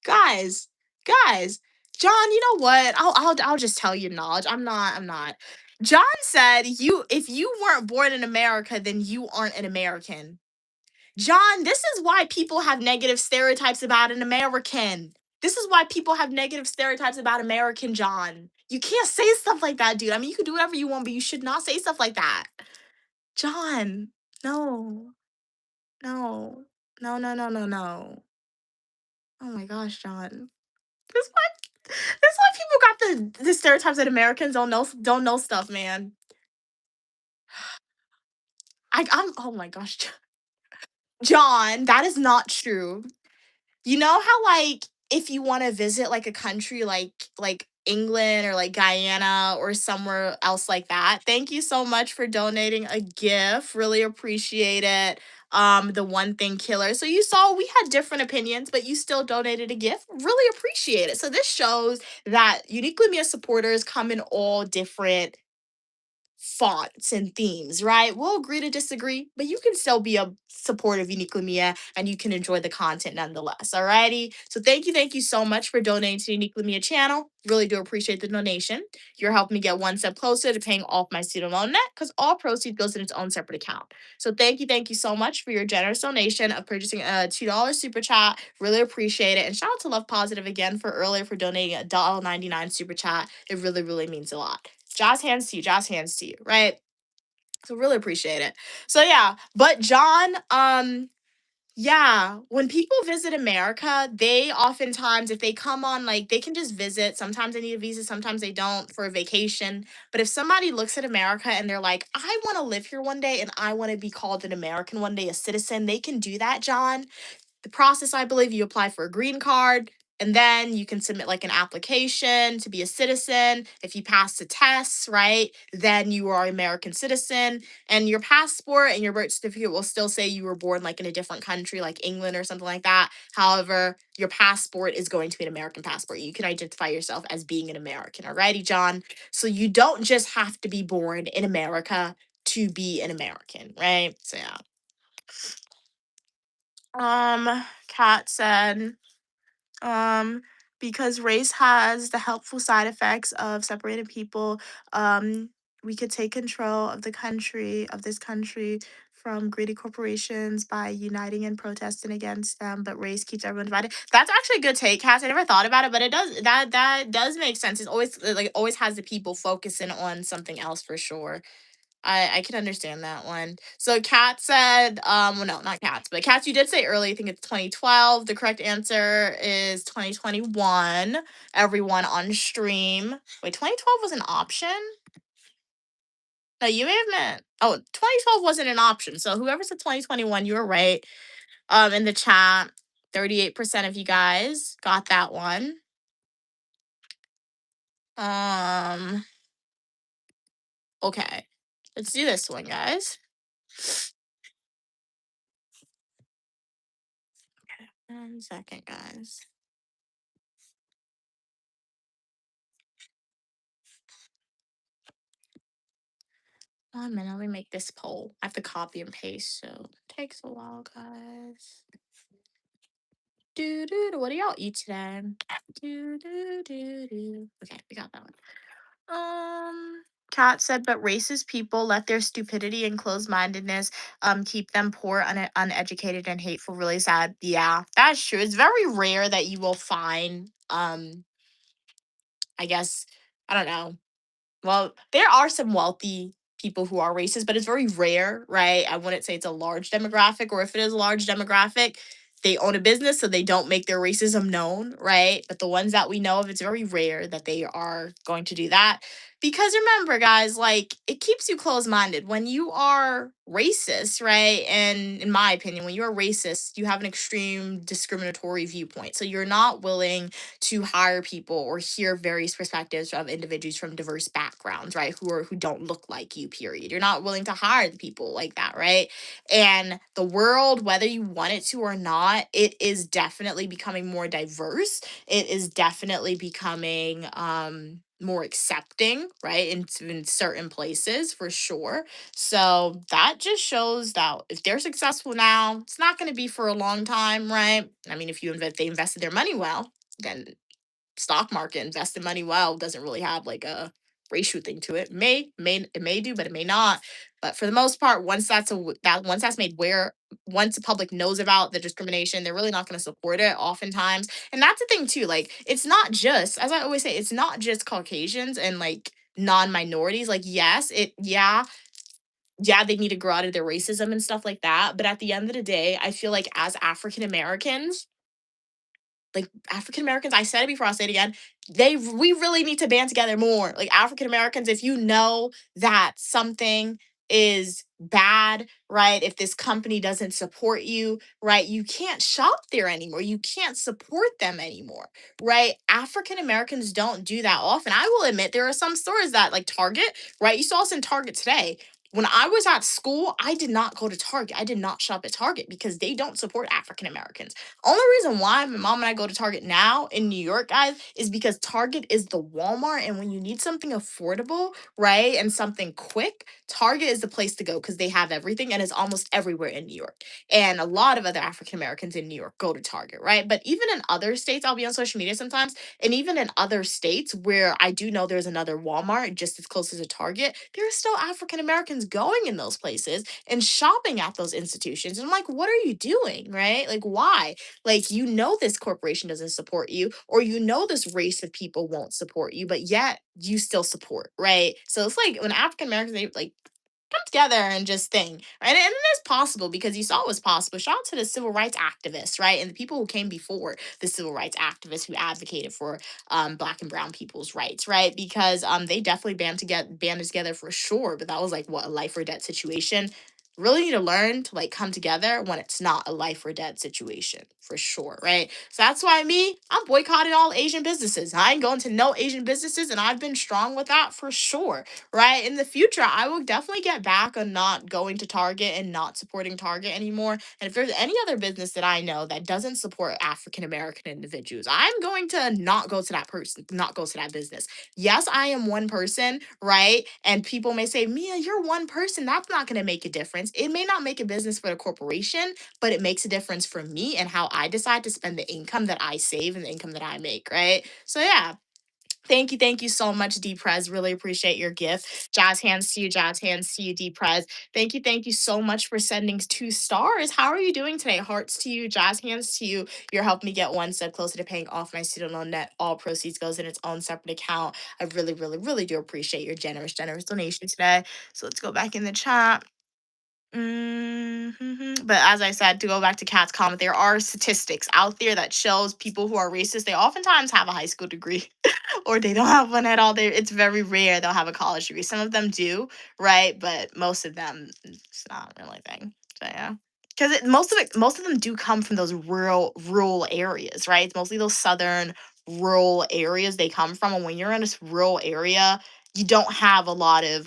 Guys, guys. John, you know what? I'll just tell you knowledge. I'm not. John said if you weren't born in America, then you aren't an American. John, this is why people have negative stereotypes about an American. This is why people have negative stereotypes about American, John. You can't say stuff like that, dude. I mean, you can do whatever you want, but you should not say stuff like that. John, no. No. No, no, no, no, no. Oh my gosh, John. This why this why people got the stereotypes that Americans don't know stuff, man. I'm oh my gosh. John, that is not true. You know how like if you want to visit like a country like England or like Guyana or somewhere else like that. Thank you so much for donating a gift. Really appreciate it. The one thing killer. So you saw we had different opinions, but you still donated a gift. Really appreciate it. So this shows that Uniquely Mia supporters come in all different fonts and themes, right? We'll agree to disagree, but you can still be a supporter of Uniquely Mia and you can enjoy the content nonetheless. Alrighty. So thank you so much for donating to the Uniquely Mia channel. Really do appreciate the donation. You're helping me get one step closer to paying off my student loan debt because all proceeds goes in its own separate account. So thank you so much for your generous donation of purchasing a $2 super chat. Really appreciate it. And shout out to Love Positive again for earlier for donating a $1.99 super chat. It really, really means a lot. Jazz hands to you, right? So really appreciate it. So yeah, but John, yeah, when people visit America, they oftentimes, if they come on, like, they can just visit. Sometimes they need a visa, sometimes they don't for a vacation. But if somebody looks at America and they're like, I want to live here one day and I want to be called an American one day, a citizen, they can do that, John. The process, I believe, you apply for a green card and then you can submit like an application to be a citizen. If you pass the tests, right, then you are an American citizen, and your passport and your birth certificate will still say you were born like in a different country, like England or something like that. However, your passport is going to be an American passport. You can identify yourself as being an American. Alrighty, John. So you don't just have to be born in America to be an American, right? So yeah. Kat said, um, because race has the helpful side effects of separating people, um, we could take control of the country, of this country, from greedy corporations by uniting and protesting against them, but race keeps everyone divided. That's actually a good take, Cass. I never thought about it, but it does, that does make sense. It's always like always has the people focusing on something else for sure. I can understand that one. So Kat said, well, no, not Cats, but Cats, you did say early. I think it's 2012. The correct answer is 2021. Everyone on stream. Wait, 2012 was an option? No, you may have meant. Oh, 2012 wasn't an option. So whoever said 2021, you were right. In the chat, 38% of you guys got that one. Um, okay. Let's do this one, guys. 1 second, guys. 1 minute, let me make this poll. I have to copy and paste, so it takes a while, guys. What do y'all eat today? Okay, we got that one. Kat said, but racist people let their stupidity and closed-mindedness keep them poor, uneducated, and hateful. Really sad. Yeah, that's true. It's very rare that you will find I guess, I don't know, well, there are some wealthy people who are racist, but it's very rare, right? I wouldn't say it's a large demographic, or if it is a large demographic, they own a business, so they don't make their racism known, right? But the ones that we know of, it's very rare that they are going to do that. Because remember, guys, like, it keeps you closed minded. When you are racist, right? And in my opinion, when you're racist, you have an extreme discriminatory viewpoint. So you're not willing to hire people or hear various perspectives of individuals from diverse backgrounds, right? Who don't look like you, period. You're not willing to hire the people like that, right? And the world, whether you want it to or not, it is definitely becoming more diverse. It is definitely becoming more accepting, right? In certain places for sure. So that just shows that if they're successful now, it's not going to be for a long time, right? I mean, if they invested their money well, then stock market invested money well doesn't really have like a ratio thing to it. It may do, but it may not. But for the most part, once that's made where once the public knows about the discrimination, they're really not going to support it oftentimes. And that's the thing too. Like, it's not just, as I always say, it's not just Caucasians and like non-minorities. Like, yes, yeah, they need to grow out of their racism and stuff like that. But at the end of the day, I feel like as African Americans, African Americans, I said it before, I'll say it again. We really need to band together more. Like, African Americans, if you know that something is bad, right? If this company doesn't support you, right? You can't shop there anymore. You can't support them anymore, right? African Americans don't do that often. I will admit there are some stores that, like Target, right? You saw us in Target today. When I was at school, I did not go to Target. I did not shop at Target because they don't support African Americans. Only reason why my mom and I go to Target now in New York, guys, is because Target is the Walmart. And when you need something affordable, right, and something quick, Target is the place to go because they have everything and it's almost everywhere in New York. And a lot of other African Americans in New York go to Target, right? But even in other states, I'll be on social media sometimes, and even in other states where I do know there's another Walmart just as close as a Target, there are still African Americans going in those places and shopping at those institutions. And I'm like, what are you doing, right? Like, why? Like, you know, this corporation doesn't support you, or you know, this race of people won't support you, but yet you still support, right? So it's like when African Americans, they like, come together and just thing, right? And it is possible because you saw it was possible. Shout out to the civil rights activists, right? And the people who came before the civil rights activists who advocated for black and brown people's rights, right? Because they definitely banded together for sure. But that was like what, a life or death situation. Really need to learn to like come together when it's not a life or death situation for sure, right? So that's why I'm boycotting all Asian businesses. I ain't going to no Asian businesses, and I've been strong with that for sure, right? In the future, I will definitely get back on not going to Target and not supporting Target anymore. And if there's any other business that I know that doesn't support African American individuals, I'm going to not go to that person, not go to that business. Yes, I am one person, right? And people may say, Mia, you're one person. That's not going to make a difference. It may not make a business for the corporation, but it makes a difference for me and how I decide to spend the income that I save and the income that I make, right? So, yeah. Thank you so much, D Prez. Really appreciate your gift. Jazz hands to you, D Prez. Thank you so much for sending 2 stars. How are you doing today? Hearts to you, jazz hands to you. You're helping me get one step closer to paying off my student loan debt. All proceeds goes in its own separate account. I really, really, really do appreciate your generous donation today. So let's go back in the chat. But as I said, to go back to Kat's comment, there are statistics out there that shows people who are racist, they oftentimes have a high school degree or they don't have one at all. It's very rare they'll have a college degree. Some of them do, right? But most of them, it's not really a thing. So yeah. Because most of them do come from those rural areas, right? It's mostly those southern rural areas they come from. And when you're in this rural area, you don't have a lot of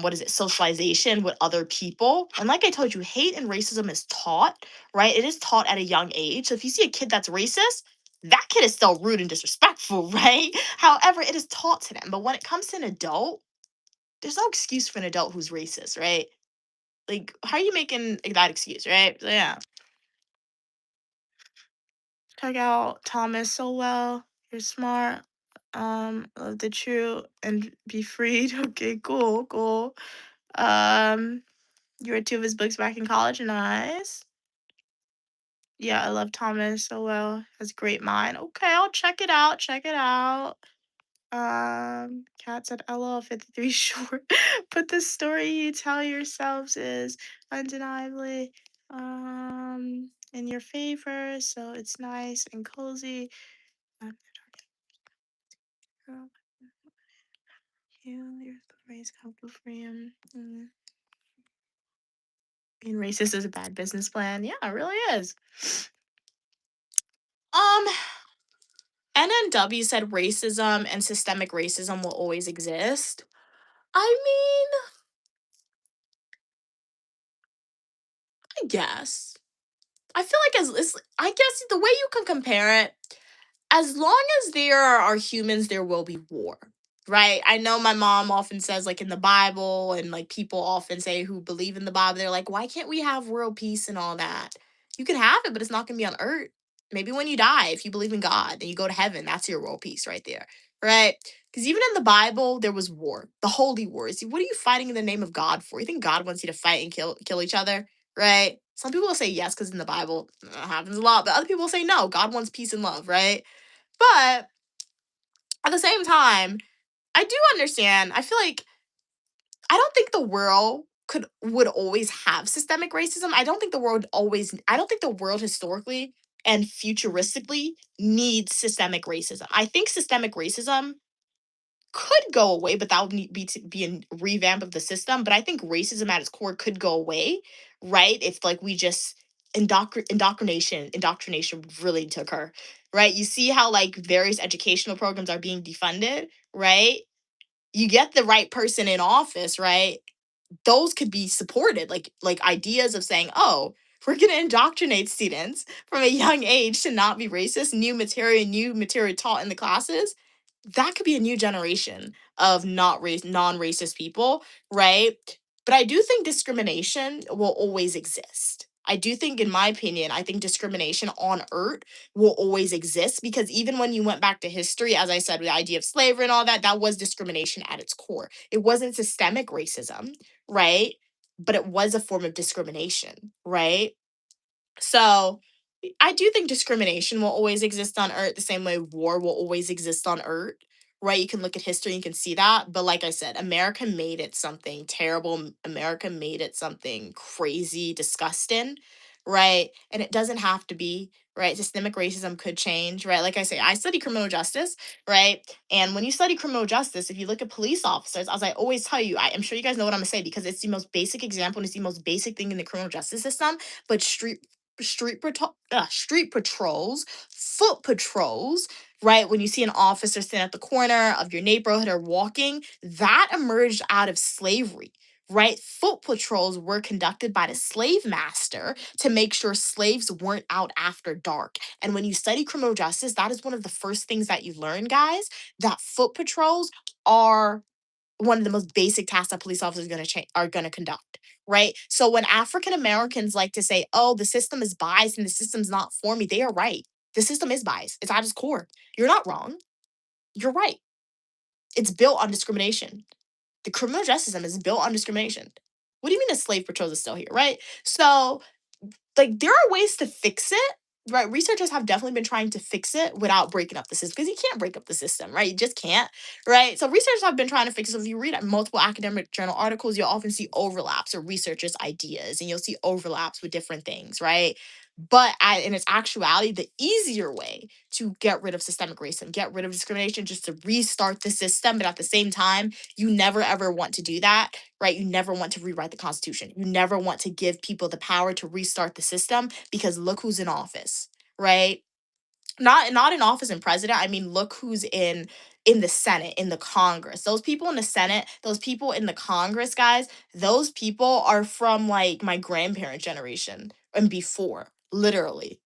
what is it, socialization with other people. And like I told you, hate and racism is taught, right? It is taught at a young age. So if you see a kid that's racist, that kid is still rude and disrespectful, right? However, it is taught to them. But when it comes to an adult, there's no excuse for an adult who's racist, right? Like, how are you making that excuse, right? So yeah. Check out Thomas so well. You're smart. Love the truth and be freed. Okay, cool. Um, You read 2 of his books back in college? Nice. Yeah, I love Thomas so well. Has a great mind. Okay, I'll check it out. Kat said LOL 53 short. But the story you tell yourselves is undeniably in your favor, so it's nice and cozy. Um, your stories comfortable for you. Being racist is a bad business plan. Yeah, it really is. Um, NNW said racism and systemic racism will always exist. I mean, I guess. I feel like I guess the way you can compare it, as long as there are humans, there will be war, right? I know my mom often says, like in the Bible, and like people often say who believe in the Bible, they're like, why can't we have world peace and all that? You can have it, but it's not going to be on earth. Maybe when you die, if you believe in God, then you go to heaven. That's your world peace right there, right? Because even in the Bible, there was war, the holy wars. What are you fighting in the name of God for? You think God wants you to fight and kill each other, right? Some people will say yes because in the Bible happens a lot, but other people will say no. God wants peace and love, right? But at the same time, I do understand. I feel like I don't think the world would always have systemic racism. I don't think the world historically and futuristically needs systemic racism. I think systemic racism could go away, but that would need be a revamp of the system. But I think racism at its core could go away, right? If like we just indoctrination really to occur, right? You see how like various educational programs are being defunded, right? You get the right person in office, right? Those could be supported, like ideas of saying, oh, we're going to indoctrinate students from a young age to not be racist, new material taught in the classes. That could be a new generation of non-racist people, right? But I do think discrimination will always exist. I do think, in my opinion, I think discrimination on earth will always exist because even when you went back to history, as I said, the idea of slavery and all that, that was discrimination at its core. It wasn't systemic racism, right? But it was a form of discrimination, right? So I do think discrimination will always exist on earth the same way war will always exist on earth, right? You can look at history, you can see that. But like I said, America made it something terrible. America made it something crazy, disgusting, right? And it doesn't have to be, right? Systemic racism could change, right? Like I say, I study criminal justice, right? And when you study criminal justice, if you look at police officers, as I always tell you, I'm sure you guys know what I'm gonna say because it's the most basic example and it's the most basic thing in the criminal justice system. But street patrols, foot patrols, right? When you see an officer stand at the corner of your neighborhood or walking, that emerged out of slavery. Right? Foot patrols were conducted by the slave master to make sure slaves weren't out after dark. And when you study criminal justice, that is one of the first things that you learn, guys, that foot patrols are one of the most basic tasks that police officers are going to conduct, right? So when African Americans like to say, "Oh, the system is biased and the system's not for me," they are right. The system is biased. It's at its core. You're not wrong. You're right. It's built on discrimination. The criminal justice system is built on discrimination. What do you mean the slave patrols is still here, right? So like there are ways to fix it, right? Researchers have definitely been trying to fix it without breaking up the system because you can't break up the system, right? You just can't, right? So researchers have been trying to fix it. So if you read multiple academic journal articles, you'll often see overlaps or researchers' ideas, and you'll see overlaps with different things, right? But in its actuality, the easier way to get rid of systemic racism, get rid of discrimination, just to restart the system, but at the same time, you never ever want to do that, right? You never want to rewrite the Constitution. You never want to give people the power to restart the system because look who's in office, right? Not in office and president. I mean, look who's in the Senate, in the Congress. Those people in the Senate, those people in the Congress, guys, those people are from like my grandparent generation and before, literally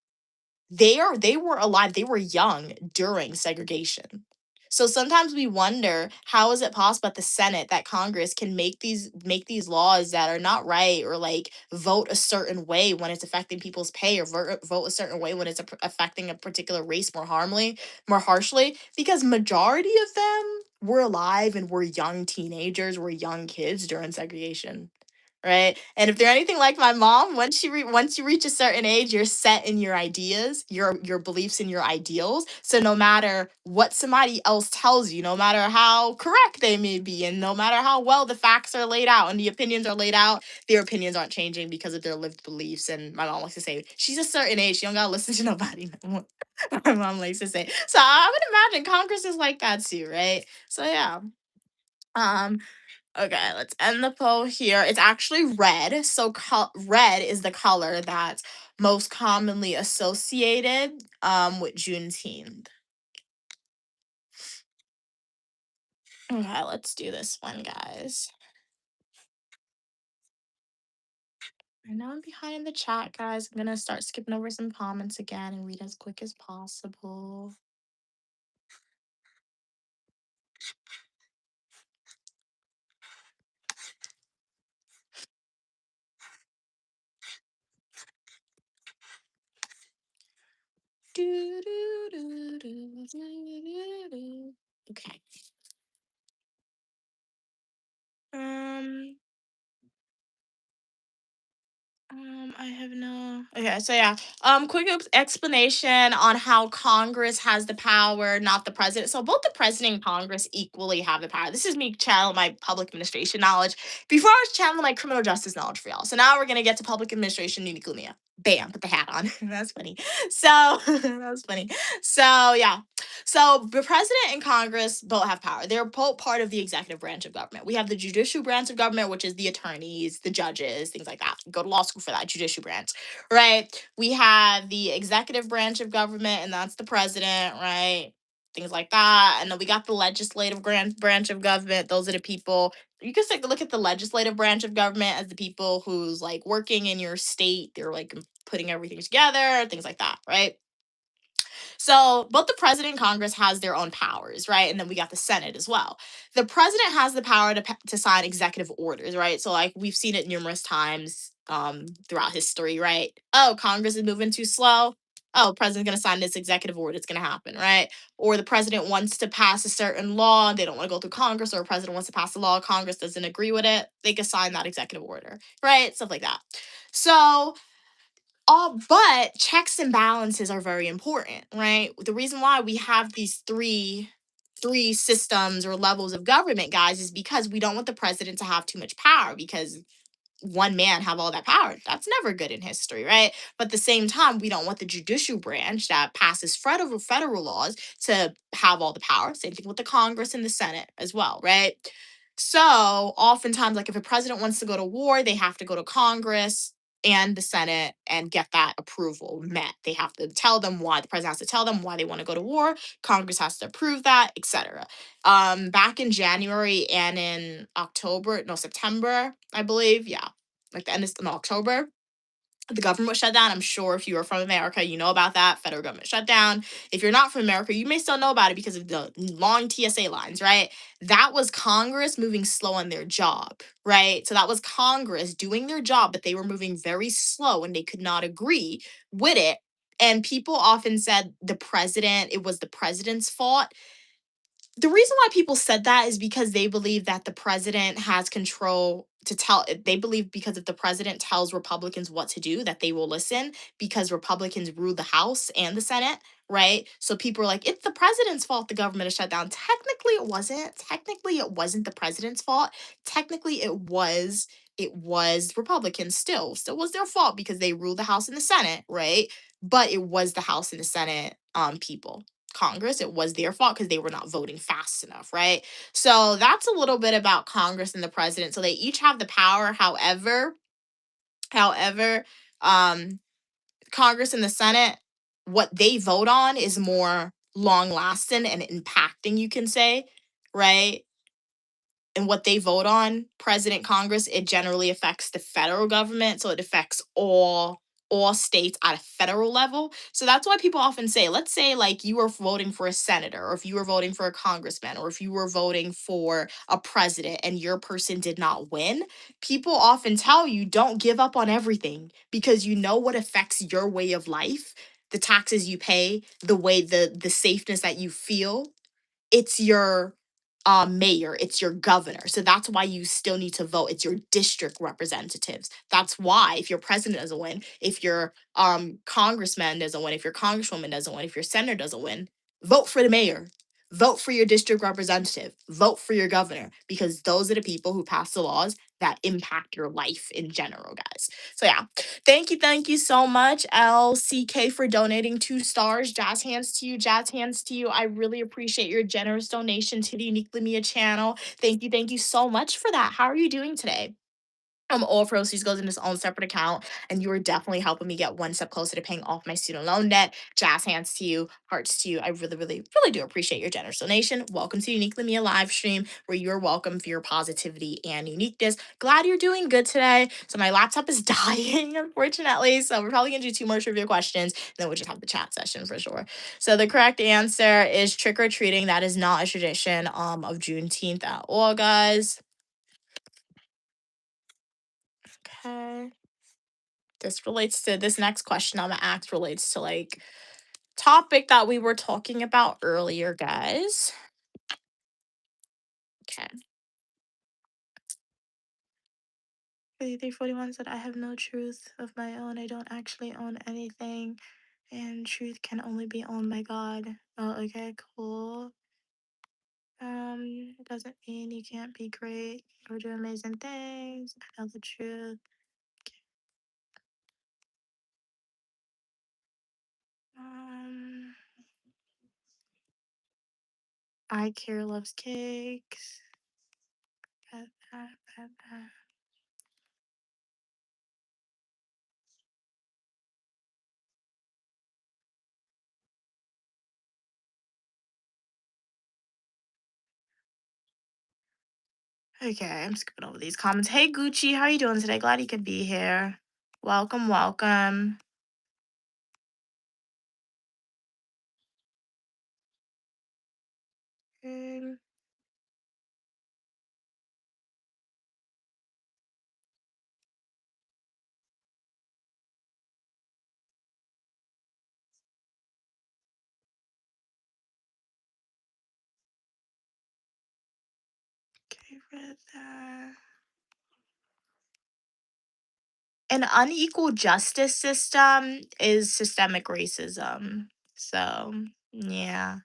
they were alive, they were young during segregation. So sometimes we wonder how is it possible that the Senate, that Congress can make these laws that are not right or like vote a certain way when it's affecting people's pay or vote a certain way when it's affecting a particular race more harshly because majority of them were alive and were young teenagers, were young kids during segregation, right? And if they're anything like my mom, once you reach a certain age, you're set in your ideas, your beliefs and your ideals. So no matter what somebody else tells you, no matter how correct they may be, and no matter how well the facts are laid out and the opinions are laid out, their opinions aren't changing because of their lived beliefs. And my mom likes to say, she's a certain age, she don't gotta listen to nobody no more. My mom likes to say. So I would imagine Congress is like that too, right? So yeah. Um, Okay, let's end the poll here. It's actually red. So red is the color that's most commonly associated with Juneteenth. Okay, let's do this one, guys. I know I'm behind in the chat, guys. I'm gonna start skipping over some comments again and read as quick as possible. Okay. Um, I have no. Okay, so yeah. Quick explanation on how Congress has the power, not the president. So both the president and Congress equally have the power. This is me channeling my public administration knowledge. Before I was channeling my criminal justice knowledge for y'all. So now we're gonna get to public administration unicunia. Bam, put the hat on. That's funny. So that was funny. So yeah. So the president and Congress both have power. They're both part of the executive branch of government. We have the judicial branch of government, which is the attorneys, the judges, things like that. Go to law school for that, judicial branch, right? We have the executive branch of government, and that's the president, right? Things like that. And then we got the legislative branch of government. Those are the people. You can take a look at the legislative branch of government as the people who's like working in your state. They're like putting everything together, things like that, right? So both the president and Congress has their own powers, right? And then we got the Senate as well. The president has the power to sign executive orders, right? So like we've seen it numerous times throughout history, right? Oh, Congress is moving too slow. Oh, president's gonna sign this executive order. It's gonna happen, right? Or the president wants to pass a certain law and they don't want to go through Congress, or a president wants to pass a law, Congress doesn't agree with it. They can sign that executive order, right? Stuff like that. So but checks and balances are very important, right? The reason why we have these three three systems or levels of government, guys, is because we don't want the president to have too much power, because one man have all that power. That's never good in history, right? But at the same time, we don't want the judicial branch that passes federal laws to have all the power. Same thing with the Congress and the Senate as well, right? So oftentimes, like if a president wants to go to war, they have to go to Congress and the Senate and get that approval met. They have to tell them why. The president has to tell them why they want to go to war. Congress has to approve that, etc. Back in January and in October, no, September, I believe, yeah, like the end of no, October, the government shut down. I'm sure if you are from America, you know about that. Federal government shutdown. If you're not from America, you may still know about it because of the long TSA lines, right? That was Congress moving slow on their job, right? So that was Congress doing their job, but they were moving very slow and they could not agree with it. And people often said it was the president's fault. The reason why people said that is because they believe that the president has control to tell. They believe because if the president tells Republicans what to do, that they will listen, because Republicans rule the House and the Senate, right? So people are like, it's the president's fault the government is shut down. Technically it wasn't. Technically it wasn't the president's fault. Technically it was Republicans. Still was their fault because they ruled the House and the Senate, right? But it was the House and the Senate people, Congress. It was their fault because they were not voting fast enough, right? So that's a little bit about Congress and the president. So they each have the power. However, um, Congress and the Senate, what they vote on is more long lasting and impacting, you can say, right? And what they vote on, president, Congress, it generally affects the federal government. So it affects all states at a federal level. So that's why people often say, let's say like you were voting for a senator, or if you were voting for a congressman, or if you were voting for a president and your person did not win, people often tell you don't give up on everything, because you know what affects your way of life, the taxes you pay, the way the safeness that you feel. It's your mayor, it's your governor. So that's why you still need to vote. It's your district representatives. That's why if your president doesn't win, if your congressman doesn't win, if your congresswoman doesn't win, if your senator doesn't win, vote for the mayor. Vote for your district representative. Vote for your governor, because those are the people who pass the laws that impact your life in general, guys. So yeah, thank you so much, LCK, for donating 2 stars. Jazz hands to you, jazz hands to you. I really appreciate your generous donation to the Uniquely Mia channel. Thank you so much for that. How are you doing today? All proceeds goes in his own separate account, and you are definitely helping me get one step closer to paying off my student loan debt. Jazz hands to you, hearts to you. I really do appreciate your generous donation. Welcome to Uniquely Mia live stream, where you're welcome for your positivity and uniqueness. Glad you're doing good today. So my laptop is dying, unfortunately. So we're probably gonna do 2 more trivia questions, and then we'll just have the chat session for sure. So the correct answer is trick or treating. That is not a tradition of Juneteenth at all, guys. Okay. This next question I'm gonna ask relates to like topic that we were talking about earlier, guys. Okay. 4341 said, I have no truth of my own. I don't actually own anything, and truth can only be owned by God. Oh, okay, cool. It doesn't mean you can't be great or do amazing things. I know the truth. Um, I care loves cakes. Uh, uh, uh. Okay, I'm skipping over these comments. Hey Gucci, how are you doing today? Glad you could be here. Welcome, welcome. Um, okay, read that. An unequal justice system is systemic racism. So, yeah.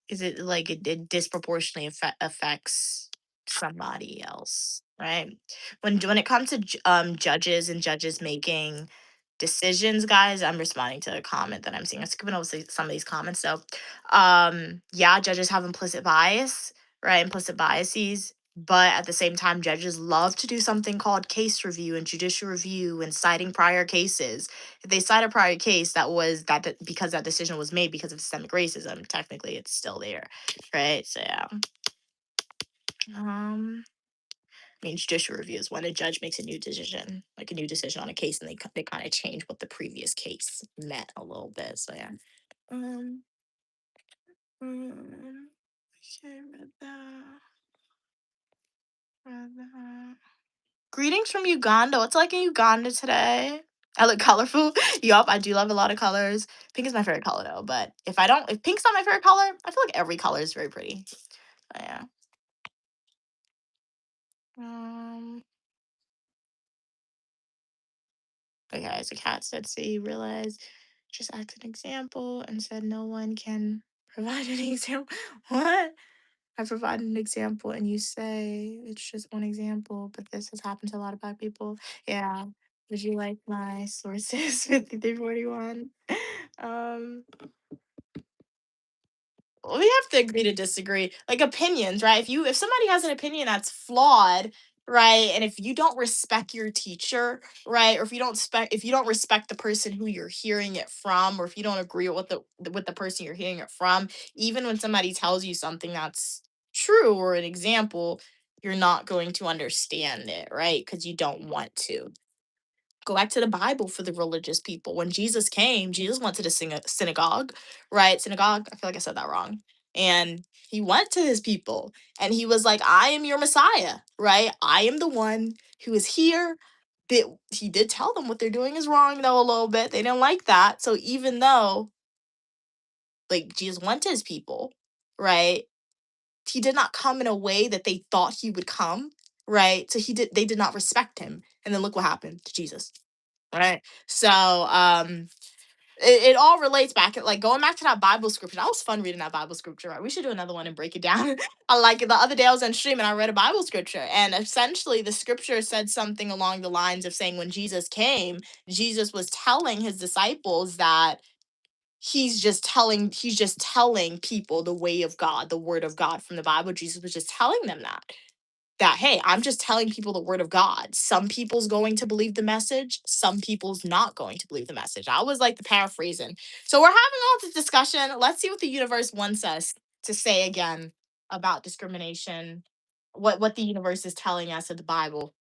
is it like it disproportionately affects somebody else, right? When it comes to judges and judges making decisions, guys, I'm responding to a comment that I'm seeing. I'm skipping over some of these comments. So, yeah, judges have implicit bias, right? Implicit biases. But at the same time, judges love to do something called case review and judicial review and citing prior cases. If they cite a prior case that was because that decision was made because of systemic racism, technically it's still there, right? So yeah. I mean, judicial review is when a judge makes a new decision, like a new decision on a case, and they kind of change what the previous case meant a little bit. So yeah. Um. Okay, read that. Read that. Greetings from Uganda. What's like in Uganda today? I look colorful. Yup, I do love a lot of colors. Pink is my favorite color though, but if pink's not my favorite color, I feel like every color is very pretty. But yeah. Um okay, so Cat said, see, realize just act an example and said no one can provide an example. What? I provide an example and you say it's just one example, but this has happened to a lot of Black people. Yeah. Would you like my sources? 5341. Um, we have to agree to disagree. Like opinions, right? If somebody has an opinion that's flawed, right, and if you don't respect your teacher, right, or if you don't respect the person who you're hearing it from, or if you don't agree with the person you're hearing it from, even when somebody tells you something that's true or an example, you're not going to understand it, right? Because you don't want to. Go back to the Bible for the religious people. When Jesus came, Jesus went to the synagogue, right? Synagogue, I feel like I said that wrong. And he went to his people and he was like, I am your Messiah, right? I am the one who is here. He did tell them what they're doing is wrong, though, a little bit. They didn't like that. So even though, like, Jesus went to his people, right? He did not come in a way that they thought he would come, right? So they did not respect him. And then look what happened to Jesus. Right. So it all relates back like going back to that Bible scripture. That was fun reading that Bible scripture, right? We should do another one and break it down. I like it. The other day I was on stream and I read a Bible scripture. And essentially the scripture said something along the lines of saying when Jesus came, Jesus was telling his disciples that he's just telling people the way of God, the word of God from the Bible. Jesus was just telling them that hey, I'm just telling people the word of God. Some people's going to believe the message, some people's not going to believe the message. I was like the paraphrasing. So we're having all this discussion. Let's see what the universe wants us to say again about discrimination. What the universe is telling us of the Bible.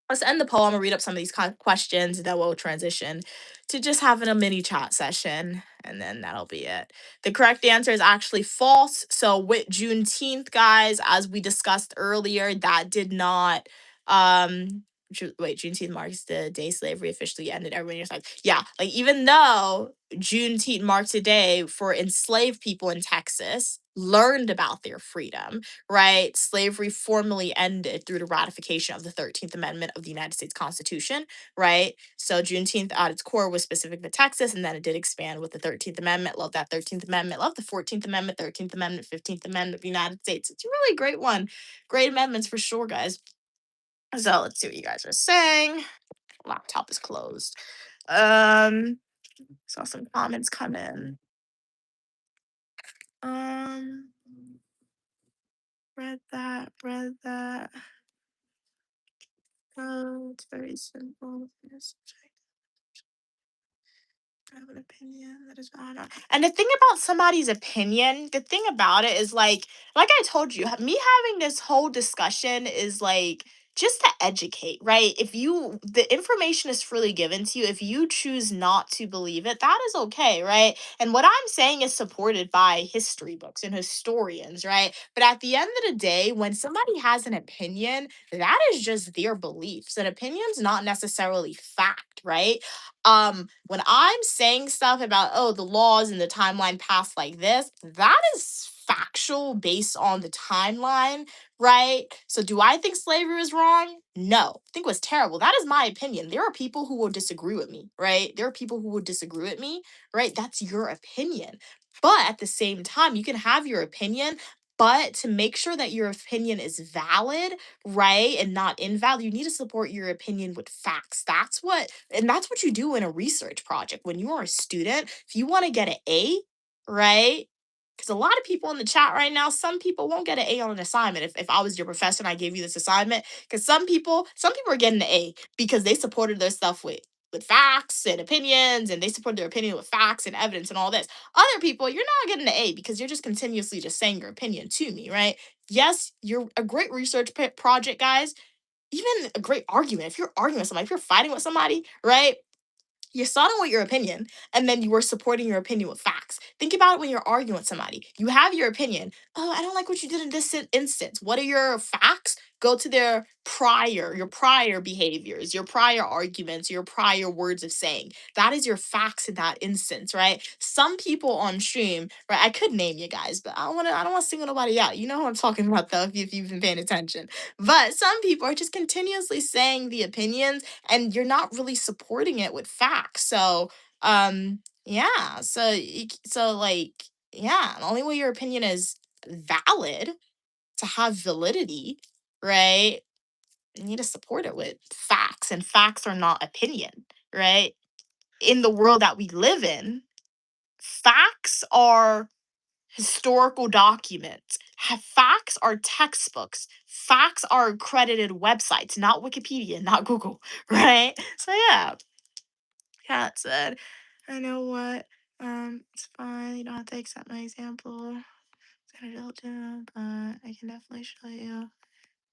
Let's end the poem and read up some of these questions, and then we'll transition to just having a mini chat session, and then that'll be it. The correct answer is actually false. So with Juneteenth, guys, as we discussed earlier, that did not Juneteenth marks the day slavery officially ended. Everyone is like, yeah, like even though Juneteenth marks a day for enslaved people in Texas learned about their freedom, right? Slavery formally ended through the ratification of the 13th Amendment of the United States Constitution, right? So Juneteenth at its core was specific to Texas, and then it did expand with the 13th Amendment. Love that 13th Amendment. Love the 14th Amendment, 13th Amendment, 15th Amendment of the United States. It's a really great one. Great amendments for sure, guys. So let's see what you guys are saying. Laptop is closed. Saw some comments come in. Um, read that, read that. Oh, it's very simple. Yes, I have an opinion that is valid. And the thing about somebody's opinion, the thing about it is like I told you, me having this whole discussion is like just to educate, right? The information is freely given to you. If you choose not to believe it, that is okay, right? And what I'm saying is supported by history books and historians, right? But at the end of the day, when somebody has an opinion, that is just their beliefs. An opinion's not necessarily fact, right? When I'm saying stuff about the laws and the timeline passed like this, that is factual based on the timeline, right? So do I think slavery was wrong? No, I think it was terrible. That is my opinion. There are people who will disagree with me, right? There are people who will disagree with me, right? That's your opinion. But at the same time, you can have your opinion, but to make sure that your opinion is valid, right, and not invalid, you need to support your opinion with facts. That's what you do in a research project. When you are a student, if you want to get an A, right? Because a lot of people in the chat right now, some people won't get an A on an assignment. If I was your professor and I gave you this assignment, because some people are getting an A because they supported their stuff with facts and opinions, and they support their opinion with facts and evidence and all this. Other people, you're not getting an A because you're just continuously just saying your opinion to me, right? Yes, you're a great research project, guys. Even a great argument. If you're arguing with somebody, if you're fighting with somebody, right? You're starting with your opinion, and then you were supporting your opinion with facts. Think about it when you're arguing with somebody. You have your opinion. Oh, I don't like what you did in this instance. What are your facts? Go to your prior behaviors, your prior arguments, your prior words of saying. That is your facts in that instance, right? Some people on stream, right? I could name you guys, but I don't want to single nobody out. You know who I'm talking about though, if you've been paying attention. But some people are just continuously saying the opinions, and you're not really supporting it with facts. So, yeah. Yeah, the only way your opinion is valid, to have validity, right? You need to support it with facts, and facts are not opinion, right? In the world that we live in, facts are historical documents. Facts are textbooks. Facts are accredited websites, not Wikipedia, not Google, right? So yeah, Kat said, I know what. It's fine. You don't have to accept my example. But I can definitely show you.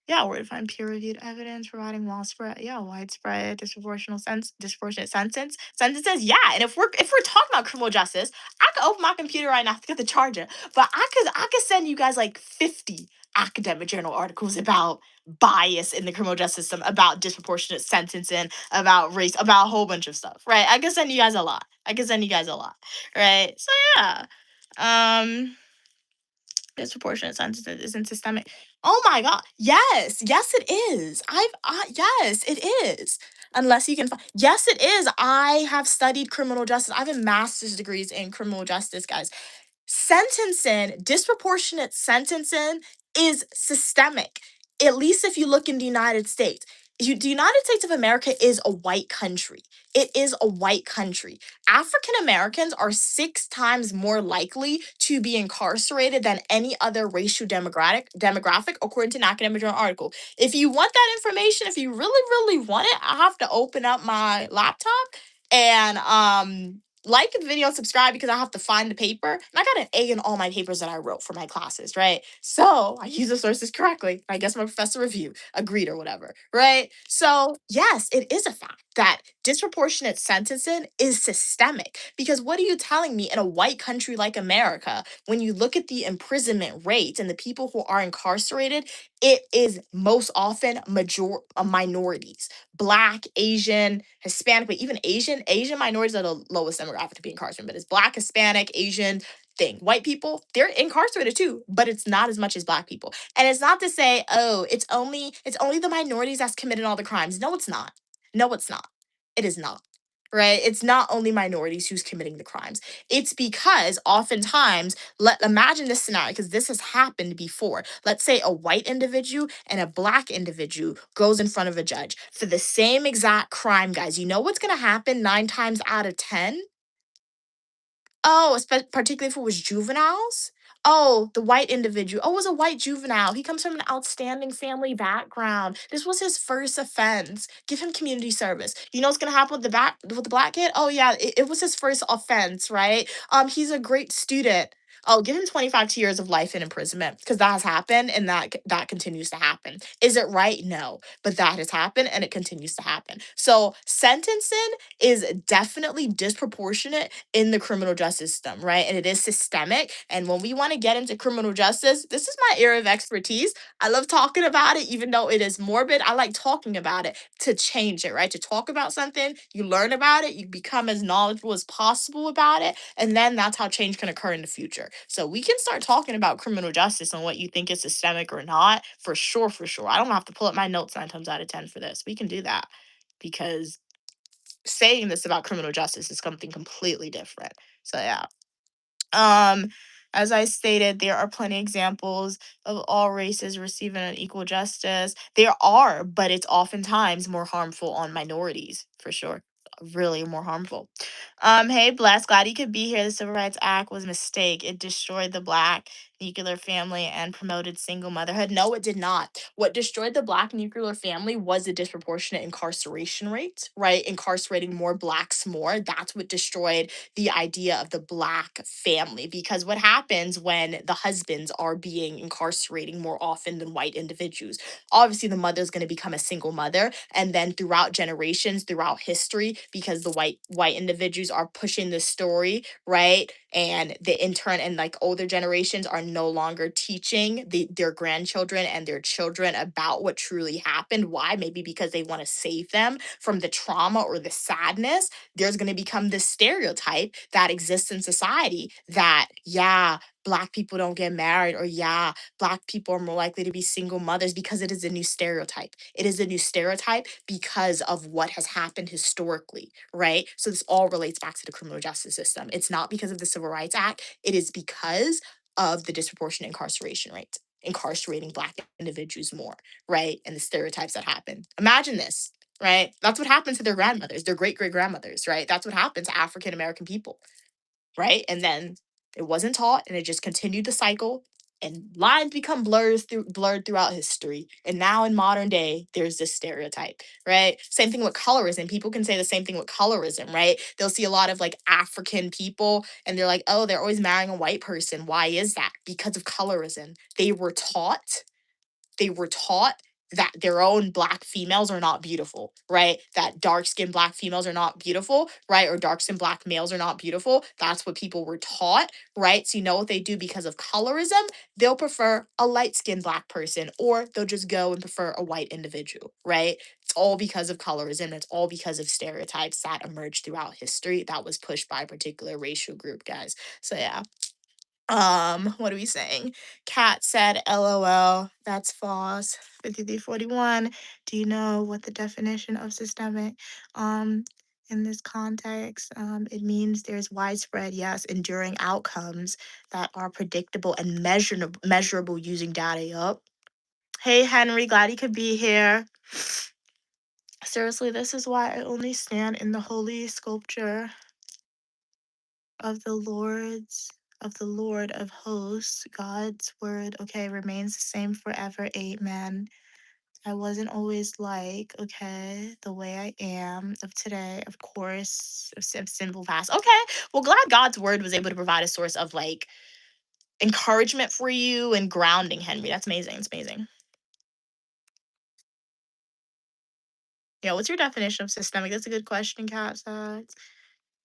Yeah, where to find peer-reviewed evidence providing widespread disproportionate sentences. Yeah, and if we're talking about criminal justice, I could open my computer right now to get the charger, but I could send you guys like 50 academic journal articles about bias in the criminal justice system, about disproportionate sentencing, about race, about a whole bunch of stuff, right? I can send you guys a lot. Right? So yeah. Um Disproportionate sentences isn't systemic. Oh my god. Yes. Yes, it is. Yes, it is. Unless you can find. Yes, it is. I have studied criminal justice. I have a master's degrees in criminal justice, guys. Sentencing, disproportionate sentencing is systemic, at least if you look in the United States. The United States of America is a white country. It is a white country. African Americans are 6 times more likely to be incarcerated than any other racial demographic, according to an academic journal article. If you want that information, if you really, really want it, I have to open up my laptop and like the video and subscribe, because I have to find the paper. And I got an A in all my papers that I wrote for my classes, right? So I use the sources correctly. I guess my professor review agreed or whatever, right? So yes, it is a fact that disproportionate sentencing is systemic. Because what are you telling me in a white country like America, when you look at the imprisonment rate and the people who are incarcerated, it is most often minorities, Black, Asian, Hispanic, but even Asian minorities are the lowest demographic to be incarcerated. But it's Black, Hispanic, Asian thing. White people, they're incarcerated too, but it's not as much as Black people. And it's not to say, oh, it's only the minorities that's committed all the crimes. No, it's not. No, it's not. It is not. Right? It's not only minorities who's committing the crimes. It's because oftentimes, imagine this scenario, because this has happened before. Let's say a white individual and a Black individual goes in front of a judge for the same exact crime, guys. You know what's gonna happen 9 times out of 10? Oh, particularly if it was juveniles. Oh, the white individual. Oh, it was a white juvenile. He comes from an outstanding family background. This was his first offense. Give him community service. You know what's gonna happen with the Black kid? Oh yeah, it was his first offense, right? He's a great student. Oh, give him 25 years of life in imprisonment, because that has happened, and that continues to happen. Is it right? No, but that has happened and it continues to happen. So sentencing is definitely disproportionate in the criminal justice system, right? And it is systemic. And when we want to get into criminal justice, this is my area of expertise. I love talking about it, even though it is morbid. I like talking about it to change it, right? To talk about something, you learn about it, you become as knowledgeable as possible about it, and then that's how change can occur in the future. So we can start talking about criminal justice and what you think is systemic or not, for sure, for sure. I don't have to pull up my notes 9 times out of 10 for this. We can do that, because saying this about criminal justice is something completely different. So yeah. Um, as I stated, there are plenty examples of all races receiving an equal justice. There are, but it's oftentimes more harmful on minorities, for sure. Really more harmful. Hey, Bless, glad you could be here. The Civil Rights Act was a mistake. It destroyed the black nuclear family and promoted single motherhood. No, it did not. What destroyed the black nuclear family was the disproportionate incarceration rate, right? Incarcerating more blacks more. That's what destroyed the idea of the black family, because what happens when the husbands are being incarcerating more often than white individuals? Obviously the mother is going to become a single mother, and then throughout generations, throughout history, because the white individuals are pushing the story, right? And the intern and like older generations are no longer teaching their grandchildren and their children about what truly happened. Why? Maybe because they want to save them from the trauma or the sadness. There's going to become this stereotype that exists in society that, yeah, black people don't get married, or yeah, black people are more likely to be single mothers, because it is a new stereotype. It is a new stereotype because of what has happened historically, right? So this all relates back to the criminal justice system. It's not because of the Civil Rights Act, it is because of the disproportionate incarceration rates, incarcerating black individuals more, right? And the stereotypes that happen. Imagine this, right? That's what happened to their grandmothers, their great great grandmothers, right? That's what happened to African American people, right? And then it wasn't taught, and it just continued the cycle. And lines become blurred throughout history. And now in modern day, there's this stereotype, right? Same thing with colorism. People can say the same thing with colorism, right? They'll see a lot of like African people, and they're like, oh, they're always marrying a white person. Why is that? Because of colorism. They were taught that their own black females are not beautiful, right? That dark skinned black females are not beautiful, right? Or dark skinned black males are not beautiful. That's what people were taught, right? So you know what they do because of colorism? They'll prefer a light skinned black person, or they'll just go and prefer a white individual, right? It's all because of colorism. It's all because of stereotypes that emerged throughout history that was pushed by a particular racial group, guys. So yeah. What are we saying? Kat said, LOL, that's false. 5341. Do you know what the definition of systemic in this context? It means there's widespread, yes, enduring outcomes that are predictable and measurable using data. Yup. Hey Henry, glad you could be here. Seriously, this is why I only stand in the holy sculpture of the Lord of hosts. God's word, okay, remains the same forever. Amen. I wasn't always like, okay, the way I am of today, of course, of simple past. Okay, well, glad God's word was able to provide a source of like encouragement for you and grounding, Henry. That's amazing. It's amazing. Yeah, what's your definition of systemic? That's a good question, Kat says.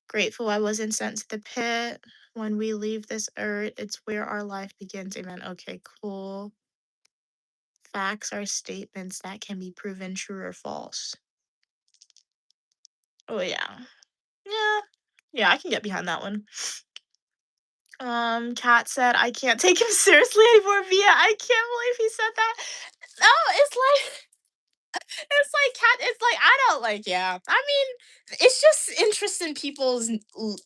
Grateful I wasn't sent to the pit. When we leave this earth, it's where our life begins. Amen. Okay, cool. Facts are statements that can be proven true or false. Oh yeah. Yeah. Yeah, I can get behind that one. Kat said, I can't take him seriously anymore, Via. I can't believe he said that. No, it's like I don't like, yeah. I mean, it's just interest in people's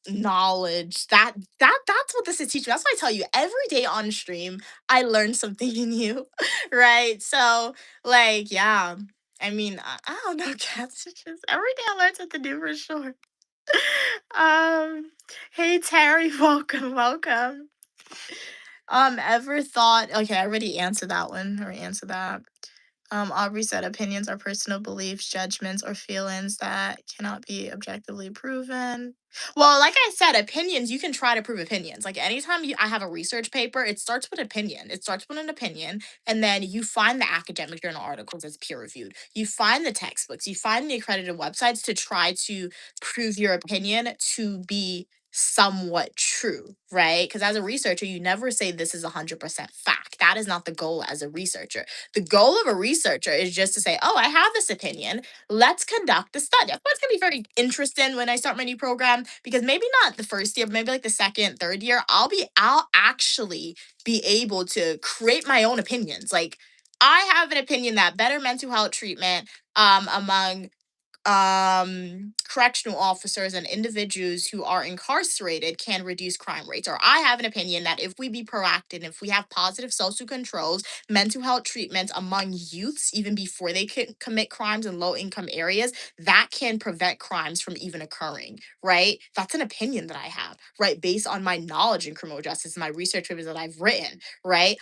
knowledge. That's what this is teaching me. That's why I tell you every day on stream I learn something new, right? So like, yeah. I mean, I don't know, cats. It's just every day I learn something new for sure. Hey Terry, welcome, welcome. Ever thought? Okay, I already answered that one. I already answered that. Aubrey said opinions are personal beliefs, judgments, or feelings that cannot be objectively proven. Well, like I said, opinions, you can try to prove opinions. Like anytime I have a research paper, it starts with opinion. It starts with an opinion, and then you find the academic journal articles that's peer reviewed. You find the textbooks, you find the accredited websites to try to prove your opinion to be somewhat true, right? Because as a researcher, you never say this is 100% fact. That is not the goal as a researcher. The goal of a researcher is just to say, oh, I have this opinion. Let's conduct a study. That's why it's going to be very interesting when I start my new program, because maybe not the first year, but maybe like the second, third year, I'll actually be able to create my own opinions. Like I have an opinion that better mental health treatment among correctional officers and individuals who are incarcerated can reduce crime rates. Or I have an opinion that if we be proactive, if we have positive social controls, mental health treatments among youths, even before they can commit crimes in low income areas, that can prevent crimes from even occurring, right? That's an opinion that I have, right? Based on my knowledge in criminal justice and my research papers that I've written, right?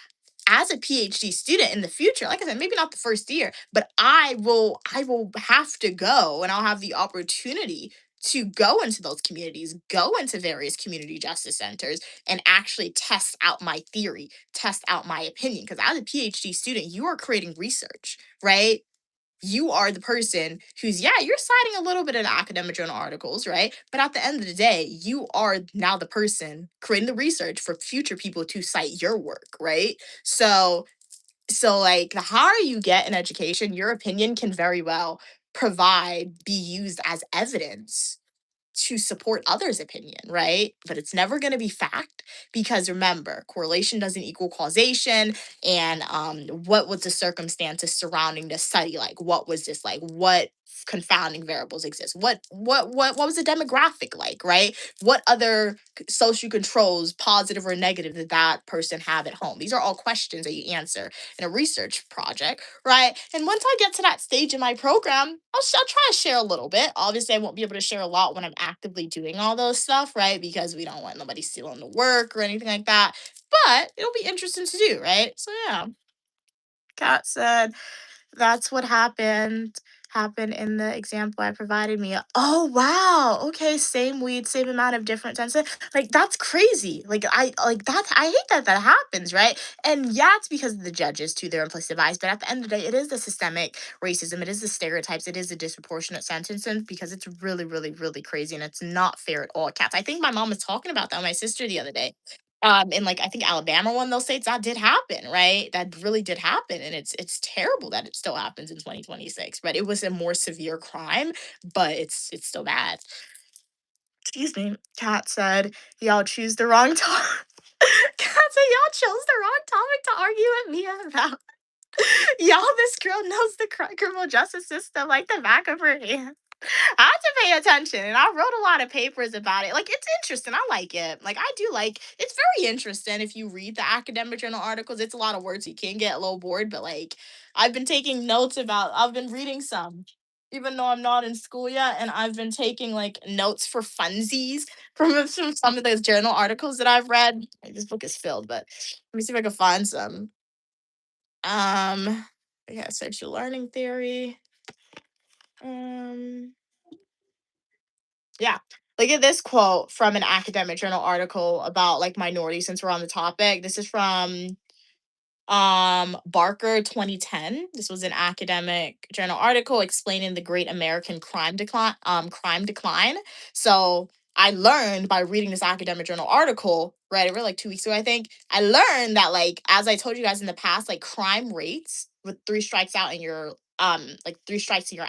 As a PhD student in the future, like I said, maybe not the first year, but I will have to go and I'll have the opportunity to go into those communities, go into various community justice centers and actually test out my theory, test out my opinion. Because as a PhD student, you are creating research, right? You are the person who's, yeah, you're citing a little bit of the academic journal articles, right? But at the end of the day, you are now the person creating the research for future people to cite your work, right? So like the higher you get in education, your opinion can very well be used as evidence to support others' opinion, right? But it's never going to be fact because remember, correlation doesn't equal causation. And what was the circumstances surrounding the study like? What was this like? What confounding variables exist? What was the demographic like, right? What other social controls, positive or negative, did that person have at home? These are all questions that you answer in a research project, right? And once I get to that stage in my program, I'll try to share a little bit. Obviously, I won't be able to share a lot when I'm actively doing all those stuff, right? Because we don't want nobody stealing the work or anything like that. But it'll be interesting to do, right? So yeah, Kat said that's what happened in the example I provided me. Oh wow. Okay, same weed, same amount of different scents. Like that's crazy. I hate that that happens, right? And yeah, it's because of the judges too, their implicit bias. But at the end of the day, it is the systemic racism, it is the stereotypes, it is the disproportionate sentences because it's really, really, really crazy and it's not fair at all. Cats. I think my mom was talking about that with my sister the other day. In like I think Alabama, one of those states that did happen, right? That really did happen, and it's terrible that it still happens in 2026. But it was a more severe crime, but it's still bad. Excuse me. Kat said, "Y'all choose the wrong topic." Kat said, "Y'all chose the wrong topic to argue with me about." Y'all, this girl knows the criminal justice system like the back of her hand. I had to pay attention and I wrote a lot of papers about it. Like it's interesting. I like it. Like I do like it's very interesting if you read the academic journal articles. It's a lot of words you can get a little bored, but like I've been reading some. Even though I'm not in school yet, and I've been taking like notes for funsies from some of those journal articles that I've read. Like, this book is filled, but let me see if I can find some. Um, yeah, sexual learning theory. Um, Yeah. Look at this quote from an academic journal article about like minorities since we're on the topic. This is from Barker 2010. This was an academic journal article explaining the great American crime decline. So I learned by reading this academic journal article, right? I read like 2 weeks ago, I think. I learned that like as I told you guys in the past, like crime rates with three strikes and you're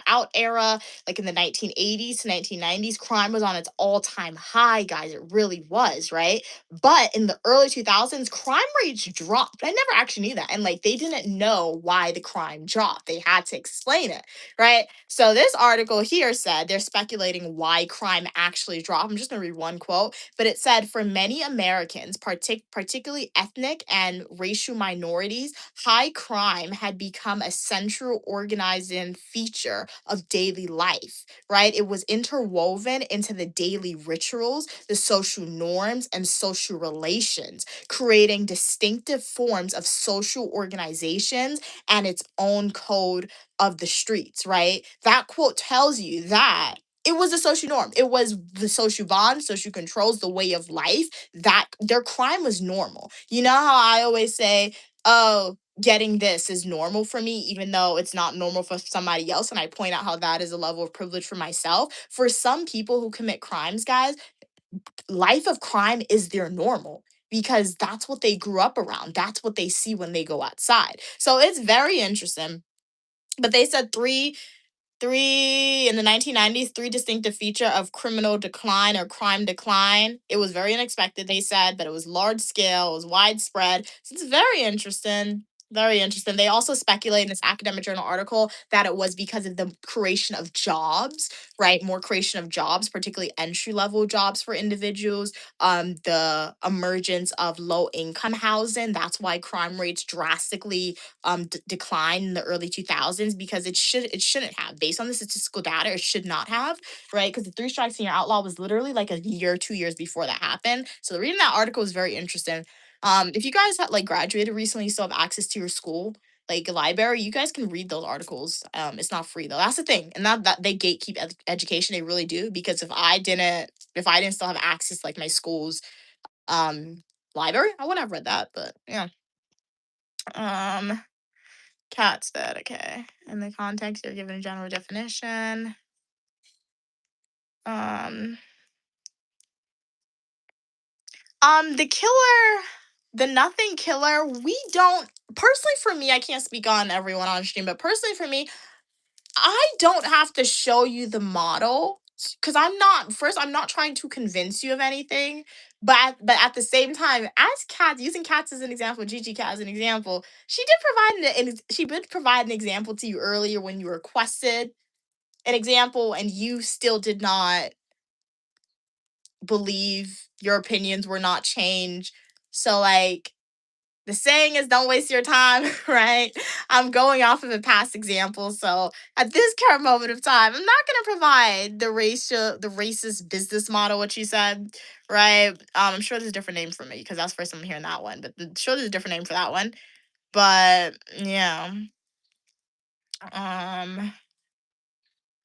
out era, like in the 1980s to 1990s, crime was on its all-time high, guys. It really was, right? But in the early 2000s, crime rates dropped. I never actually knew that. And like they didn't know why the crime dropped. They had to explain it, right? So this article here said they're speculating why crime actually dropped. I'm just going to read one quote, but it said for many Americans, particularly ethnic and racial minorities, high crime had become a central organizing feature of daily life, right? It was interwoven into the daily rituals, the social norms, and social relations, creating distinctive forms of social organizations and its own code of the streets, right? That quote tells you that it was a social norm. It was the social bonds, social controls, the way of life that their crime was normal. You know how I always say, oh, getting this is normal for me, even though it's not normal for somebody else. And I point out how that is a level of privilege for myself. For some people who commit crimes, guys, life of crime is their normal because that's what they grew up around. That's what they see when they go outside. So it's very interesting. But they said three in the 1990s, three distinctive feature of criminal decline or crime decline. It was very unexpected, they said, but it was large scale, it was widespread. So it's very interesting. Very interesting. They also speculate in this academic journal article that it was because of the creation of jobs, right? More creation of jobs, particularly entry level jobs for individuals. The emergence of low income housing. That's why crime rates drastically declined in the early 2000s, because it shouldn't have, based on the statistical data, it should not have, right? Because the three strikes and you're outlaw was literally like a year, 2 years before that happened. So reading that article is very interesting. If you guys had like graduated recently, you still have access to your school like library, you guys can read those articles. It's not free though. That's the thing, and that they gatekeep education. They really do, because if I didn't still have access to, like, my school's um library, I wouldn't have read that. But yeah, um, Cat said, okay. In the context, you're given a general definition. Um, the killer, the nothing killer. We don't personally. For me, I can't speak on everyone on stream, but personally for me, I don't have to show you the model, because I'm not trying to convince you of anything. But at the same time, as cats, using cats as an example, Gigi Cat as an example, she did provide an example to you earlier when you requested an example and you still did not believe your opinions were not changed. So, like, the saying is don't waste your time, right? I'm going off of a past example. So at this current moment of time, I'm not gonna provide the racist business model, what you said, right? I'm sure there's a different name for me, because that's the first time I'm hearing that one. But I'm sure there's a different name for that one. But yeah. Um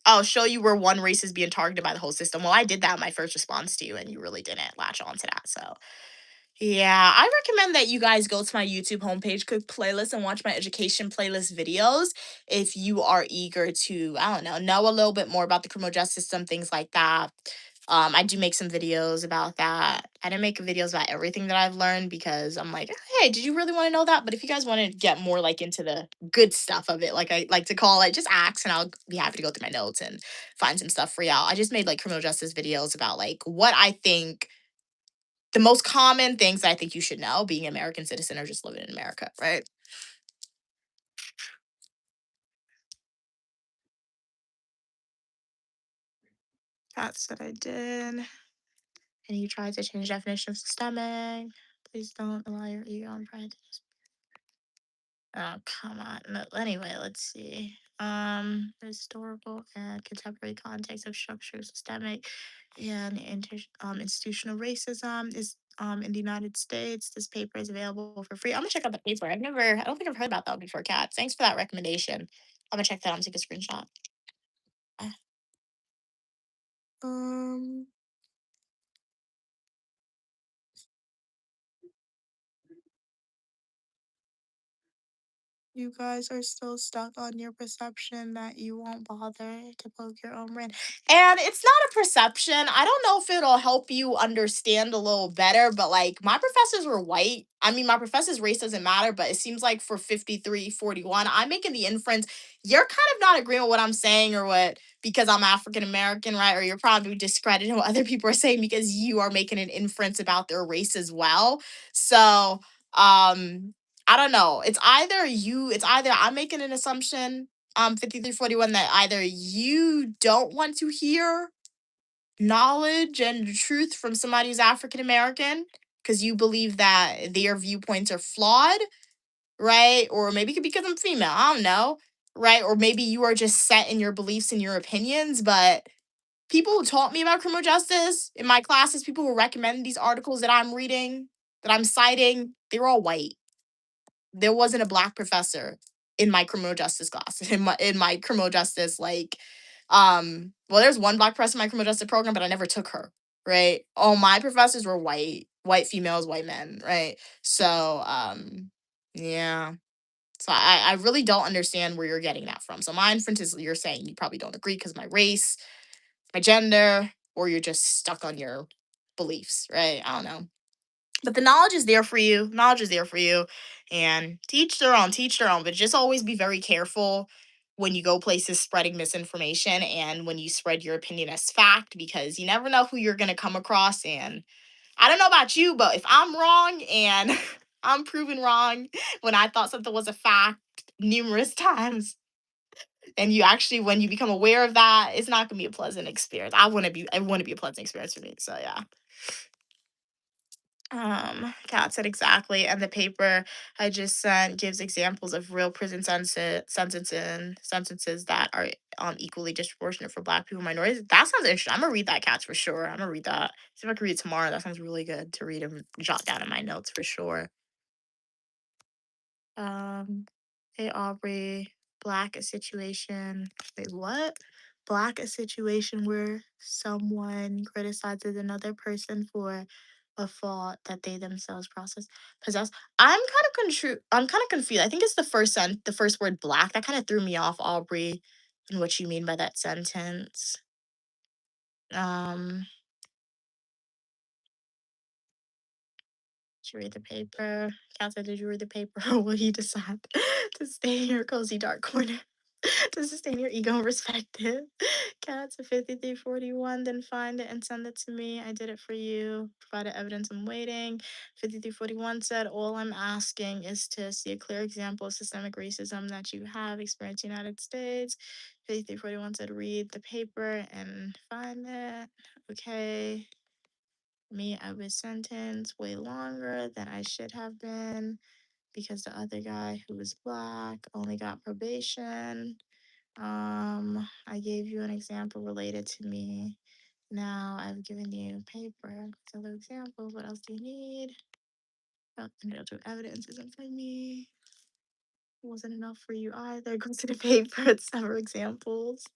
I'll show you where one race is being targeted by the whole system. Well, I did that in my first response to you, and you really didn't latch on to that. So yeah, I recommend that you guys go to my YouTube homepage, click playlist, and watch my education playlist videos if you are eager to, I don't know a little bit more about the criminal justice system, things like that. I do make some videos about that. I didn't make videos about everything that I've learned, because I'm like, hey, did you really want to know that? But if you guys want to get more like into the good stuff of it, like I like to call it, just ask and I'll be happy to go through my notes and find some stuff for y'all. I just made like criminal justice videos about like what I think the most common things I think you should know being an American citizen or just living in America, right? That's what I did. And you tried to change definition of systemic. Please don't allow your ego and pride to just. Oh, come on. No, anyway, let's see. Historical and contemporary context of structural systemic and institutional racism is in the United States. This paper is available for free. I'm gonna check out the paper. I don't think I've heard about that before, Kat. Thanks for that recommendation. I'm gonna check that out and take a screenshot. Uh, Um, You guys are still stuck on your perception that you won't bother to poke your own brain. And it's not a perception. I don't know if it'll help you understand a little better, but like my professors were white. I mean, my professor's race doesn't matter, but it seems like for 5341, I'm making the inference you're kind of not agreeing with what I'm saying, or what, because I'm African American, right? Or you're probably discrediting what other people are saying because you are making an inference about their race as well. So, I don't know. It's either I'm making an assumption, 5341, that either you don't want to hear knowledge and truth from somebody who's African American because you believe that their viewpoints are flawed, right? Or maybe because I'm female, I don't know, right? Or maybe you are just set in your beliefs and your opinions, but people who taught me about criminal justice in my classes, people who recommend these articles that I'm reading, that I'm citing, they're all white. There wasn't a black professor in my criminal justice class, in my criminal justice, like, well, there's one black professor in my criminal justice program, but I never took her, right? All my professors were white females, white men, right? So yeah. So I really don't understand where you're getting that from. So my inference is you're saying you probably don't agree because my race, my gender, or you're just stuck on your beliefs, right? I don't know. But the knowledge is there for you. Knowledge is there for you. And teach their own. But just always be very careful when you go places spreading misinformation and when you spread your opinion as fact, because you never know who you're going to come across. And I don't know about you, but if I'm wrong and I'm proven wrong when I thought something was a fact numerous times. And you actually, when you become aware of that, it's not gonna be a pleasant experience. I want to be a pleasant experience for me. So yeah. Kat said exactly, and the paper I just sent gives examples of real prison sentences that are equally disproportionate for Black people and minorities. That sounds interesting. I'm gonna read that, Cats, for sure. I'm gonna read that. See if I can read it tomorrow. That sounds really good to read and jot down in my notes for sure. Um, hey Aubrey, Black a situation. Wait, what? Black a situation where someone criticizes another person for a fault that they themselves possess. I'm kind of confused. I think it's the first word black that kind of threw me off, Aubrey, and what you mean by that sentence. Um, did you read the paper? Kat said, did you read the paper? Or will you decide to stay in your cozy dark corner to sustain your ego and perspective? Cat's a 5341, then find it and send it to me. I did it for you. Provided evidence, I'm waiting. 5341 said, all I'm asking is to see a clear example of systemic racism that you have experienced in the United States. 5341 said, read the paper and find it. Okay. Me, I was sentenced way longer than I should have been because the other guy who was Black only got probation. I gave you an example related to me. Now I've given you paper. Other examples. What else do you need? Individual evidence isn't for me. It wasn't enough for you either. Go to the paper. It's several examples.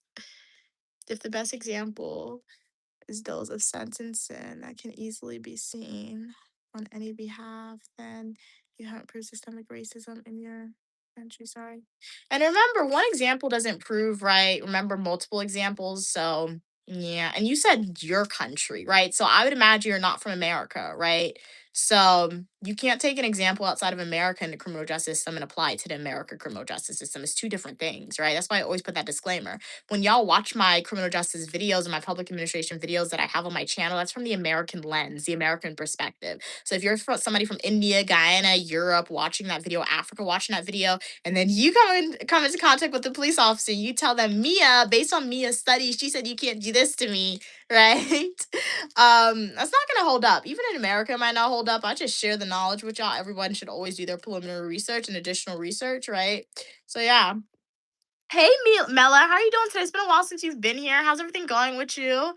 If the best example is those of sentencing that can easily be seen on any behalf, then you haven't proved systemic racism in your country. Sorry. And remember, one example doesn't prove right. Remember, multiple examples. So, yeah. And you said your country, right? So I would imagine you're not from America, right? So you can't take an example outside of America in the criminal justice system and apply it to the American criminal justice system. It's two different things, right? That's why I always put that disclaimer when y'all watch my criminal justice videos and my public administration videos that I have on my channel, that's from the American lens, the American perspective. So if you're somebody from India, Guyana, Europe watching that video, Africa watching that video, and then you come into contact with the police officer, you tell them, Mia, based on Mia's study, she said you can't do this to me, right? That's not gonna hold up. Even in America, it might not hold up. I just share the knowledge with y'all. Everyone should always do their preliminary research and additional research, right? So yeah. Hey, Mela, how are you doing today? It's been a while since you've been here. How's everything going with you?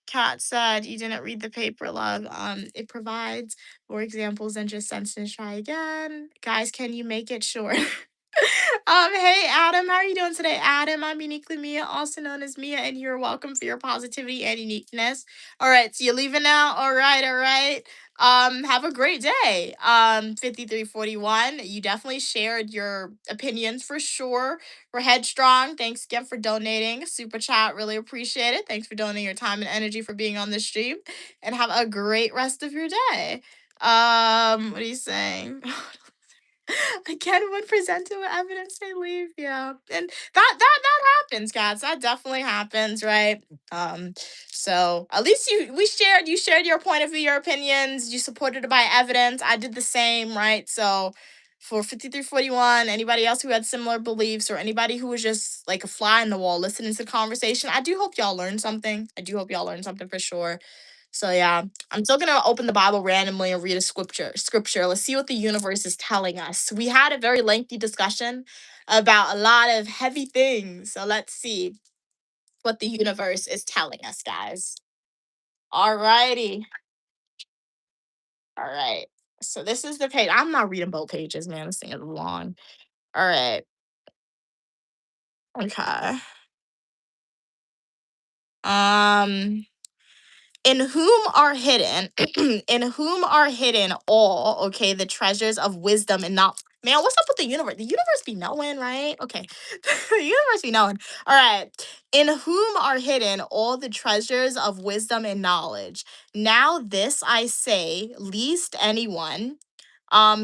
Kat said you didn't read the paper, love. It provides more examples than just sentence. Try again. Guys, can you make it short? Hey Adam, how are you doing today? Adam, I'm uniquely Mia, also known as Mia, and you're welcome for your positivity and uniqueness. All right, so you're leaving now. All right, all right. Have a great day. 5341. You definitely shared your opinions for sure. We're headstrong. Thanks again for donating. Super chat, really appreciate it. Thanks for donating your time and energy for being on the stream. And have a great rest of your day. What are you saying? Again, when presented with evidence, they leave. Yeah, and that happens, guys. That definitely happens, right? Um, so at least you shared your point of view, your opinions. You supported it by evidence. I did the same, right? So for 5341, anybody else who had similar beliefs or anybody who was just like a fly in the wall listening to the conversation, I do hope y'all learned something. I do hope y'all learned something for sure. So yeah, I'm still gonna open the Bible randomly and read a scripture. Let's see what the universe is telling us. We had a very lengthy discussion about a lot of heavy things. So let's see what the universe is telling us, guys. All righty. All right. So this is the page. I'm not reading both pages, man. This thing is long. All right. Okay. Um in whom are hidden all, okay, the treasures of wisdom and not, man, what's up with the universe? The universe be knowing, right? Okay. The universe be knowing. All right. In whom are hidden all the treasures of wisdom and knowledge. Now this I say, least anyone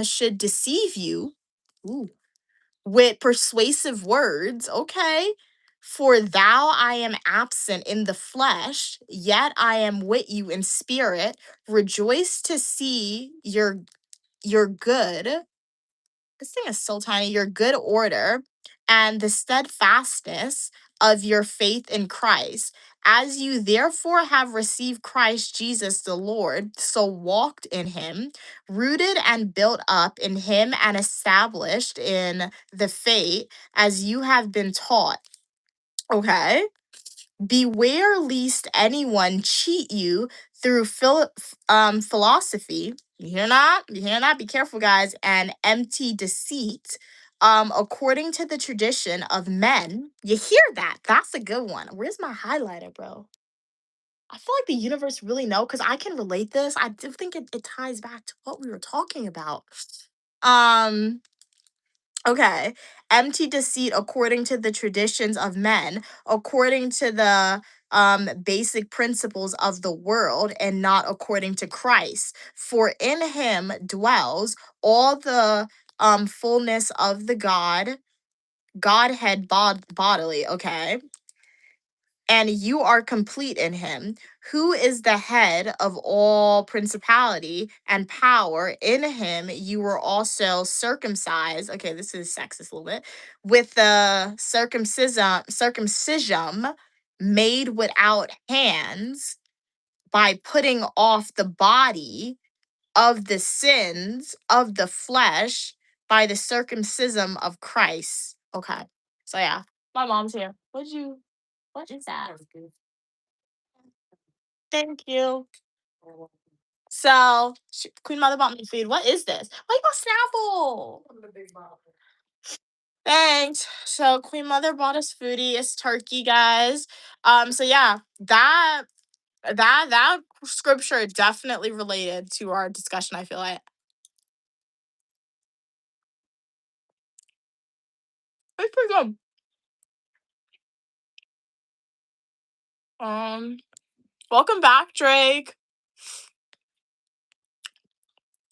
should deceive you. Ooh, with persuasive words, okay? For thou I am absent in the flesh, yet I am with you in spirit. Rejoice to see your your good, this thing is so tiny, your good order and the steadfastness of your faith in Christ. As you therefore have received Christ Jesus the Lord, so walked in him, rooted and built up in him and established in the faith as you have been taught. Okay. Beware lest anyone cheat you through philosophy. You hear that? You hear that? Be careful, guys. And empty deceit, according to the tradition of men. You hear that? That's a good one. Where's my highlighter, bro? I feel like the universe really know because I can relate this. I do think it ties back to what we were talking about. Um, Okay. Empty deceit according to the traditions of men, according to the basic principles of the world, and not according to Christ. For in him dwells all the fullness of the Godhead bodily. Okay, and you are complete in him, who is the head of all principality and power. In him you were also circumcised. Okay, this is sexist a little bit. With the circumcision made without hands, by putting off the body of the sins of the flesh by the circumcision of Christ. Okay. So yeah, my mom's here. What is that? Thank you. So, Queen Mother bought me food. What is this? Why you got Snapple? Thanks. So, Queen Mother bought us foodie. It's turkey, guys. So yeah, that scripture definitely related to our discussion. I feel like it's pretty good. Um, welcome back, Drake.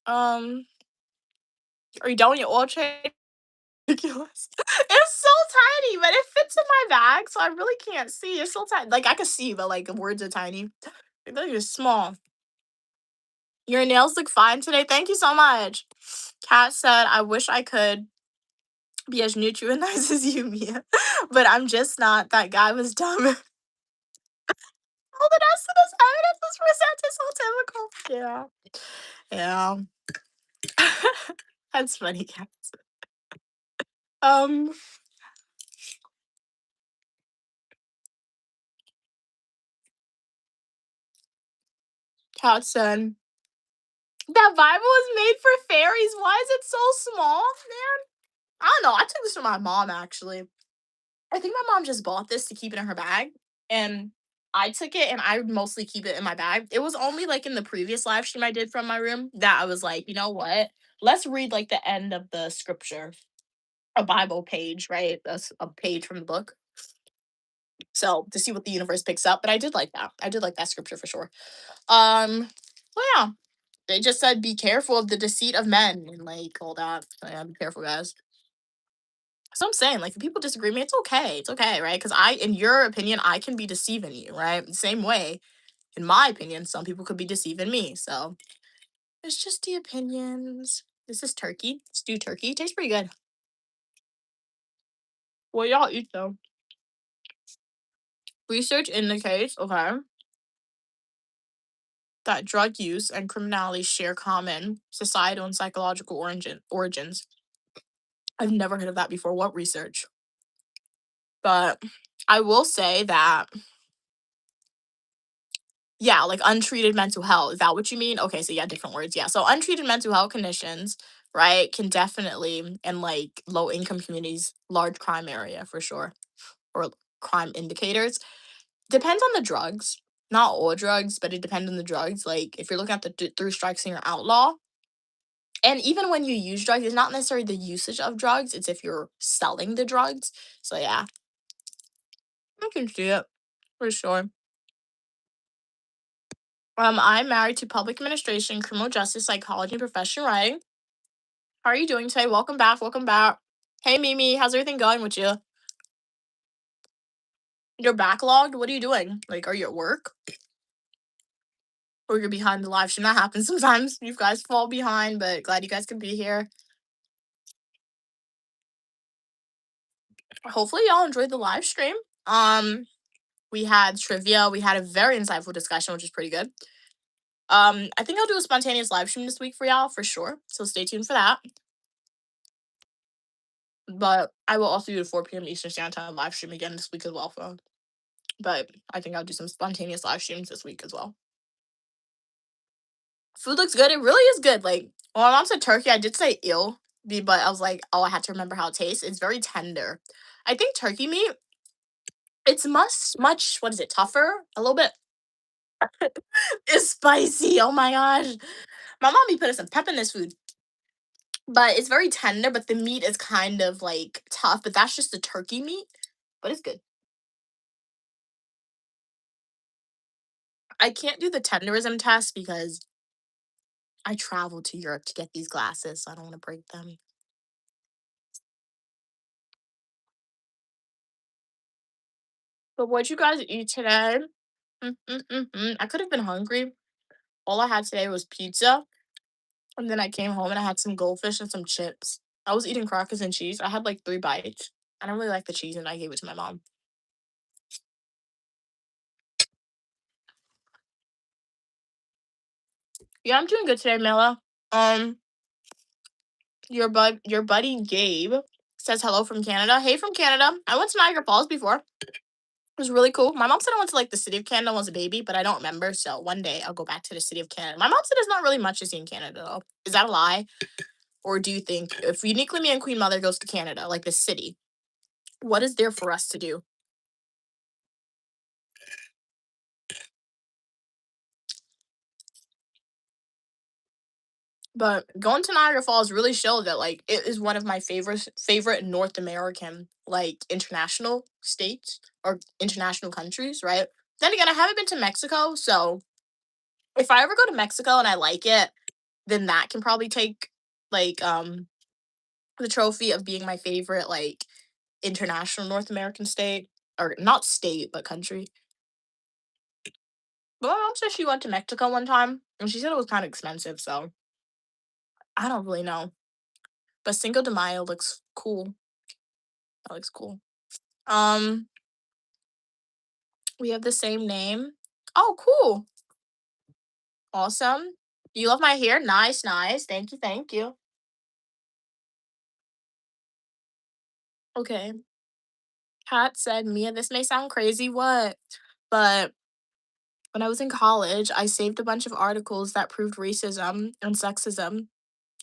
Are you done with your oil change? Ridiculous. It's so tiny, but it fits in my bag, so I really can't see. It's so tiny. Like I can see, but like the words are tiny. Like, they're just small. Your nails look fine today. Thank you so much. Kat said, I wish I could be as neutral and nice as you, Mia. But I'm just not. That guy was dumb. All the rest of this evidence was presented so typical. Yeah. Yeah. That's funny, Kat. Um, Kat said, that Bible was made for fairies. Why is it so small, man? I don't know. I took this from my mom, actually. I think my mom just bought this to keep it in her bag. And I took it and I would mostly keep it in my bag. It was only like in the previous live stream I did from my room that I was like, you know what? Let's read like the end of the scripture, a Bible page, right? That's a page from the book. So to see what the universe picks up. But I did like that. I did like that scripture for sure. Well, yeah. They just said be careful of the deceit of men and like all that. So yeah, be careful, guys. So I'm saying, like, if people disagree with me, it's okay. It's okay, right? Because in your opinion, I can be deceiving you, right? The same way, in my opinion, some people could be deceiving me. So it's just the opinions. This is turkey. Stewed turkey. Tastes pretty good. What y'all eat though? Research indicates, okay, that drug use and criminality share common societal and psychological origins. I've never heard of that before. What research? But I will say that, yeah, like untreated mental health. Is that what you mean? Okay, so yeah, different words. Yeah. So untreated mental health conditions, right, can definitely, in like low income communities, large crime area for sure, or crime indicators. Depends on the drugs. Not all drugs, but it depends on the drugs. Like if you're looking at the through strikes and you're outlaw, and even when you use drugs, it's not necessarily the usage of drugs, it's if you're selling the drugs. So yeah, I can see it for sure. I'm married to public administration, criminal justice, psychology, and professional writing. How are you doing today? Welcome back. Welcome back. Hey, Mimi, how's everything going with you? You're backlogged? What are you doing? Like, are you at work? or you're behind the live stream. That happens sometimes. You guys fall behind, but glad you guys could be here. Hopefully y'all enjoyed the live stream. We had trivia. We had a very insightful discussion, which is pretty good. I think I'll do a spontaneous live stream this week for y'all for sure. So stay tuned for that. But I will also do the 4 p.m. Eastern Standard Time live stream again this week as well. But I think I'll do some spontaneous live streams this week as well. Food looks good. It really is good. Like when my mom said turkey, I did say ill, but I was like, oh, I had to remember how it tastes. It's very tender. I think turkey meat, it's much what is it, tougher? A little bit. It's spicy. Oh my gosh. My mom be putting some pep in this food. But it's very tender, but the meat is kind of like tough, but that's just the turkey meat. But it's good. I can't do the tenderism test because I traveled to Europe to get these glasses, so I don't want to break them. But what'd you guys eat today? I could have been hungry. All I had today was pizza, and then I came home and I had some goldfish and some chips. I was eating crackers and cheese. I had like 3 bites. I don't really like the cheese, and I gave it to my mom. Yeah, I'm doing good today, Mela. Um, your buddy Gabe says hello from Canada. Hey from Canada. I went to Niagara Falls before. It was really cool. My mom said I went to like the city of Canada when I was a baby, but I don't remember. So one day I'll go back to the city of Canada. My mom said there's not really much to see in Canada though. Is that a lie? Or do you think if Uniquely Me and Queen Mother goes to Canada, like the city, what is there for us to do? But going to Niagara Falls really showed that like it is one of my favorite North American like international states or international countries, right? Then again, I haven't been to Mexico, so if I ever go to Mexico and I like it, then that can probably take like the trophy of being my favorite like international North American state or not state but country. But my mom said she went to Mexico one time and she said it was kind of expensive, so I don't really know. But Cinco de Mayo looks cool. That looks cool. Um, we have the same name. Oh, cool. Awesome. You love my hair? Nice, nice. Thank you, thank you. Okay. Pat said, Mia, this may sound crazy, what? But when I was in college, I saved a bunch of articles that proved racism and sexism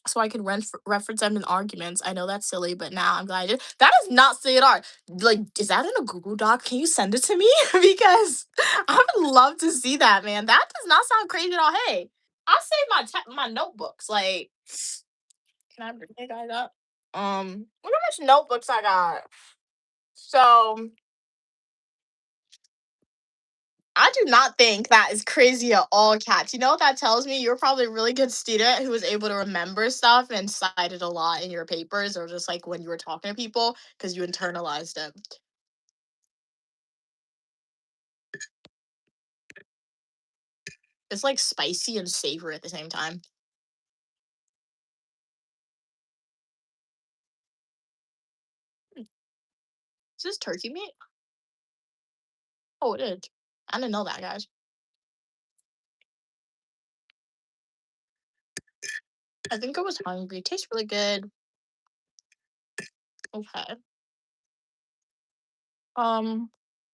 so I could reference them in arguments. I know that's silly, but now I'm glad I did. That is not silly at all. Like, is that in a Google Doc? Can you send it to me? Because I would love to see that, man. That does not sound crazy at all. Hey, I saved my notebooks. Like, can I bring you guys up? Look how much notebooks I got. So I do not think that is crazy at all, Cats. You know what that tells me? You're probably a really good student who was able to remember stuff and cite it a lot in your papers or just like when you were talking to people because you internalized it. It's like spicy and savory at the same time. Is this turkey meat? Oh, it is. I didn't know that, guys. I think I was hungry. It tastes really good. Okay.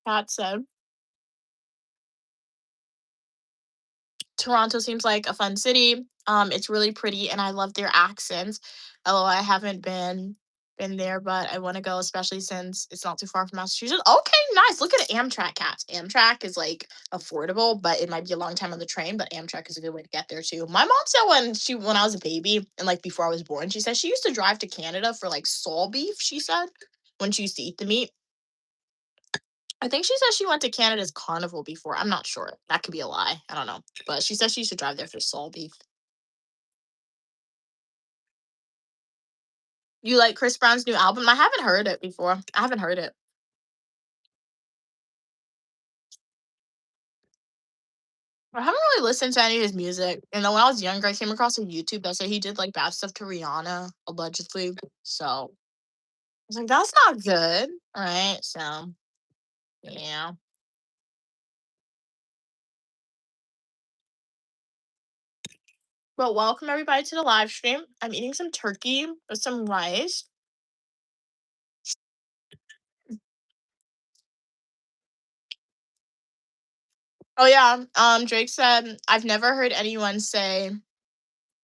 Cat said Toronto seems like a fun city. It's really pretty and I love their accents. Although I haven't been there, but I want to go, especially since it's not too far from Massachusetts. Okay, nice. Look at Amtrak, Cats. Amtrak is like affordable, but it might be a long time on the train. But Amtrak is a good way to get there too. My mom said when I was a baby and like before I was born, she said she used to drive to Canada for like Saul beef. She said when she used to eat the meat. I think she said she went to Canada's carnival before. I'm not sure. That could be a lie. I don't know. But she said she used to drive there for Saul beef. You like Chris Brown's new album? I haven't heard it before. I haven't heard it. I haven't really listened to any of his music. And then when I was younger, I came across a YouTube that said he did like bad stuff to Rihanna, allegedly. So I was like, that's not good. Right. So yeah. Well, welcome everybody to the live stream. I'm eating some turkey with some rice. Oh yeah. Drake said, I've never heard anyone say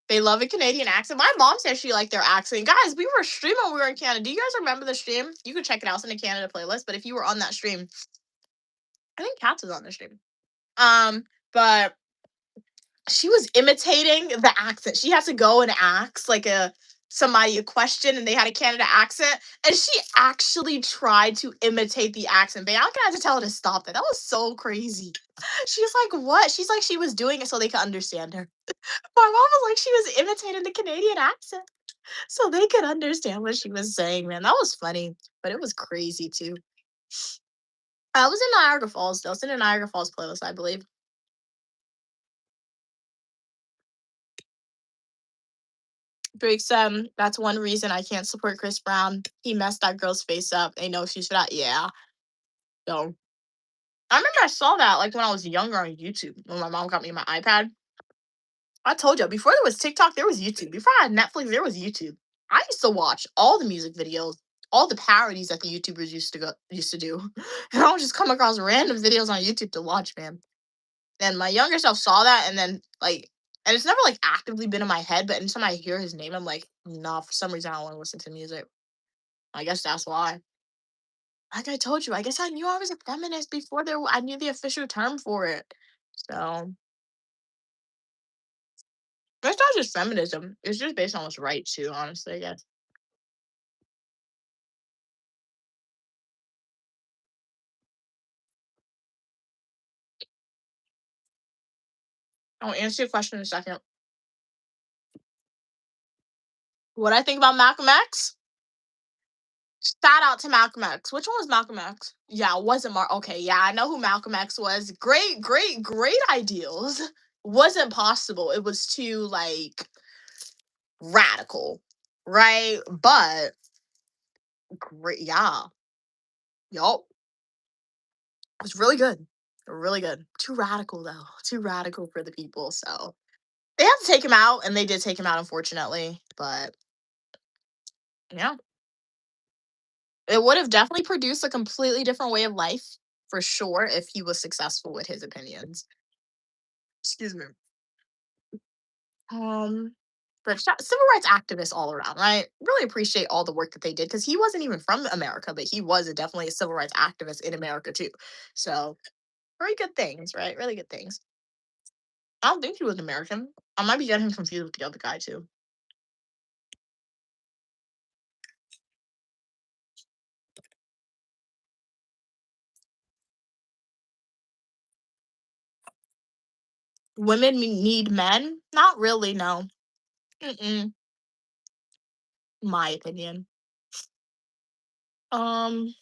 they love a Canadian accent. My mom said she liked their accent. Guys, we were streaming when we were in Canada. Do you guys remember the stream? You can check it out. It's in the Canada playlist. But if you were on that stream, I think Cats was on the stream. But she was imitating the accent. She had to go and ask like somebody a question and they had a Canada accent. And she actually tried to imitate the accent. Bianca had to tell her to stop that. That was so crazy. She's like, what? She's like, she was doing it so they could understand her. My mom was like, she was imitating the Canadian accent so they could understand what she was saying, man. That was funny, but it was crazy too. I was in Niagara Falls, though. It's in the Niagara Falls playlist, I believe. Drake said, that's one reason I can't support Chris Brown. He messed that girl's face up. They know she's for that. Yeah. So I remember I saw that like when I was younger on YouTube when my mom got me my iPad. I told you before there was TikTok, there was YouTube. Before I had Netflix, there was YouTube. I used to watch all the music videos, all the parodies that the YouTubers used to do, and I would just come across random videos on YouTube to watch, man. And my younger self saw that, and then like, and it's never like actively been in my head, but anytime I hear his name, I'm like, nah. For some reason, I don't want to listen to music. I guess that's why. Like I told you, I guess I knew I was a feminist before I knew the official term for it. So it's not just feminism; it's just based on what's right too. Honestly, I guess. I'll answer your question in a second. What I think about Malcolm X? Shout out to Malcolm X. Which one was Malcolm X? Yeah, it wasn't Okay, yeah, I know who Malcolm X was. Great, great, great ideals. Wasn't possible. It was too like radical, right? But great, yeah, yup. It was really good. Really good. Too radical though. Too radical for the people. So they had to take him out, and they did take him out, unfortunately. But yeah. It would have definitely produced a completely different way of life for sure if he was successful with his opinions. Excuse me. Um, but civil rights activists all around, right? Really appreciate all the work that they did because he wasn't even from America, but he was definitely a civil rights activist in America too. So very good things, right? Really good things. I don't think he was American. I might be getting him confused with the other guy too. Women need men? Not really, no. Mm-mm. My opinion. Um,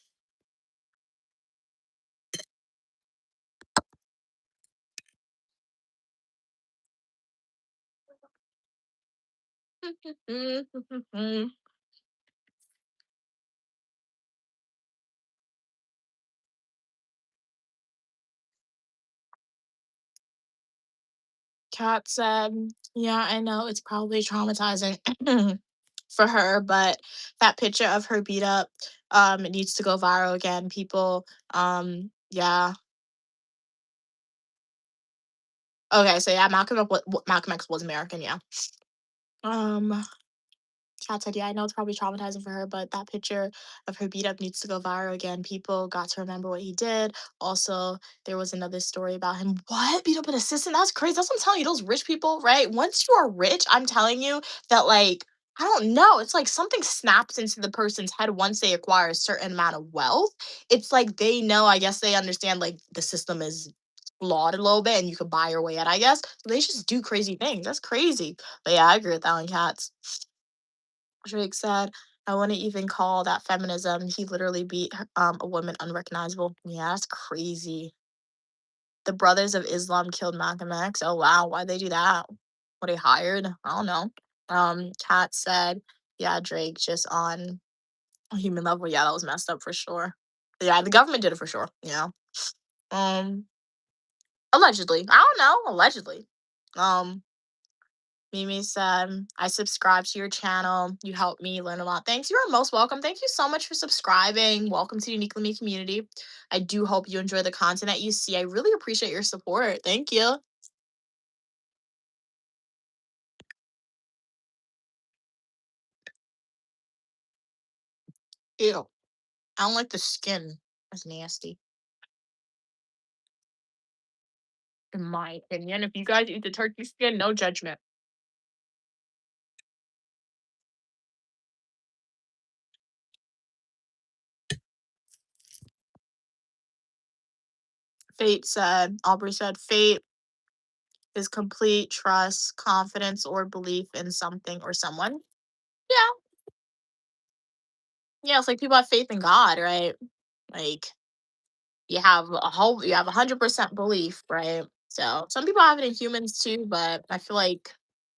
Kat said, "Yeah, I know it's probably traumatizing for her, but that picture of her beat up, it needs to go viral again. People, yeah. Okay, so yeah, Malcolm X was American, yeah. Um, Kat said, "Yeah, I know it's probably traumatizing for her, but that picture of her beat up needs to go viral again. People got to remember what he did. Also, there was another story about him. What? Beat up an assistant? That's crazy. That's what I'm telling you. Those rich people, right? Once you are rich, I'm telling you that, like, I don't know. It's like something snaps into the person's head once they acquire a certain amount of wealth. It's like they know, I guess they understand, like, the system is flawed a little bit and you could buy your way out, I guess. So they just do crazy things. That's crazy. But yeah, I agree with that one, Cats. Drake said, I wouldn't even call that feminism. He literally beat a woman unrecognizable. Yeah, that's crazy. The Brothers of Islam killed Malcolm X. Oh wow, why'd they do that? Were they hired? I don't know. Kat said, yeah, Drake just on a human level. Yeah, that was messed up for sure. Yeah, the government did it for sure. Yeah. Um, allegedly. I don't know. Allegedly. Um, Mimi said, I subscribe to your channel. You helped me learn a lot. Thanks. You are most welcome. Thank you so much for subscribing. Welcome to the Uniquely Me community. I do hope you enjoy the content that you see. I really appreciate your support. Thank you. Ew. I don't like the skin. That's nasty, in my opinion. If you guys eat the turkey skin, no judgment. Aubrey said, fate is complete trust, confidence, or belief in something or someone. Yeah. Yeah, it's like people have faith in God, right? Like you have 100% belief, right? So some people have it in humans too, but I feel like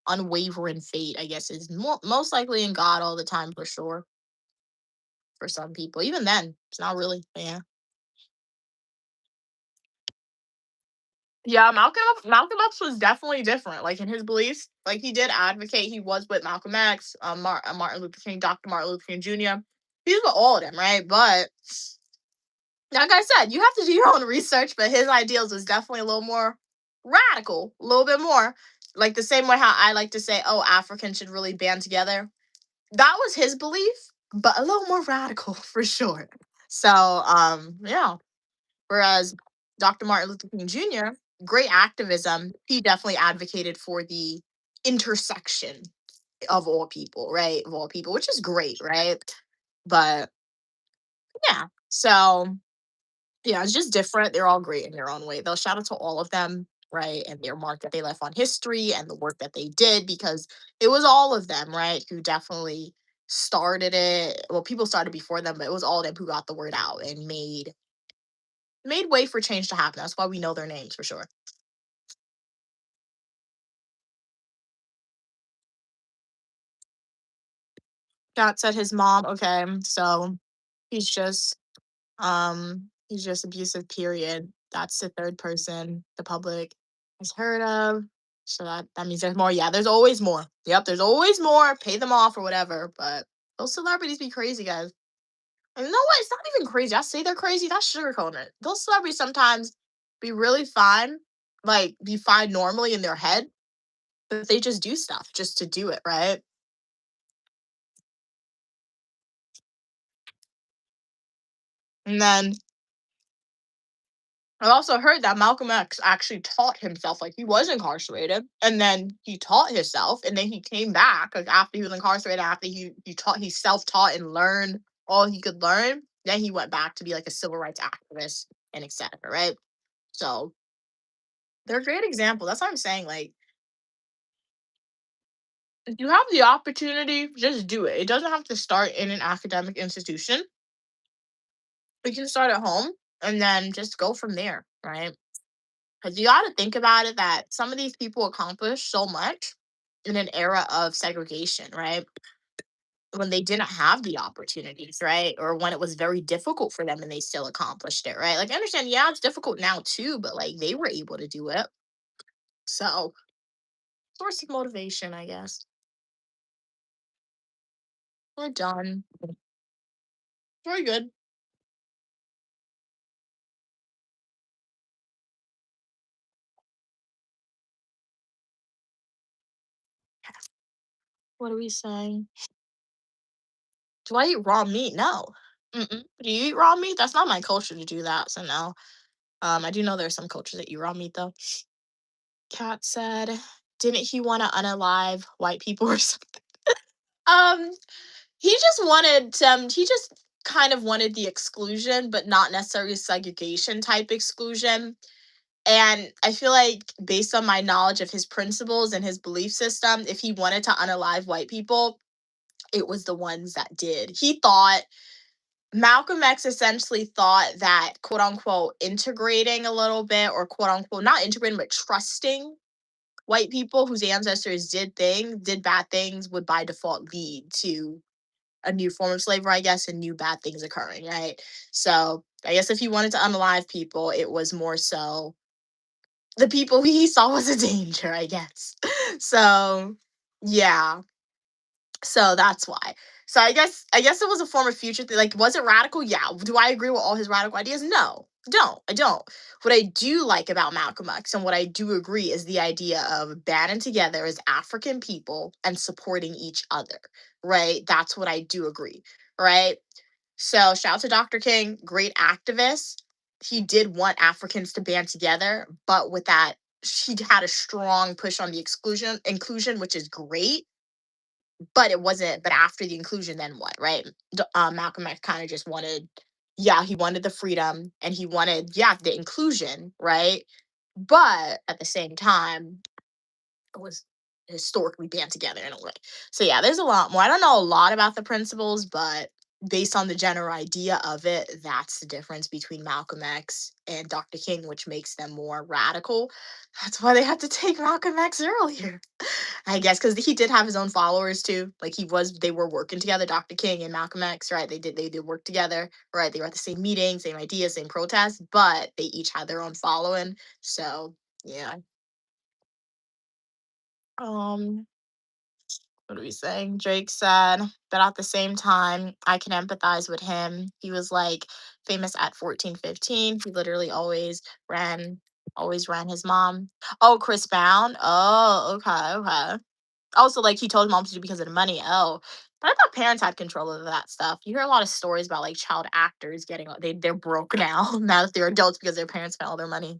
unwavering faith, I guess, is most likely in God all the time for sure. For some people, even then, it's not really. Yeah. Yeah, Malcolm X was definitely different. Like in his beliefs, like he did advocate. He was with Malcolm X, Martin Luther King, Dr. Martin Luther King Jr. He's with all of them, right? But like I said, you have to do your own research. But his ideals was definitely a little more radical, a little bit more. Like the same way how I like to say, oh, Africans should really band together. That was his belief, but a little more radical for sure. So, yeah. Whereas Dr. Martin Luther King Jr., great activism, he definitely advocated for the intersection of all people, right? Of all people, which is great, right? But yeah, so yeah, it's just different. They're all great in their own way. They'll shout out to all of them, right? And their mark that they left on history and the work that they did because it was all of them, right? Who definitely started it. Well, people started before them, but it was all of them who got the word out and made way for change to happen. That's why we know their names for sure. Scott said his mom. Okay, so he's just abusive. Period. That's the third person the public has heard of. So that means there's more. Yeah, there's always more. Yep, there's always more. Pay them off or whatever. But those celebrities be crazy, guys. And you know what? It's not even crazy. I say they're crazy. That's sugarcoating it. Those celebrities sometimes be really fine, like be fine normally in their head, but they just do stuff just to do it, right? And then I also heard that Malcolm X actually taught himself, like he was incarcerated, and then he taught himself, and then he came back, like after he was incarcerated, after he self-taught and learned all he could learn. Then he went back to be like a civil rights activist and etc. Right? So they're a great example. That's what I'm saying. Like if you have the opportunity, just do it. It doesn't have to start in an academic institution. You can start at home and then just go from there, right? Because you got to think about it that some of these people accomplished so much in an era of segregation, right? When they didn't have the opportunities, right? Or when it was very difficult for them and they still accomplished it, right? Like, I understand, yeah, it's difficult now too, but like they were able to do it. So, source of motivation, I guess. We're done. Very good. What are we saying? Do I eat raw meat? No. Mm-mm. Do you eat raw meat? That's not my culture to do that. So, no. I do know there's some cultures that eat raw meat though. Kat said, didn't he want to unalive white people or something? Um, he just kind of wanted the exclusion, but not necessarily segregation type exclusion. And I feel like based on my knowledge of his principles and his belief system, if he wanted to unalive white people, it was the ones that did. He thought Malcolm X essentially thought that quote unquote integrating a little bit, or quote unquote not integrating but trusting white people whose ancestors did bad things would by default lead to a new form of slavery, I guess, and new bad things occurring, right? So I guess if he wanted to unalive people, it was more so the people he saw was a danger, I guess. So yeah. So that's why. So I guess it was a form of future thing. Like, was it radical? Yeah. Do I agree with all his radical ideas? No. Don't. I don't. What I do like about Malcolm X and what I do agree is the idea of banding together as African people and supporting each other. Right? That's what I do agree. Right? So shout out to Dr. King, great activist. He did want Africans to band together, but with that, he had a strong push on the inclusion, which is great, but it wasn't. But after the inclusion, then what, right? Malcolm X kind of just wanted, yeah, he wanted the freedom and he wanted, yeah, the inclusion, right? But at the same time, it was historically band together in a way. So yeah, there's a lot more. I don't know a lot about the principles, but based on the general idea of it, that's the difference between Malcolm X and Dr. King, which makes them more radical. That's why they had to take Malcolm X earlier. I guess because he did have his own followers too. Like they were working together, Dr. King and Malcolm X, right? They did work together, right? They were at the same meetings, same ideas, same protests, but they each had their own following. So yeah. Um, what are we saying? Drake said that at the same time, I can empathize with him. He was like famous at 14, 15. He literally always ran his mom. Oh, Chris Brown. Oh, okay, okay. Also, like he told his mom to do because of the money. Oh, but I thought parents had control of that stuff. You hear a lot of stories about like child actors getting they're broke now now that they're adults because their parents spent all their money.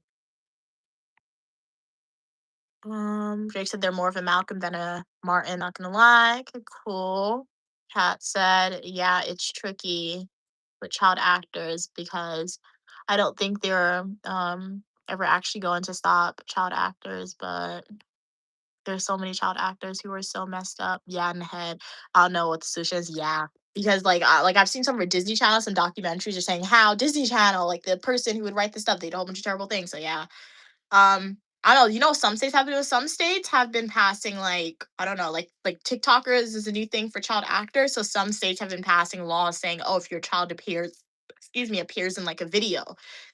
Jake said they're more of a Malcolm than a Martin, not gonna lie. Okay, cool. Kat said, yeah, it's tricky with child actors because I don't think they're ever actually going to stop child actors, but there's so many child actors who are so messed up. Yeah, in the head. I don't know what the solution is. Yeah. Because like I've seen some of Disney Channel, some documentaries are saying how Disney Channel, like the person who would write the stuff, they did a whole bunch of terrible things. So yeah, I don't know, some states have been some states have been passing like, I don't know, like TikTokers is a new thing for child actors. So some states have been passing laws saying, oh, if your child appears in like a video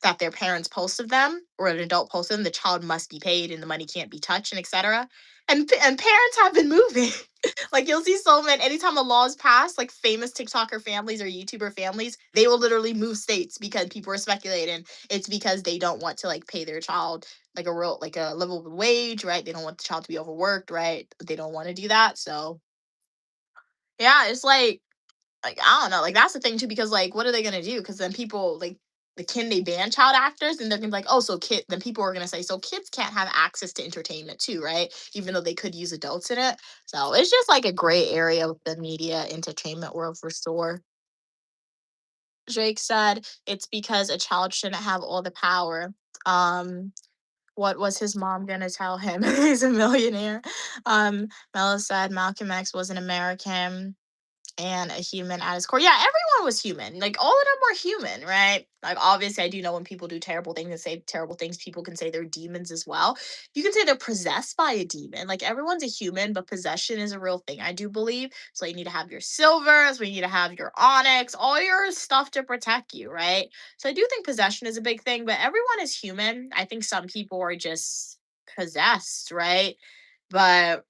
that their parents post of them or an adult posted them, the child must be paid and the money can't be touched and etc. And parents have been moving. Like you'll see so many anytime a law is passed, like famous TikToker families or YouTuber families, they will literally move states because people are speculating it's because they don't want to like pay their child like a livable wage, right? They don't want the child to be overworked, right? They don't want to do that. So yeah, it's like I don't know, like that's the thing too, because like what are they gonna do? Because then people like can they ban child actors? And they're gonna be like, oh, so kid then people are gonna say, so kids can't have access to entertainment too, right? Even though they could use adults in it. So it's just like a gray area with the media entertainment world for sure. Drake said it's because a child shouldn't have all the power. Um, what was his mom gonna tell him? He's a millionaire. Mela said Malcolm X was an American and a human at his core. Yeah, everyone was human. Like all of them were human, right? Like obviously, I do know when people do terrible things and say terrible things, people can say they're demons as well. You can say they're possessed by a demon. Like everyone's a human, but possession is a real thing. I do believe. So you need to have your silvers, we need to have your onyx, all your stuff to protect you, right? So I do think possession is a big thing, but everyone is human. I think some people are just possessed, right? But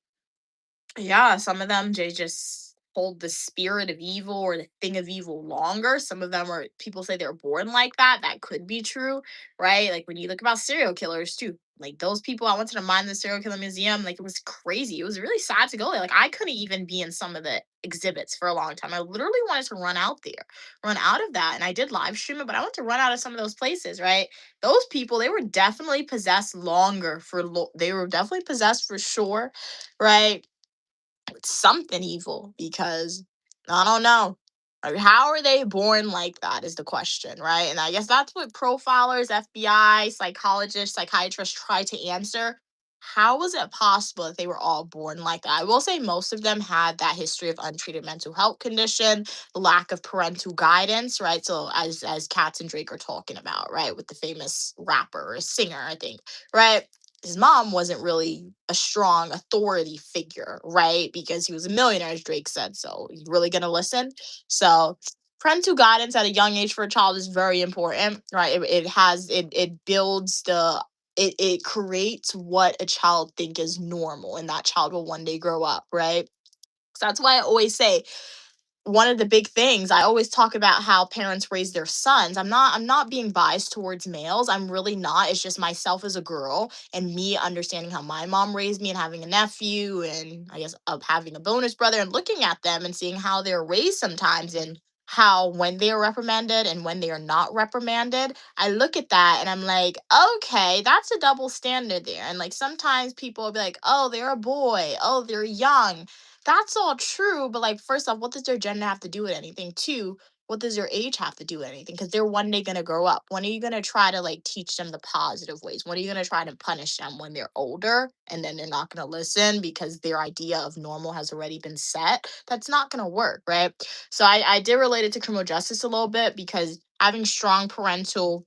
yeah, some of them they just hold the spirit of evil or the thing of evil longer. Some of them are people say they're born like that. That could be true, right? Like when you look about serial killers too. Like those people, I went to the Mind the Serial Killer Museum. Like it was crazy. It was really sad to go there. Like I couldn't even be in some of the exhibits for a long time. I literally wanted to run out there, run out of that. And I did live stream it, but I want to run out of some of those places, right? Those people, they were definitely possessed longer they were definitely possessed for sure, right? Something evil because I don't know. Like, how are they born like that is the question, right? And I guess that's what profilers, FBI, psychologists, psychiatrists try to answer. how was it possible that they were all born like that? I will say most of them had that history of untreated mental health condition, the lack of parental guidance, right? So as Katz and Drake are talking about, right, with the famous rapper or singer, I think, right? His mom wasn't really a strong authority figure, right? Because he was a millionaire, as Drake said. So he's really gonna listen. So parental guidance at a young age for a child is very important, right? It builds it creates what a child think is normal, and that child will one day grow up, right? So that's why I always say, one of the big things I always talk about how parents raise their sons. I'm not being biased towards males. I'm really not. It's just myself as a girl and me understanding how my mom raised me and having a nephew and I guess of having a bonus brother and looking at them and seeing how they're raised sometimes and how when they are reprimanded and when they are not reprimanded. I look at that and I'm like, okay, that's a double standard there. And like sometimes people will be like, oh, they're a boy, oh, they're young. That's all true, but like first off, what does their gender have to do with anything? Two, what does their age have to do with anything? Because they're one day gonna grow up. When are you gonna try to like teach them the positive ways? When are you gonna try to punish them when they're older and then they're not gonna listen because their idea of normal has already been set? That's not gonna work, right? So I did relate it to criminal justice a little bit because having strong parental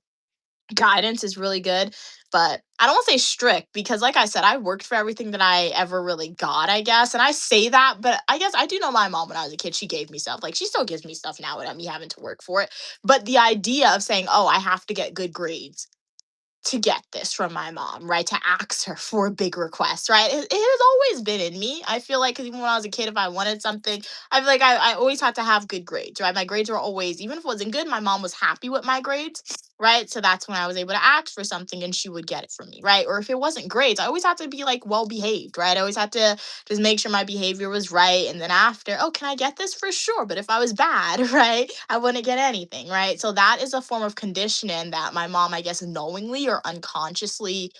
guidance is really good, but I don't want to say strict because like I said, I worked for everything that I ever really got, I guess. And I say that, but I guess I do know my mom when I was a kid, she gave me stuff. Like she still gives me stuff now without me having to work for it. But the idea of saying, "Oh, I have to get good grades to get this from my mom," right? To ask her for a big request, right? It has always been in me. I feel like 'cause even when I was a kid, if I wanted something, I feel like I always had to have good grades, right? My grades were always, even if it wasn't good, my mom was happy with my grades, right? So that's when I was able to ask for something and she would get it from me, right? Or if it wasn't grades, I always had to be like well behaved, right? I always had to just make sure my behavior was right. And then after, oh, can I get this for sure? But if I was bad, right, I wouldn't get anything, right? So that is a form of conditioning that my mom, I guess, knowingly or unconsciously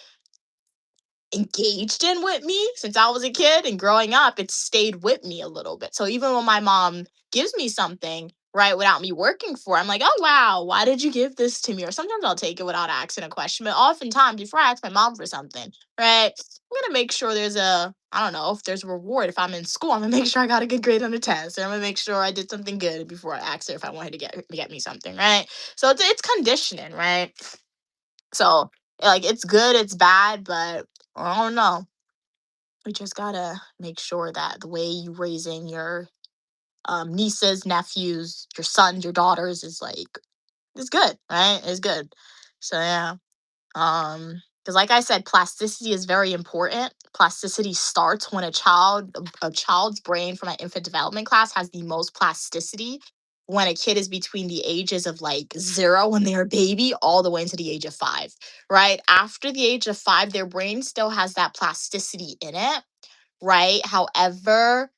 engaged in with me since I was a kid and growing up, it stayed with me a little bit. So even when my mom gives me something, right, without me working for it, I'm like, oh wow, why did you give this to me? Or sometimes I'll take it without asking a question. But oftentimes before I ask my mom for something, right, I'm gonna make sure there's a, I don't know, if there's a reward. If I'm in school, I'm gonna make sure I got a good grade on the test. Or I'm gonna make sure I did something good before I asked her if I wanted to get me something, right? So it's conditioning, right? So like it's good, it's bad, but I don't know. We just gotta make sure that the way you raising your nieces, nephews, your sons, your daughters is like is good, right? Is good. So yeah. Because like I said, plasticity is very important. Plasticity starts when a child's brain from an infant development class has the most plasticity when a kid is between the ages of like 0 when they're a baby all the way into the age of 5, right? After the age of 5, their brain still has that plasticity in it, right? However,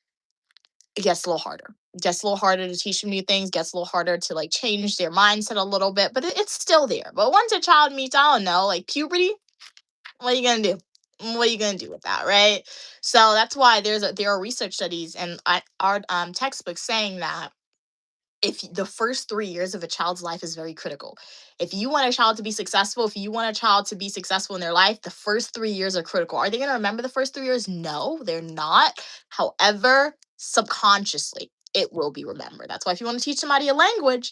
it gets a little harder. It gets a little harder to teach them new things, gets a little harder to like change their mindset a little bit, but it's still there. But once a child meets, I don't know, like puberty, what are you gonna do? What are you gonna do with that, right? So that's why there are research studies and our textbooks saying that if the first 3 years of a child's life is very critical. If you want a child to be successful, if you want a child to be successful in their life, the first 3 years are critical. Are they going to remember the first 3 years? No, they're not. However, subconsciously, it will be remembered. That's why if you want to teach somebody a language,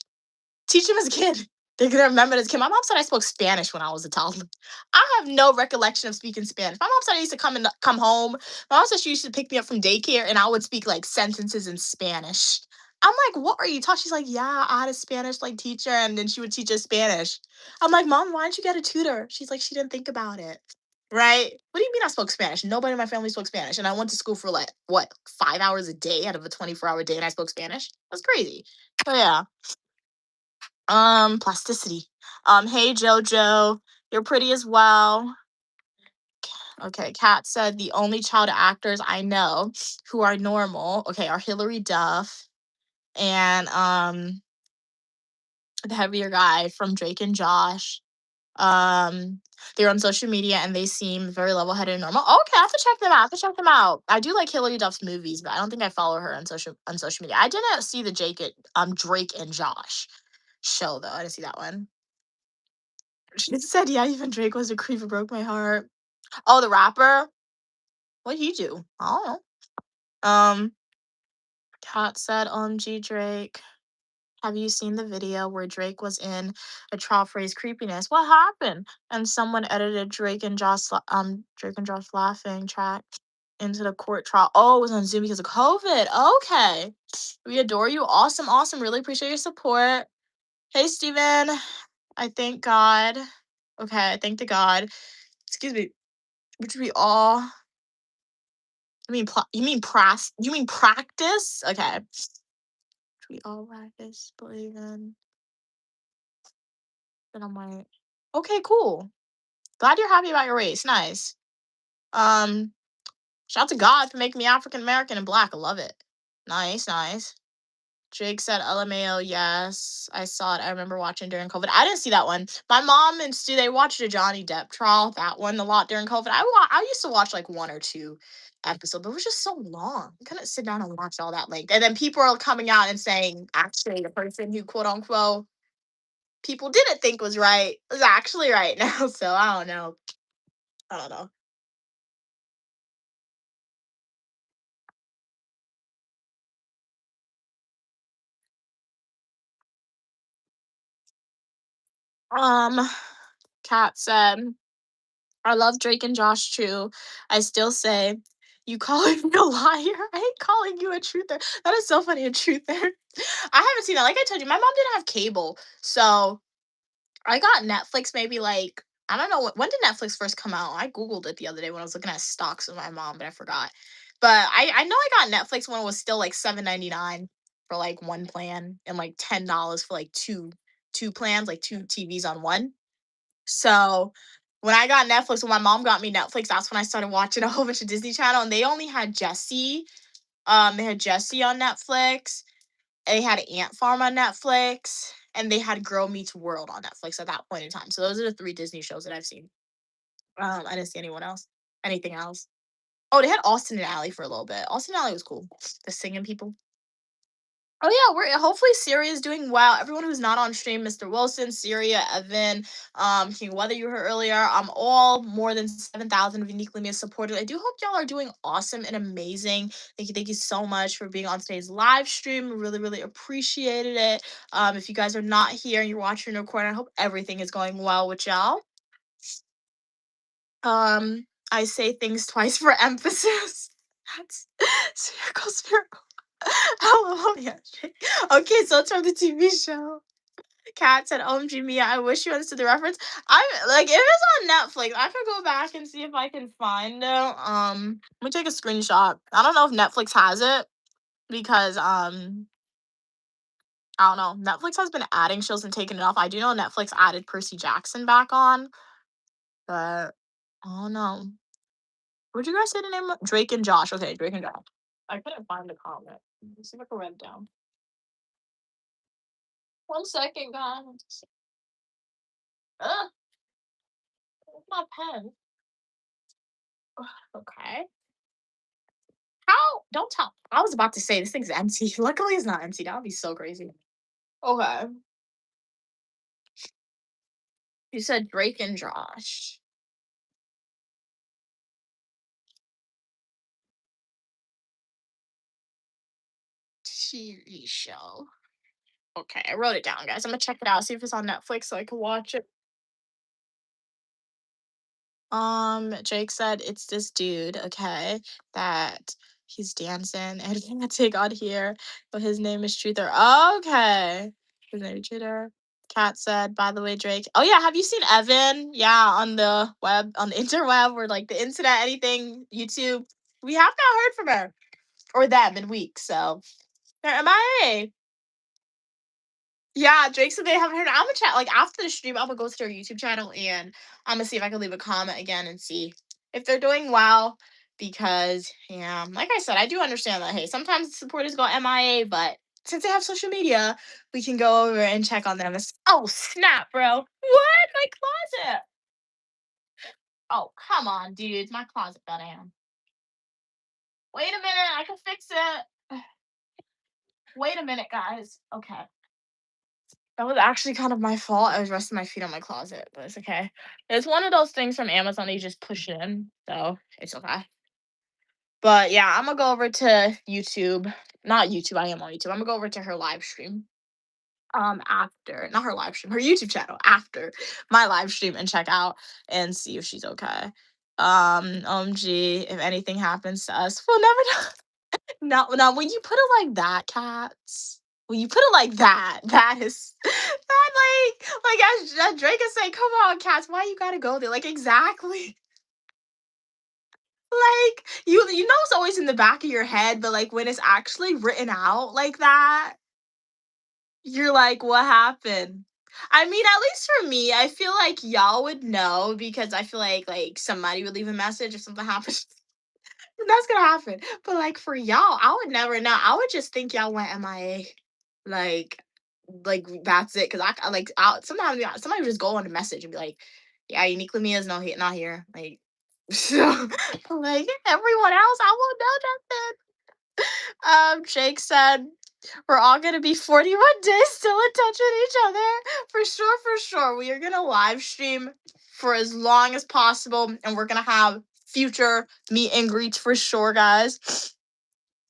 teach them as a kid. They're gonna remember this kid. My mom said I spoke Spanish when I was a toddler. I have no recollection of speaking Spanish. My mom said I used to come home. My mom said she used to pick me up from daycare and I would speak like sentences in Spanish. I'm like, what are you talking? She's like, yeah, I had a Spanish like teacher, and then she would teach us Spanish. I'm like, Mom, why didn't you get a tutor? She's like, she didn't think about it. Right? What do you mean I spoke Spanish? Nobody in my family spoke Spanish. And I went to school for like what, 5 hours a day out of a 24-hour day and I spoke Spanish? That's crazy. So yeah. Plasticity. Hey Jojo, you're pretty as well. Okay, Kat said the only child actors I know who are normal, okay, are Hillary Duff and the heavier guy from Drake and Josh. Um, they're on social media and they seem very level-headed and normal. Okay, I have to check them out. I have to check them out. I do like Hillary Duff's movies, but I don't think I follow her on social media. I didn't see the Drake and Josh show though. I didn't see that one. She said, yeah, even Drake was a creep who broke my heart. Oh, the rapper? What'd he do? I don't know. Kat said, OMG Drake. Have you seen the video where Drake was in a trial for his creepiness? What happened? And someone edited Drake and Josh laughing track into the court trial. Oh, it was on Zoom because of COVID. Okay. We adore you. Awesome, awesome. Really appreciate your support. Hey, Steven. I thank God. Okay, I thank to God. Excuse me. Which we all. You mean practice? Okay. We all practice, believe in. Then I'm like, okay, cool. Glad you're happy about your race. Nice. Um, Shout out to God for making me African American and black. I love it. Nice, nice. Jake said LMAO, yes. I saw it. I remember watching during COVID. I didn't see that one. My mom and Stu, they watched a Johnny Depp trial, that one a lot during COVID. I used to watch like one or two episodes, but it was just so long. I couldn't sit down and watch all that length. And then people are coming out and saying, actually, the person who quote unquote people didn't think was right was actually right now. So I don't know. I don't know. Um, Kat said, I love Drake and Josh too. I still say, you calling me a liar? I ain't calling you a truther. That is so funny, a truther. I haven't seen that. Like I told you, my mom didn't have cable. So I got Netflix maybe like, I don't know, when did Netflix first come out? I Googled it the other day when I was looking at stocks with my mom, but I forgot. But I know I got Netflix when it was still like $7.99 for like one plan and like $10 for like two plans, like two TVs on one. So when I got Netflix, when my mom got me Netflix, that's when I started watching a whole bunch of Disney Channel, and they only had Jessie. They had Jessie on Netflix. They had Ant Farm on Netflix, and they had Girl Meets World on Netflix at that point in time. So those are the three Disney shows that I've seen. I didn't see anything else. Oh, they had Austin and Ally for a little bit. Austin and Ally was cool. The singing people. Oh yeah, we're hopefully Syria is doing well. Everyone who's not on stream, Mr. Wilson, Syria, Evan, King Weather you heard earlier. All more than 7,000 of uniquely me supported. I do hope y'all are doing awesome and amazing. Thank you so much for being on today's live stream. Really, really appreciated it. If you guys are not here and you're watching the recording, I hope everything is going well with y'all. I say things twice for emphasis. That's circle. Oh, yeah. Okay, so it's from the TV show. Kat said, OMG Mia, I wish you understood the reference. I'm like, if it's on Netflix, I could go back and see if I can find it. Let me take a screenshot. I don't know if Netflix has it because I don't know. Netflix has been adding shows and taking it off. I do know Netflix added Percy Jackson back on, but I don't know. What'd you guys say the name of? Drake and Josh. Okay, Drake and Josh. I couldn't find the comment. Let's see if I can write it down. 1 second, guys. Ugh, where's my pen? Okay. How? Don't tell. I was about to say this thing's empty. Luckily, it's not empty. That would be so crazy. Okay. You said Drake and Josh. TV show. Okay, I wrote it down, guys. I'm gonna check it out, see if it's on Netflix so I can watch it. Jake said it's this dude, okay, that he's dancing and gonna take on here, but his name is Truther. Okay. His name is Truther. Kat said, by the way, Drake. Oh yeah, have you seen Evan? Yeah, on the web, on the interweb, or like the internet, anything, YouTube. We have not heard from her or them in weeks, so they're MIA. Yeah, Drake said they haven't heard. I'm gonna chat like after the stream. I'm gonna go to their YouTube channel and I'm gonna see if I can leave a comment again and see if they're doing well. Because yeah, like I said, I do understand that. Hey, sometimes supporters go MIA, but since they have social media, we can go over and check on them. Oh snap, bro! What? My closet? Oh come on, dude, my closet fell down. Wait a minute, I can fix it. Wait a minute, guys. Okay. That was actually kind of my fault. I was resting my feet on my closet, but it's okay. It's one of those things from Amazon that you just push it in, so it's okay. But yeah, I'm gonna go over to YouTube. Not YouTube, I am on YouTube. I'm gonna go over to her live stream. After not her live stream, her YouTube channel after my live stream and check out and see if she's okay. OMG, if anything happens to us, we'll never know. No, no, when you put it like that, cats. When you put it like that, that is that as Drake is saying, come on, cats, why you gotta go there? Like exactly. Like you know it's always in the back of your head, but like when it's actually written out like that, you're like, what happened? I mean, at least for me, I feel like y'all would know because I feel like somebody would leave a message if something happens. That's gonna happen. But like for y'all, I would never know. I would just think y'all went MIA. Like, like that's it. Cause sometimes somebody would just go on a message and be like, "Yeah, uniquely me is not here." Like, so like everyone else, I won't know nothing. Jake said we're all gonna be 41 days still in touch with each other. For sure, for sure. We are gonna live stream for as long as possible, and we're gonna have future meet and greets for sure, guys.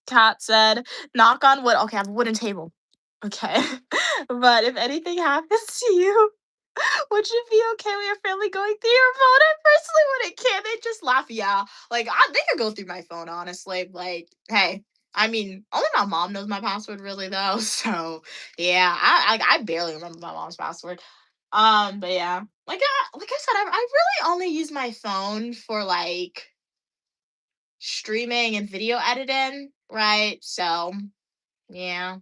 Kat said, knock on wood. Okay, I have a wooden table. Okay. But if anything happens to you, would you be okay with your family going through your phone? I personally wouldn't care. They just laugh. Yeah. They could go through my phone, honestly. Like, hey, I mean, only my mom knows my password, really, though. So, yeah, I barely remember my mom's password. But yeah, like I said, I really only use my phone for like streaming and video editing, right? So, yeah.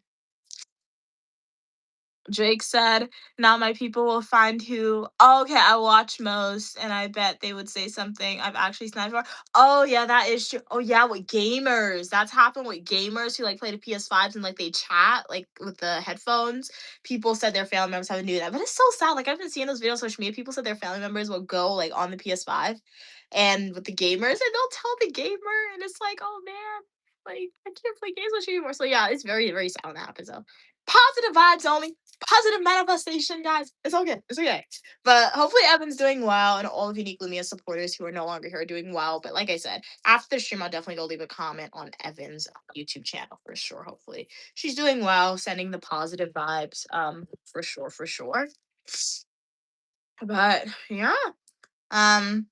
Drake said, "Now my people will find who." Oh, okay, I watch most, and I bet they would say something I've actually sniped for. Oh yeah, that is true. Oh yeah, with gamers, that's happened with gamers who like play the PS5s and like they chat like with the headphones. People said their family members haven't do that, but it's so sad. Like I've been seeing those videos on social media. People said their family members will go like on the PS5 and with the gamers, and they'll tell the gamer, and it's like, oh man, like I can't play games with you anymore. So yeah, it's very very sad when that happens. So positive vibes, homie, positive manifestation, guys. It's okay. It's okay. But hopefully Evan's doing well and all of Unique Lumia supporters who are no longer here are doing well. But like I said, after the stream, I'll definitely go leave a comment on Evan's YouTube channel for sure. Hopefully she's doing well, sending the positive vibes. For sure, for sure. But yeah. Um,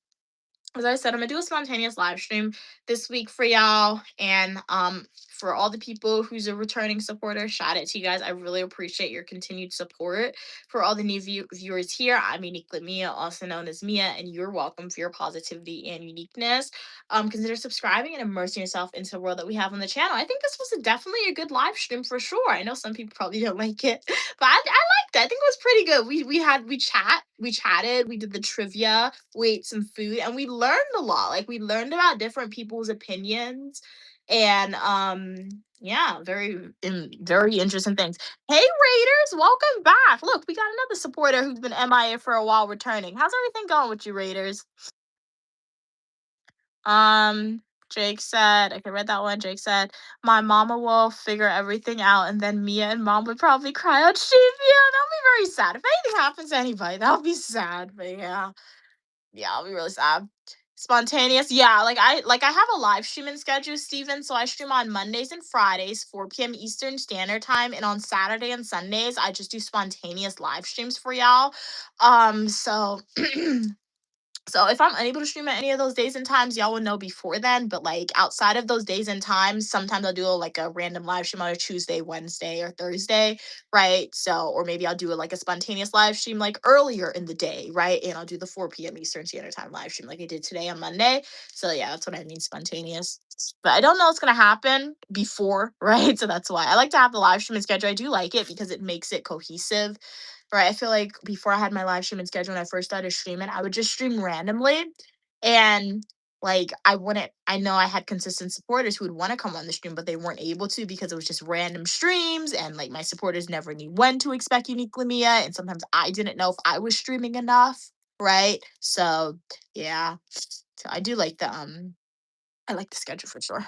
as I said, I'm gonna do a spontaneous live stream this week for y'all, and for all the people who's a returning supporter, shout out to you guys. I really appreciate your continued support. For all the new viewers here, I'm Uniquely Mia, also known as Mia, and you're welcome for your positivity and uniqueness. Consider subscribing and immersing yourself into the world that we have on the channel. I think this was definitely a good live stream for sure. I know some people probably don't like it, but I liked it. I think it was pretty good. We chatted, we did the trivia, we ate some food, and we learned a lot. Like we learned about different people's opinions, and yeah, very interesting things. Hey Raiders, welcome back. Look, we got another supporter who's been MIA for a while returning. How's everything going with you, Raiders? Um, Jake said, okay, read that one. Jake said, my mama will figure everything out, and then Mia and mom would probably cry out sheep. Yeah, that'll be very sad. If anything happens to anybody, that'll be sad. But yeah, I'll be really sad. Spontaneous, yeah. I have a live streaming schedule, Steven. So I stream on Mondays and Fridays, 4 p.m. Eastern Standard Time, and on Saturday and Sundays, I just do spontaneous live streams for y'all. So So if I'm unable to stream at any of those days and times, y'all will know before then. But like outside of those days and times, sometimes I'll do a random live stream on a Tuesday, Wednesday, or Thursday, right? So or maybe I'll do like a spontaneous live stream like earlier in the day, right? And I'll do the 4 p.m. Eastern Standard Time live stream like I did today on Monday. So yeah, that's what I mean spontaneous. But I don't know what's gonna happen before, right? So that's why I like to have the live streaming schedule. I do like it because it makes it cohesive, right? I feel like before I had my live streaming schedule when I first started streaming, I would just stream randomly. And like I know I had consistent supporters who would want to come on the stream, but they weren't able to because it was just random streams. And like my supporters never knew when to expect Unique Lamia. And sometimes I didn't know if I was streaming enough. Right. So yeah. So I do like I like the schedule for sure.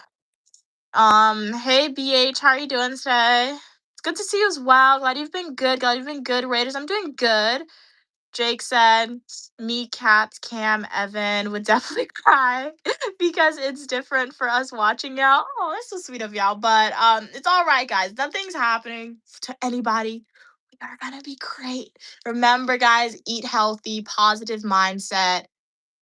Hey BH, how are you doing today? It's good to see you as well. Glad you've been good. Glad you've been good, Raiders. I'm doing good. Jake said, me, Kat, Cam, Evan would definitely cry because it's different for us watching y'all. Oh, that's so sweet of y'all. But it's all right, guys. Nothing's happening to anybody. We are gonna be great. Remember, guys, eat healthy, positive mindset.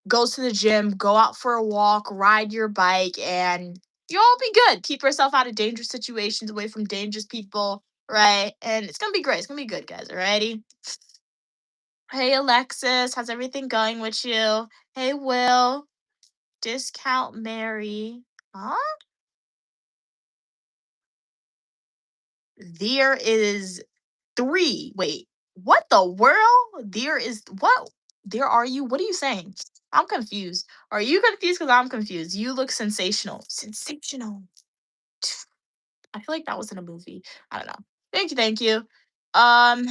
Go to the gym, go out for a walk, ride your bike, and you'll all be good. Keep yourself out of dangerous situations, away from dangerous people, right? And it's gonna be great. It's gonna be good, guys. Alrighty. Hey Alexis, how's everything going with you? Hey Will, discount Mary. Huh? There is three. Wait, what the world? There is what? There are you? What are you saying? I'm confused. Are you confused? Because I'm confused. You look sensational. Sensational. I feel like that was in a movie. I don't know. Thank you, thank you. Um,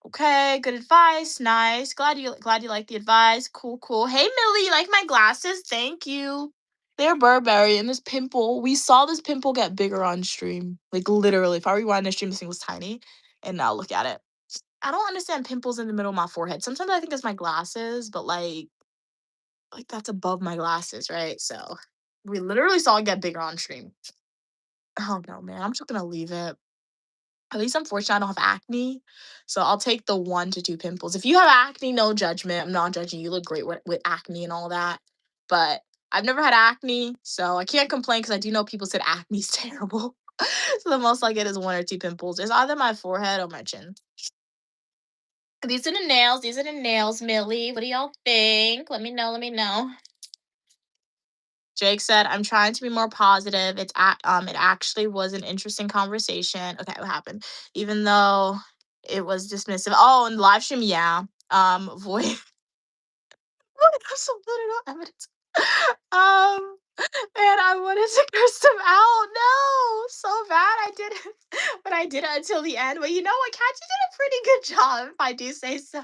Okay, good advice. Nice. Glad you like the advice. Cool, cool. Hey Millie, you like my glasses? Thank you. They're Burberry and this pimple. We saw this pimple get bigger on stream. Like literally, if I rewind the stream, this thing was tiny. And now look at it. I don't understand pimples in the middle of my forehead. Sometimes I think it's my glasses, but like that's above my glasses, right? So we literally saw it get bigger on stream. Oh no, man. I'm just gonna leave it. At least I'm fortunate I don't have acne. So I'll take the 1 to 2 pimples. If you have acne, no judgment. I'm not judging you. You look great with acne and all that. But I've never had acne, so I can't complain because I do know people said acne's terrible. So the most I get is 1 or 2 pimples. It's either my forehead or my chin. These are the nails. These are the nails, Millie. What do y'all think? Let me know. Let me know. Jake said, "I'm trying to be more positive. It actually was an interesting conversation." Okay, what happened? Even though it was dismissive. Oh, in the live stream, yeah. Void. Have some literal evidence. Um, and I wanted to curse them out. No, so bad I did it, but I did it until the end. But you know what, Kat, you did a pretty good job, if I do say so.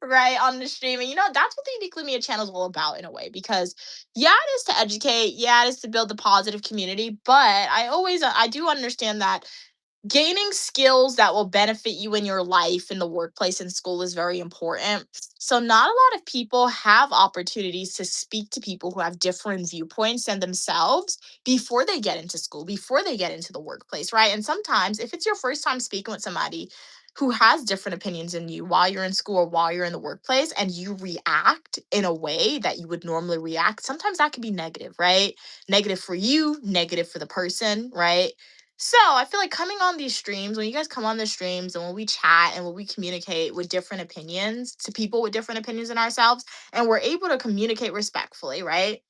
Right, on the stream. And that's what the Uniquely Mia channel is all about in a way. Because yeah, it is to educate, yeah, it is to build the positive community. But I do understand that gaining skills that will benefit you in your life, in the workplace, and school is very important. So not a lot of people have opportunities to speak to people who have different viewpoints than themselves before they get into school, before they get into the workplace, right? And sometimes if it's your first time speaking with somebody who has different opinions than you while you're in school or while you're in the workplace, and you react in a way that you would normally react, sometimes that can be negative, right? Negative for you, negative for the person, right? So I feel like coming on these streams, when you guys come on the streams and when we chat and when we communicate with different opinions to people with different opinions than ourselves, and we're able to communicate respectfully, right?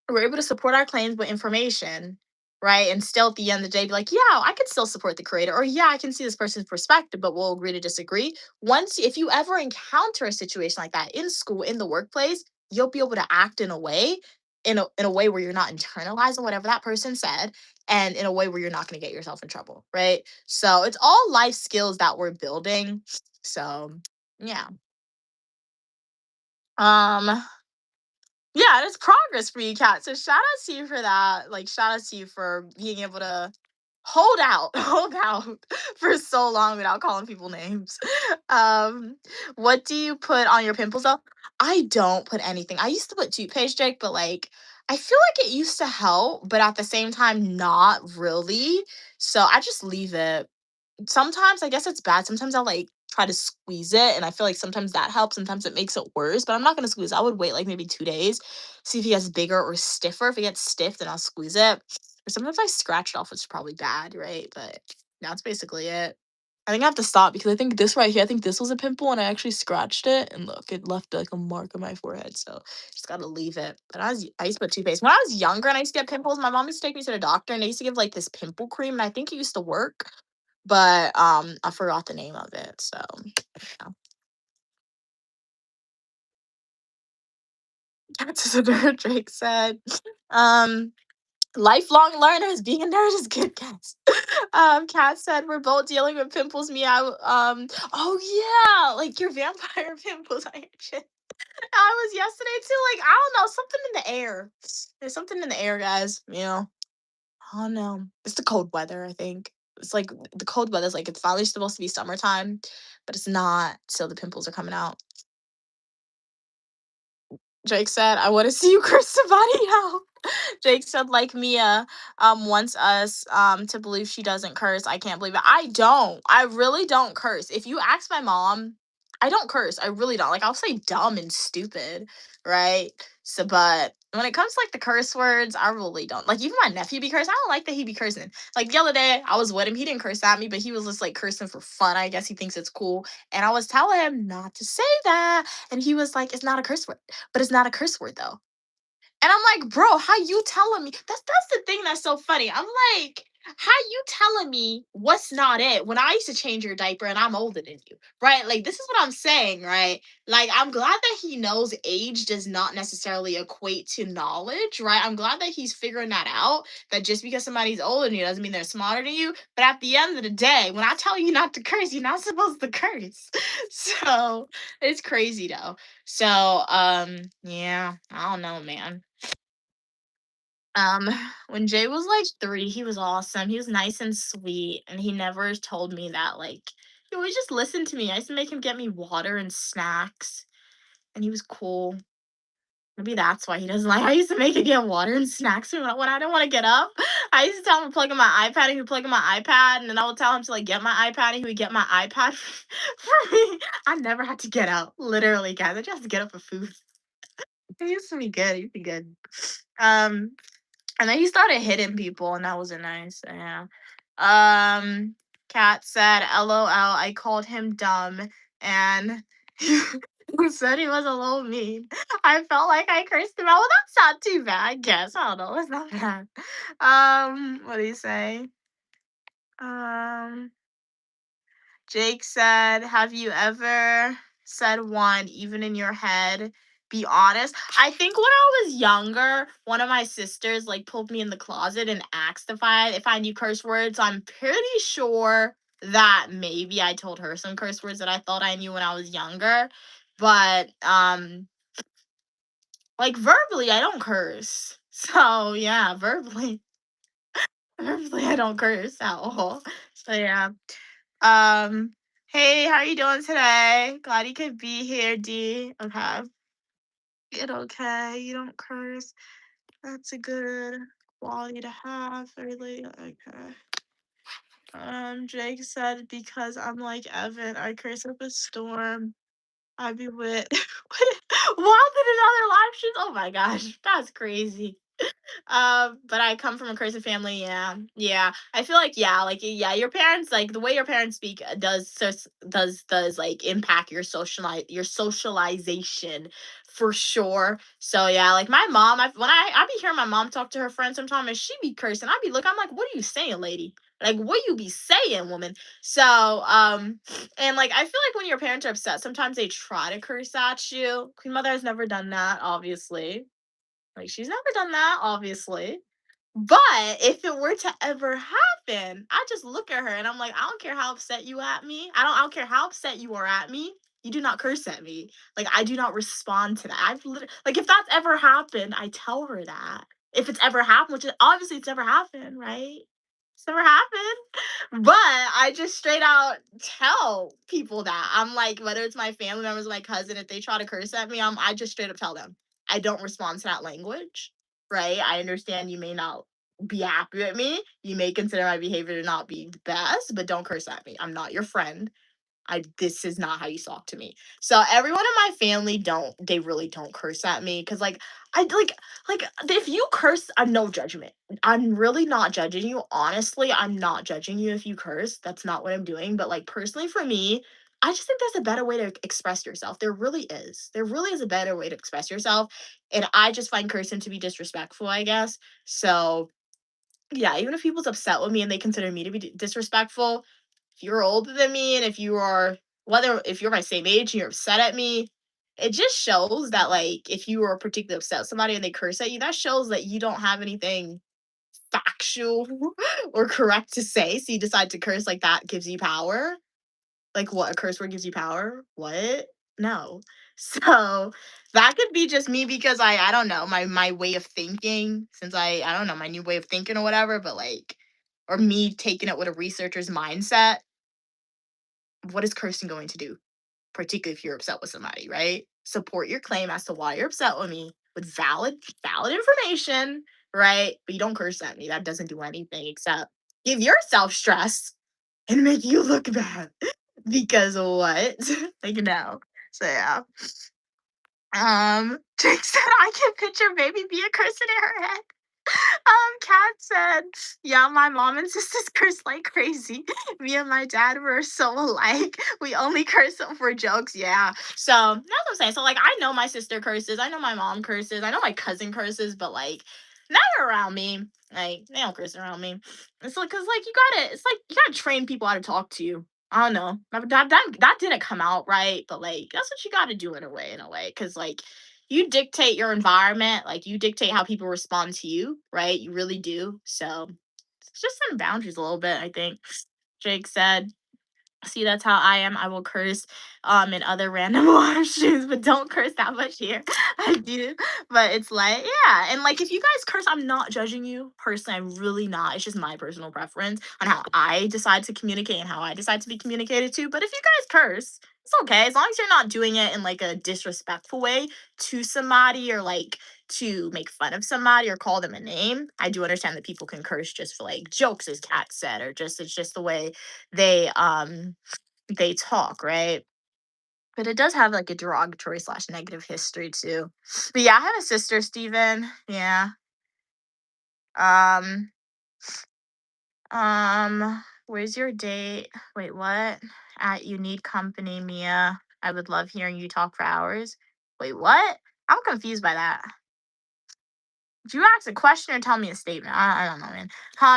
We're able to support our claims with information, right? And still at the end of the day, be like, yeah, I could still support the creator, or yeah, I can see this person's perspective, but we'll agree to disagree. If you ever encounter a situation like that in school, in the workplace, you'll be able to act in a way, in a way where you're not internalizing whatever that person said, and in a way where you're not going to get yourself in trouble, right? So it's all life skills that we're building. So yeah. Um, Yeah, it's progress for you, Kat. So shout out to you for that. Like, shout out to you for being able to hold out, hold out for so long without calling people names. What do you put on your pimples though? I don't put anything. I used to put toothpaste, Jake, but like I feel like it used to help, but at the same time, not really. So I just leave it. Sometimes I guess it's bad. Sometimes I'll like try to squeeze it, and I feel like sometimes that helps. Sometimes it makes it worse, but I'm not gonna squeeze. I would wait like maybe 2 days, see if it gets bigger or stiffer. If it gets stiff, then I'll squeeze it. Or sometimes I scratch it off, which is probably bad, right? But that's basically it. I think I have to stop because I think this right here, I think this was a pimple and I actually scratched it and look, it left like a mark on my forehead. So just gotta leave it. But I used to put toothpaste. When I was younger and I used to get pimples, my mom used to take me to the doctor and they used to give like this pimple cream and I think it used to work. But I forgot the name of it. So yeah. That's what Drake said. Um Lifelong learners, being a nerd is good, guys. Kat said we're both dealing with pimples. Meow. Oh yeah, like your vampire pimples on your chin. I was yesterday too. Like I don't know, something in the air. There's something in the air, guys. I don't know. It's the cold weather, I think. It's like the cold weather's like it's finally supposed to be summertime, but it's not, so the pimples are coming out. Jake said, "I want to see you curse somebody out." Jake said, like Mia, wants us to believe she doesn't curse. I can't believe it. I don't. I really don't curse. If you ask my mom, I don't curse. I really don't. Like I'll say dumb and stupid, right? So, but when it comes to like the curse words, I really don't. Like even my nephew be cursing. I don't like that he be cursing. Like the other day, I was with him. He didn't curse at me, but he was just like cursing for fun. I guess he thinks it's cool. And I was telling him not to say that, and he was like, "It's not a curse word." But it's not a curse word though. And I'm like, bro, how you telling me? That's the thing that's so funny. I'm like, how you telling me what's not it when I used to change your diaper and I'm older than you, right? Like this is what I'm saying, right? Like I'm glad that he knows age does not necessarily equate to knowledge, right? I'm glad that he's figuring that out. That just because somebody's older than you doesn't mean they're smarter than you. But at the end of the day, when I tell you not to curse, you're not supposed to curse. So it's crazy though. So yeah, I don't know, man. Um, when Jay was like 3, he was awesome. He was nice and sweet, and he never told me that like he always just listened to me. I used to make him get me water and snacks, and he was cool. Maybe that's why he doesn't like. I used to make him get water and snacks when I don't want to get up. I used to tell him to plug in my iPad, and he would plug in my iPad, and then I would tell him to like get my iPad, and he would get my iPad for me. I never had to get up, literally, guys. I just had to get up for food. He used to be good. He used to be good. Um, And then he started hitting people, and that wasn't nice. Yeah. Kat said, "LOL, I called him dumb," and he said he was a little mean. I felt like I cursed him out. Well, that's not too bad, I guess. I don't know. It's not bad. What do you say? Um, Jake said, "Have you ever said one, even in your head? Be honest." I think when I was younger, one of my sisters like pulled me in the closet and asked if I knew curse words. I'm pretty sure that maybe I told her some curse words that I thought I knew when I was younger. But like verbally, I don't curse. So yeah, verbally, verbally I don't curse at all. So yeah. Um, hey, how are you doing today? Glad you could be here, D. Okay. It okay. You don't curse. That's a good quality to have. Really okay. Jake said because I'm like Evan, I curse up a storm. I be with Wild in another live stream. Oh my gosh, that's crazy. But I come from a Christian family. Yeah, yeah. I feel like yeah, your parents like the way your parents speak does like impact your socialization for sure. So yeah, like my mom, I be hearing my mom talk to her friends sometimes, and she be cursing. I'm like, what are you saying, lady? Like, what you be saying, woman? So and like I feel like when your parents are upset, sometimes they try to curse at you. Queen Mother has never done that, obviously. Like, she's never done that, obviously. But if it were to ever happen, I just look at her and I'm like, I don't care how upset you at me. I don't care how upset you are at me. You do not curse at me. Like I do not respond to that. Like if that's ever happened, I tell her that. If it's ever happened, which is obviously it's never happened, right? It's never happened. But I just straight out tell people that. I'm like, whether it's my family members or my cousin, if they try to curse at me, I just straight up tell them. I don't respond to that language, right? I understand you may not be happy with me. You may consider my behavior to not be the best, but don't curse at me. I'm not your friend. This is not how you talk to me. So everyone in my family they really don't curse at me because I like if you curse, I'm no judgment. I'm really not judging you. Honestly, I'm not judging you if you curse. That's not what I'm doing. But like personally for me, I just think there's a better way to express yourself. There really is. There really is a better way to express yourself. And I just find cursing to be disrespectful, I guess. So yeah, even if people's upset with me and they consider me to be disrespectful, if you're older than me and if you're my same age and you're upset at me, it just shows that like if you are particularly upset with somebody and they curse at you, that shows that you don't have anything factual or correct to say. So you decide to curse like that gives you power. Like what? A curse word gives you power? What? no. So that could be just me because I don't know, my way of thinking, since I don't know, my new way of thinking or whatever, but like, or me taking it with a researcher's mindset. What is cursing going to do? Particularly if you're upset with somebody, right? Support your claim as to why you're upset with me with valid information, right? But you don't curse at me. That doesn't do anything except give yourself stress and make you look bad. Because what? Like no. So yeah. Jake said I can picture baby being cursing in her head. Kat said, yeah, my mom and sisters curse like crazy. Me and my dad were so alike. We only curse for jokes. Yeah. So that's what I'm saying. So like I know my sister curses. I know my mom curses. I know my cousin curses, but like never around me. Like they don't curse around me. It's like cause like it's like you gotta train people how to talk to you. I don't know. That didn't come out right, but like that's what you gotta do in a way. Cause like you dictate your environment, like you dictate how people respond to you, right? You really do. So it's just setting boundaries a little bit, I think. Jake said, see, that's how I am. I will curse in other random live streams, but don't curse that much here. I do. But it's like, yeah. And like if you guys curse, I'm not judging you personally. I'm really not. It's just my personal preference on how I decide to communicate and how I decide to be communicated to. But if you guys curse, it's okay. As long as you're not doing it in like a disrespectful way to somebody or like to make fun of somebody or call them a name. I do understand that people can curse just for like jokes, as Kat said, or just it's just the way they talk, right? But it does have like a derogatory slash negative history too. But yeah, I have a sister, Steven. Yeah. Um, where's your date? Wait, what? At You Need Company, Mia. I would love hearing you talk for hours. Wait, what? I'm confused by that. Did you ask a question or tell me a statement? I don't know, man.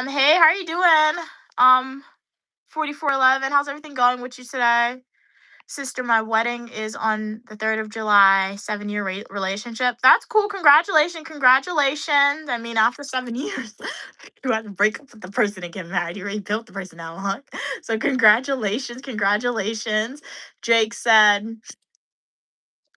Hey, how are you doing? 4411. How's everything going with you today? Sister, my wedding is on the 3rd of July, 7-year relationship. That's cool. Congratulations. Congratulations. I mean, after 7 years, you have to break up with the person and get married. You already built the person now, huh? So congratulations. Congratulations. Jake said,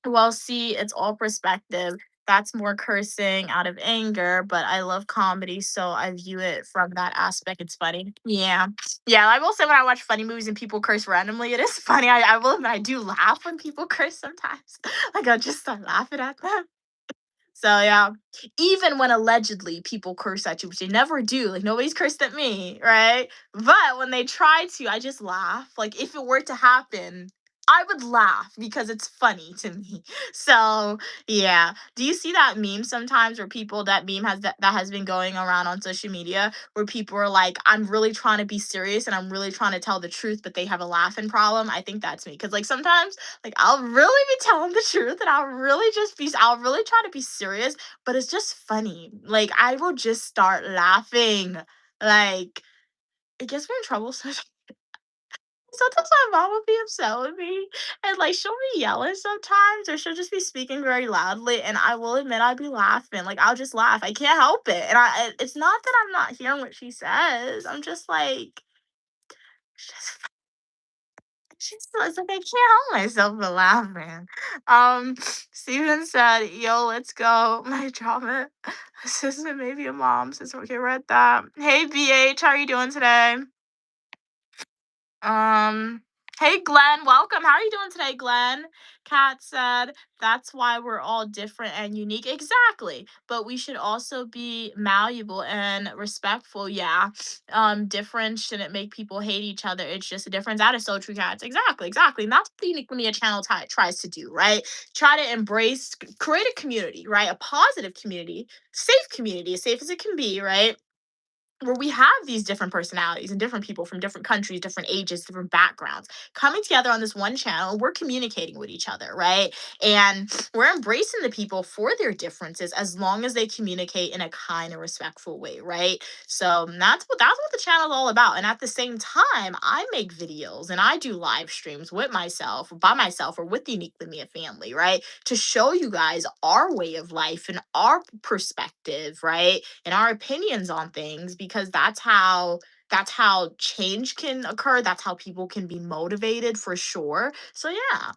well, see, it's all perspective. That's more cursing out of anger, but I love comedy, so I view it from that aspect. It's funny. Yeah. Yeah, I will say when I watch funny movies and people curse randomly, it is funny. I will admit I do laugh when people curse sometimes. Like I'll just start laughing at them. So yeah, even when allegedly people curse at you, which they never do, like nobody's cursed at me, right? But when they try to, I just laugh. Like if it were to happen, I would laugh because it's funny to me. So yeah, do you see that meme sometimes where people that meme has that has been going around on social media where people are like, I'm really trying to be serious and I'm really trying to tell the truth, but they have a laughing problem. I think that's me because like sometimes like I'll really be telling the truth and I'll really try to be serious, but it's just funny. Like I will just start laughing. Like it gets me in trouble sometimes. Sometimes my mom will be upset with me and like she'll be yelling sometimes or she'll just be speaking very loudly and I will admit I'd be laughing. Like I'll just laugh. I can't help it. And it's not that I'm not hearing what she says. I'm just like it's just it's like I can't help myself but laughing. Steven said, "Yo, let's go." My drama assistant, maybe a mom. Says, "Okay, read that." Hey, BH, how are you doing today? Um, hey Glenn, welcome. How are you doing today, Glenn? Kat said, that's why we're all different and unique. Exactly. But we should also be malleable and respectful. Yeah. Difference shouldn't make people hate each other. It's just a difference. That is so true, Cats. Exactly, exactly. And that's what the Unique Media channel tries to do, right? Try to create a community, right? A positive community, safe community, as safe as it can be, right? Where we have these different personalities and different people from different countries, different ages, different backgrounds coming together on this one channel. We're communicating with each other, right? And we're embracing the people for their differences as long as they communicate in a kind and respectful way, right? So that's what the channel is all about. And at the same time, I make videos and I do live streams with myself, by myself, or with the Unique Mia family, right? To show you guys our way of life and our perspective, right? And our opinions on things because that's how change can occur. That's how people can be motivated for sure. So yeah.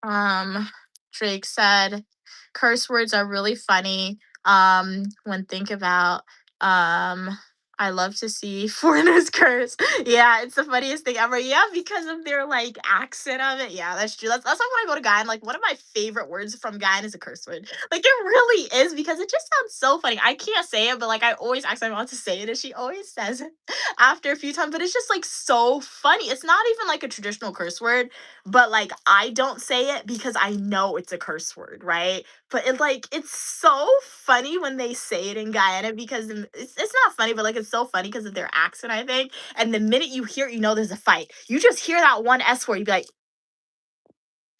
Um, Drake said, curse words are really funny. When think about, um, I love to see foreigners curse. Yeah, it's the funniest thing ever. Yeah, because of their like accent of it. Yeah, that's true. That's why when I go to Guyana, like one of my favorite words from Guyana is a curse word. Like it really is because it just sounds so funny. I can't say it, but like I always ask my mom to say it, and she always says it after a few times. But it's just like so funny. It's not even like a traditional curse word, but like I don't say it because I know it's a curse word, right? But it's so funny when they say it in Guyana because it's not funny, but like it's so funny because of their accent, I think. And the minute you hear it, you know there's a fight. You just hear that one S word, you be like,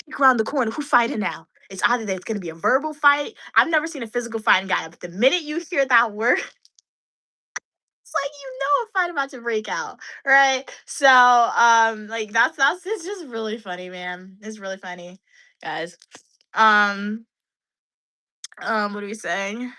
"Peek around the corner, who fighting now?" It's either that it's gonna be a verbal fight. I've never seen a physical fight in Guyana, but the minute you hear that word, it's like you know a fight about to break out, right? So like that's it's just really funny, man. It's really funny, guys. Um what are we saying?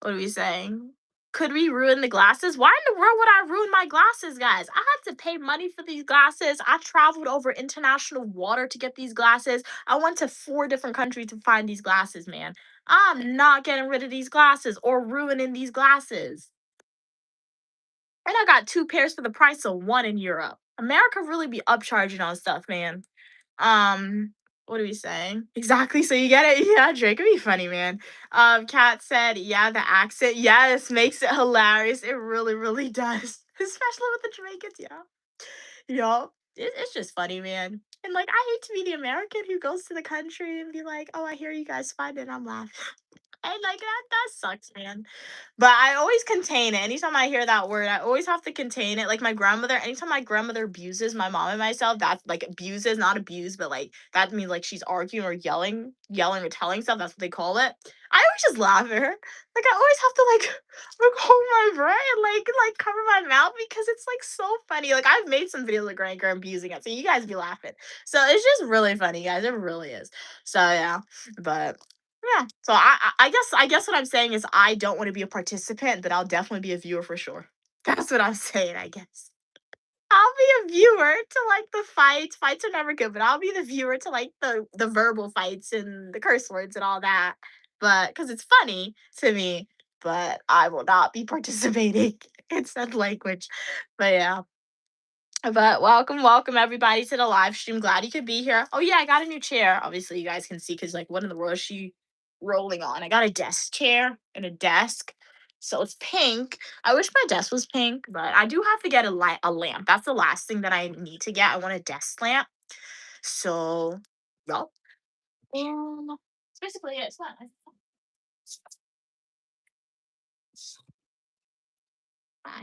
What are we saying? Could we ruin the glasses? Why in the world would I ruin my glasses, guys? I had to pay money for these glasses. I traveled over international water to get these glasses. I went to 4 different countries to find these glasses, man. I'm not getting rid of these glasses or ruining these glasses. And I got 2 pairs for the price of one in Europe. America really be upcharging on stuff, man. Um, what are we saying? Exactly. So you get it? Yeah, Drake would be funny, man. Kat said, yeah, the accent, yes, makes it hilarious. It really, really does. Especially with the Jamaicans, yeah. Yup. It's just funny, man. And like I hate to be the American who goes to the country and be like, oh, I hear you guys fight and I'm laughing. And like that sucks, man. But I always contain it. Anytime I hear that word, I always have to contain it. Like my grandmother, anytime my grandmother abuses my mom and myself, that's like abuses, not abuse, but like that means like she's arguing or yelling or telling stuff. That's what they call it. I always just laugh at her. Like I always have to like hold my breath and like cover my mouth because it's like so funny. Like I've made some videos of grandma abusing it, so you guys be laughing. So it's just really funny, guys. It really is. So yeah, but yeah. So I guess what I'm saying is I don't want to be a participant, but I'll definitely be a viewer for sure. That's what I'm saying, I guess. I'll be a viewer to like the fights. Fights are never good, but I'll be the viewer to like the verbal fights and the curse words and all that. But because it's funny to me, but I will not be participating in said language. But yeah. But welcome everybody to the live stream. Glad you could be here. Oh yeah, I got a new chair. Obviously, you guys can see because like what in the world is she rolling on? I got a desk chair and a desk. So it's pink. I wish my desk was pink, but I do have to get a lamp. That's the last thing that I need to get. I want a desk lamp. So well, that's basically it. It's not my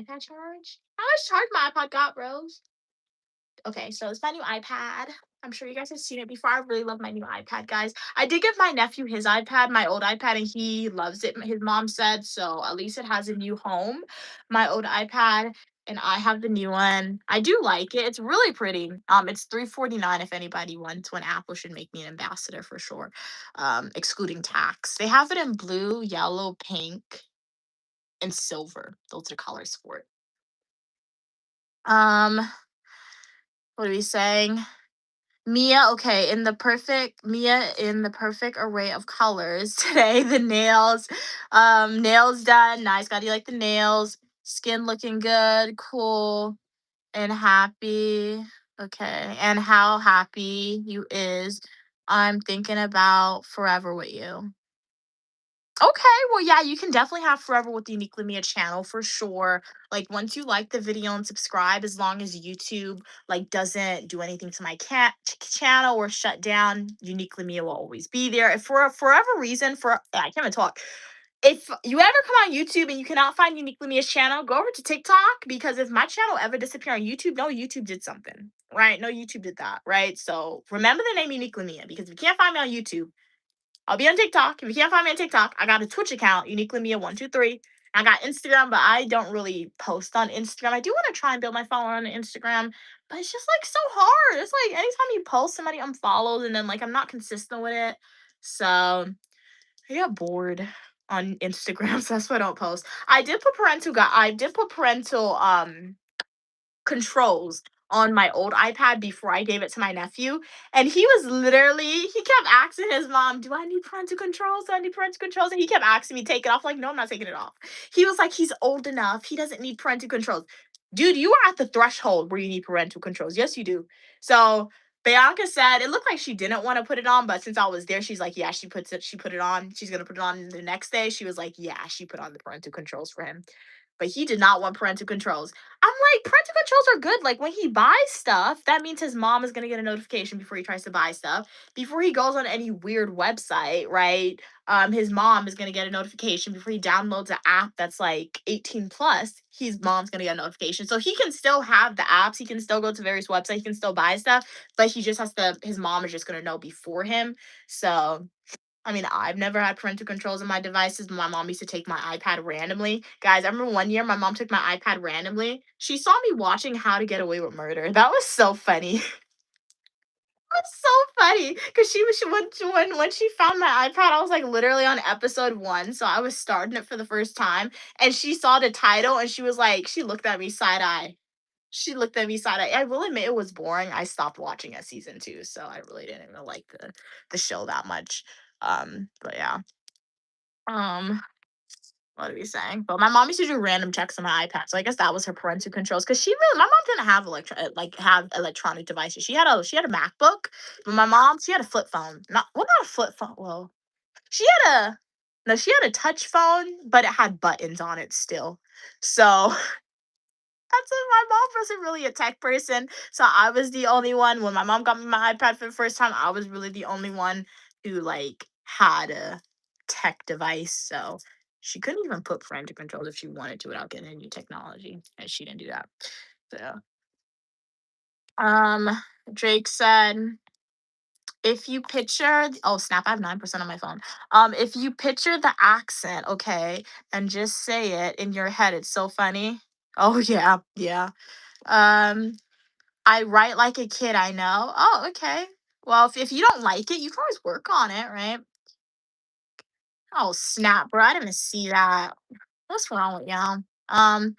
iPad charge. How much charge my iPod got, Rose? Okay, so it's my new iPad. I'm sure you guys have seen it before. I really love my new iPad, guys. I did give my nephew his iPad, my old iPad, and he loves it. His mom said so. At least it has a new home. My old iPad, and I have the new one. I do like it. It's really pretty. It's $349 if anybody wants one. Apple should make me an ambassador for sure. Excluding tax. They have it in blue, yellow, pink, and silver. Those are colors for it. Um, what are we saying? Mia in the perfect array of colors today. The nails done. Nice. God, you like the nails? Skin looking good, cool, and happy. Okay. And how happy you is. I'm thinking about forever with you. Okay, well, yeah, you can definitely have Forever with the Uniquely Mia channel for sure. Like, once you like the video and subscribe, as long as YouTube like doesn't do anything to my channel or shut down, Uniquely Mia will always be there. If for whatever reason, I can't even talk. If you ever come on YouTube and you cannot find Uniquely Mia's channel, go over to TikTok because if my channel ever disappear on YouTube, no, YouTube did something, right? No, YouTube did that, right? So remember the name Uniquely Mia because if you can't find me on YouTube, I'll be on TikTok. If you can't find me on TikTok, I got a Twitch account, Uniquely Mia123. I got Instagram, but I don't really post on Instagram. I do want to try and build my following on Instagram, but it's just like so hard. It's like anytime you post, somebody unfollows, and then like I'm not consistent with it. So I get bored on Instagram, so that's why I don't post. I did put parental controls on my old iPad before I gave it to my nephew. And he kept asking his mom, "Do I need parental controls? Do I need parental controls?" And he kept asking me, take it off. Like, no, I'm not taking it off. He was like, he's old enough. He doesn't need parental controls. Dude, you are at the threshold where you need parental controls. Yes, you do. So Bianca said it looked like she didn't want to put it on, but since I was there, she's like, yeah, she put it on. She's gonna put it on the next day. She was like, yeah, she put on the parental controls for him. But he did not want parental controls. I'm like, parental controls are good. Like when he buys stuff, that means his mom is gonna get a notification before he tries to buy stuff. Before he goes on any weird website, right? His mom is gonna get a notification before he downloads an app that's like 18 plus. His mom's gonna get a notification. So he can still have the apps, he can still go to various websites, he can still buy stuff, but he just has to, his mom is just gonna know before him. So I mean, I've never had parental controls on my devices, but my mom used to take my iPad randomly. Guys, I remember one year my mom took my iPad randomly. She saw me watching How to Get Away with Murder. That was so funny. Was so funny because when she found my iPad, I was like literally on episode 1, so I was starting it for the first time, and she saw the title and she was like, she looked at me side eye. She looked at me side eye. I will admit it was boring. I stopped watching at season 2, so I really didn't even like the show that much. But yeah. Um, what are we saying? But my mom used to do random checks on my iPad, so I guess that was her parental controls. Cause my mom didn't have have electronic devices. She had a MacBook, but my mom she had a flip phone. Not a flip phone. Well, she had a no, she had a touch phone, but it had buttons on it still. So that's it. My mom wasn't really a tech person, so I was the only one. When my mom got me my iPad for the first time, I was really the only one who like had a tech device. So she couldn't even put parental controls if she wanted to without getting a new technology, and she didn't do that. So, um, Drake said, if you picture, oh snap, I have 9% on my phone. If you picture the accent, okay, and just say it in your head, it's so funny. Oh yeah, yeah. Um, I write like a kid, I know. Oh, okay. Well, if you don't like it, you can always work on it, right? Oh, snap, bro. I didn't even see that. What's wrong with y'all? I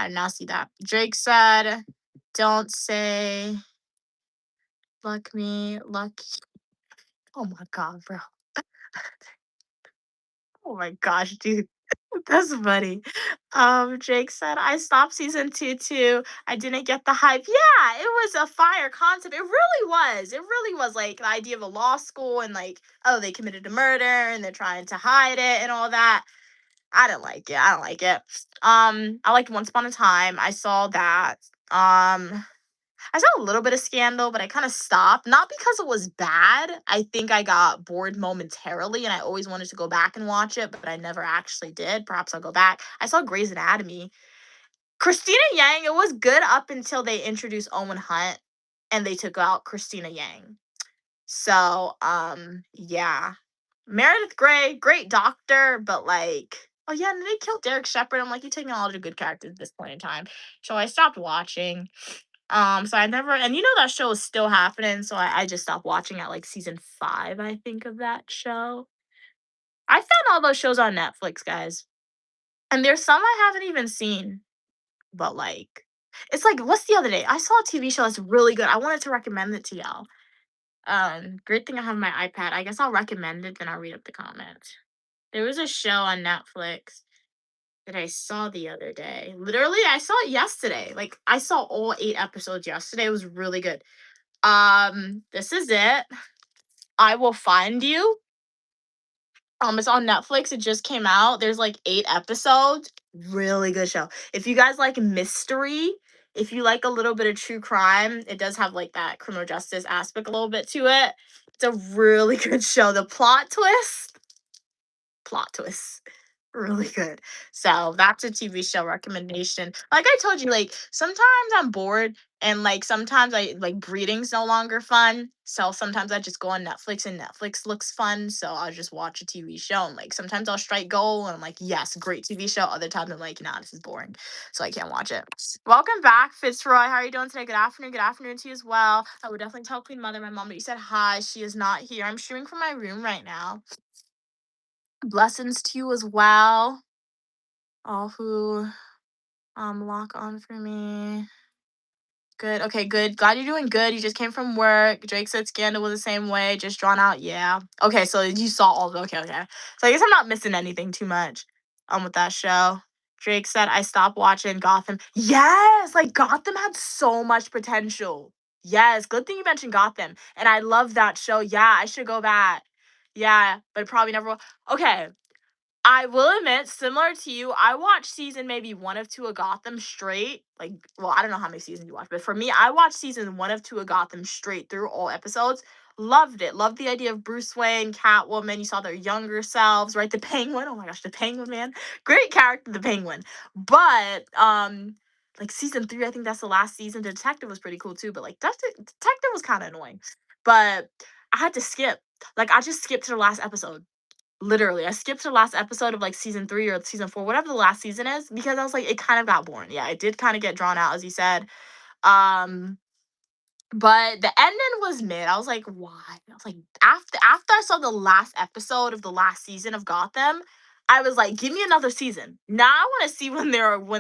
did not see that. Drake said, don't say luck me, luck. Oh my God, bro. Oh my gosh, dude. That's funny. Jake said, I stopped season 2 too. I didn't get the hype. Yeah, it was a fire concept. It really was. It really was like the idea of a law school and like, oh, they committed a murder and they're trying to hide it and all that. I didn't like it. I don't like it. I liked Once Upon a Time. I saw that. I saw a little bit of Scandal, but I kind of stopped. Not because it was bad. I think I got bored momentarily and I always wanted to go back and watch it, but I never actually did. Perhaps I'll go back. I saw Grey's Anatomy. Christina Yang, it was good up until they introduced Owen Hunt and they took out Christina Yang. So, yeah. Meredith Grey, great doctor, but like, oh yeah, and they killed Derek Shepherd. I'm like, you're taking all the good characters at this point in time. So I stopped watching. So I never, and you know that show is still happening, so I just stopped watching at like season 5, I think, of that show. I found all those shows on Netflix, guys, and there's some I haven't even seen, but like, it's like, what's the other day? I saw a TV show that's really good. I wanted to recommend it to y'all. Great thing I have my iPad. I guess I'll recommend it, then I'll read up the comments. There was a show on Netflix that I saw the other day. Literally, I saw it yesterday. Like, I saw all 8 episodes yesterday. It was really good. This is it. I Will Find You. It's on Netflix. It just came out. There's like 8 episodes. Really good show. If you guys like mystery, if you like a little bit of true crime, it does have like that criminal justice aspect a little bit to it. It's a really good show. The plot twist, really good. So that's a TV show recommendation. Like I told you, like sometimes I'm bored and like sometimes I like breeding's no longer fun. So sometimes I just go on Netflix and Netflix looks fun. So I'll just watch a TV show and like sometimes I'll strike gold and I'm like, yes, great TV show. Other times I'm like, nah, this is boring. So I can't watch it. Welcome back, Fitzroy. How are you doing today? Good afternoon. Good afternoon to you as well. I would definitely tell Queen Mother, my mom, that you said hi. She is not here. I'm streaming from my room right now. Blessings to you as well. All who lock on for me. Good. Okay, good. Glad you're doing good. You just came from work. Drake said Scandal was the same way, just drawn out. Yeah. Okay, so you saw all of it. Okay, okay. So I guess I'm not missing anything too much with that show. Drake said I stopped watching Gotham. Yes, like Gotham had so much potential. Yes, good thing you mentioned Gotham. And I love that show. Yeah, I should go back. Yeah, but probably never will. Okay, I will admit, similar to you, I watched season maybe one of two of Gotham straight. Like, well, I don't know how many seasons you watched, but for me, I watched season one of two of Gotham straight through all episodes. Loved it. Loved the idea of Bruce Wayne, Catwoman. You saw their younger selves, right? The Penguin. Oh my gosh, the Penguin, man. Great character, the Penguin. But like season three, I think that's the last season. The detective was pretty cool too, but like that detective was kind of annoying. But I had to skip. Like I just skipped to the last episode. Literally, I skipped to the last episode of like season three or season four, whatever the last season is, because I was like, it kind of got boring. Yeah, it did kind of get drawn out, as you said. Um, but the ending was mid. I was like, why? I was like, after I saw the last episode of the last season of Gotham, I was like, give me another season. Now I want to see when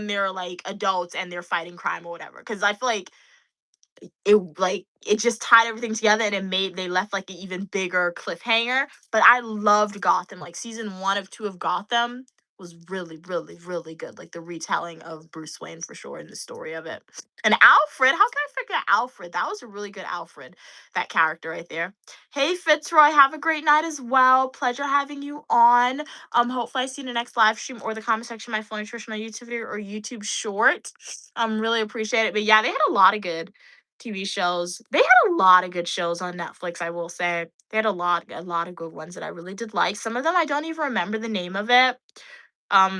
they're like adults and they're fighting crime or whatever. Because I feel like it just tied everything together and they left like an even bigger cliffhanger. But I loved Gotham. Like season one of two of Gotham was really, really, really good. Like the retelling of Bruce Wayne for sure in the story of it. And Alfred, how can I forget Alfred? That was a really good Alfred, that character right there. Hey Fitzroy, have a great night as well. Pleasure having you on. Hopefully I see you in the next live stream or the comment section of my Full Nutritional YouTube video or YouTube short. Really appreciate it. But yeah, they had a lot of good TV shows. They had a lot of good shows on Netflix, I will say. They had a lot of good ones that I really did like. Some of them I don't even remember the name of it.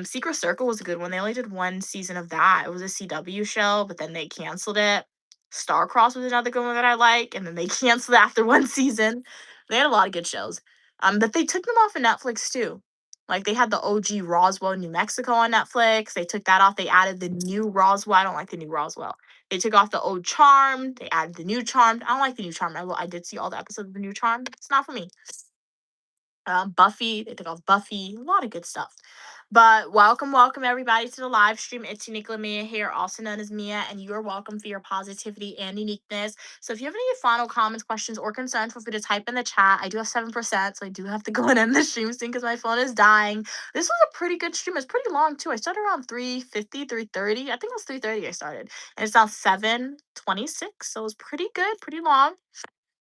Secret Circle was a good one. They only did one season of that. It was a CW show, but then they canceled it. Starcross was another good one that I like, and then they canceled it after one season. They had a lot of good shows. But they took them off of Netflix too. Like they had the OG Roswell, New Mexico on Netflix. They took that off. They added the new Roswell. I don't like the new Roswell. They took off the old Charm. They added the new Charm. I don't like the new Charm. I did see all the episodes of the new Charm. It's not for me. Buffy. They took off Buffy. A lot of good stuff. But welcome everybody to the live stream. It's Uniquely Mia here, also known as Mia, and you are welcome for your positivity and uniqueness. So if you have any final comments, questions, or concerns, feel free to type in the chat. I do have 7%, so I do have to go and end the stream soon because my phone is dying. This was a pretty good stream. It's pretty long too. I started around 3:50, 3:30. I think it was 3:30 I started. And it's now 7:26. So it was pretty good, pretty long.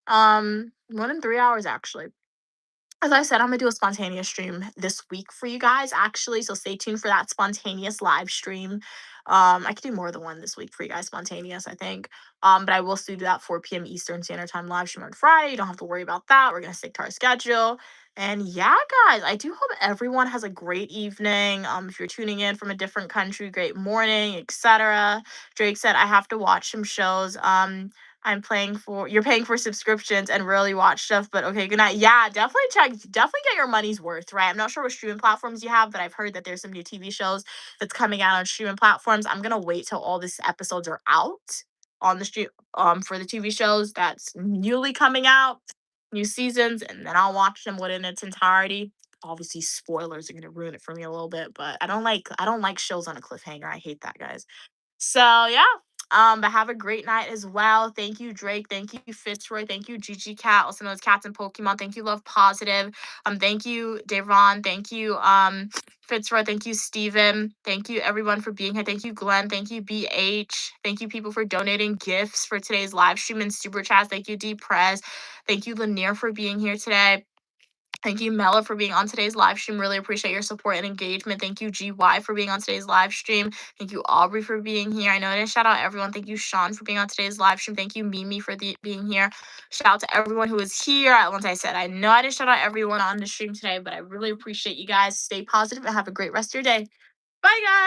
More than 3 hours actually. As I said, I'm gonna do a spontaneous stream this week for you guys, actually. So stay tuned for that spontaneous live stream. I could do more than one this week for you guys, spontaneous, I think. But I will still do that 4 p.m. Eastern Standard Time live stream on Friday. You don't have to worry about that. We're gonna stick to our schedule. And yeah, guys, I do hope everyone has a great evening. If you're tuning in from a different country, great morning, etc. Drake said I have to watch some shows. You're paying for subscriptions and really watch stuff, but okay, good night. Yeah, definitely get your money's worth, right? I'm not sure what streaming platforms you have, but I've heard that there's some new TV shows that's coming out on streaming platforms. I'm gonna wait till all these episodes are out on the stream for the TV shows that's newly coming out, new seasons, and then I'll watch them within its entirety. Obviously, spoilers are gonna ruin it for me a little bit, but I don't like shows on a cliffhanger. I hate that, guys. So yeah. But have a great night as well. Thank you, Drake. Thank you, Fitzroy. Thank you, Gigi Cat, also known as Cats and Pokemon. Thank you, Love Positive. Thank you, Devon. Thank you, Fitzroy. Thank you, Steven. Thank you, everyone, for being here. Thank you, Glenn. Thank you, BH. Thank you, people, for donating gifts for today's live stream and super chats. Thank you, D Prez. Thank you, Lanier, for being here today. Thank you, Mela, for being on today's live stream. Really appreciate your support and engagement. Thank you, GY, for being on today's live stream. Thank you, Aubrey, for being here. I know I didn't shout out everyone. Thank you, Sean, for being on today's live stream. Thank you, Mimi, for being here. Shout out to everyone who is here. Once I said, I know I didn't shout out everyone on the stream today, but I really appreciate you guys. Stay positive and have a great rest of your day. Bye, guys.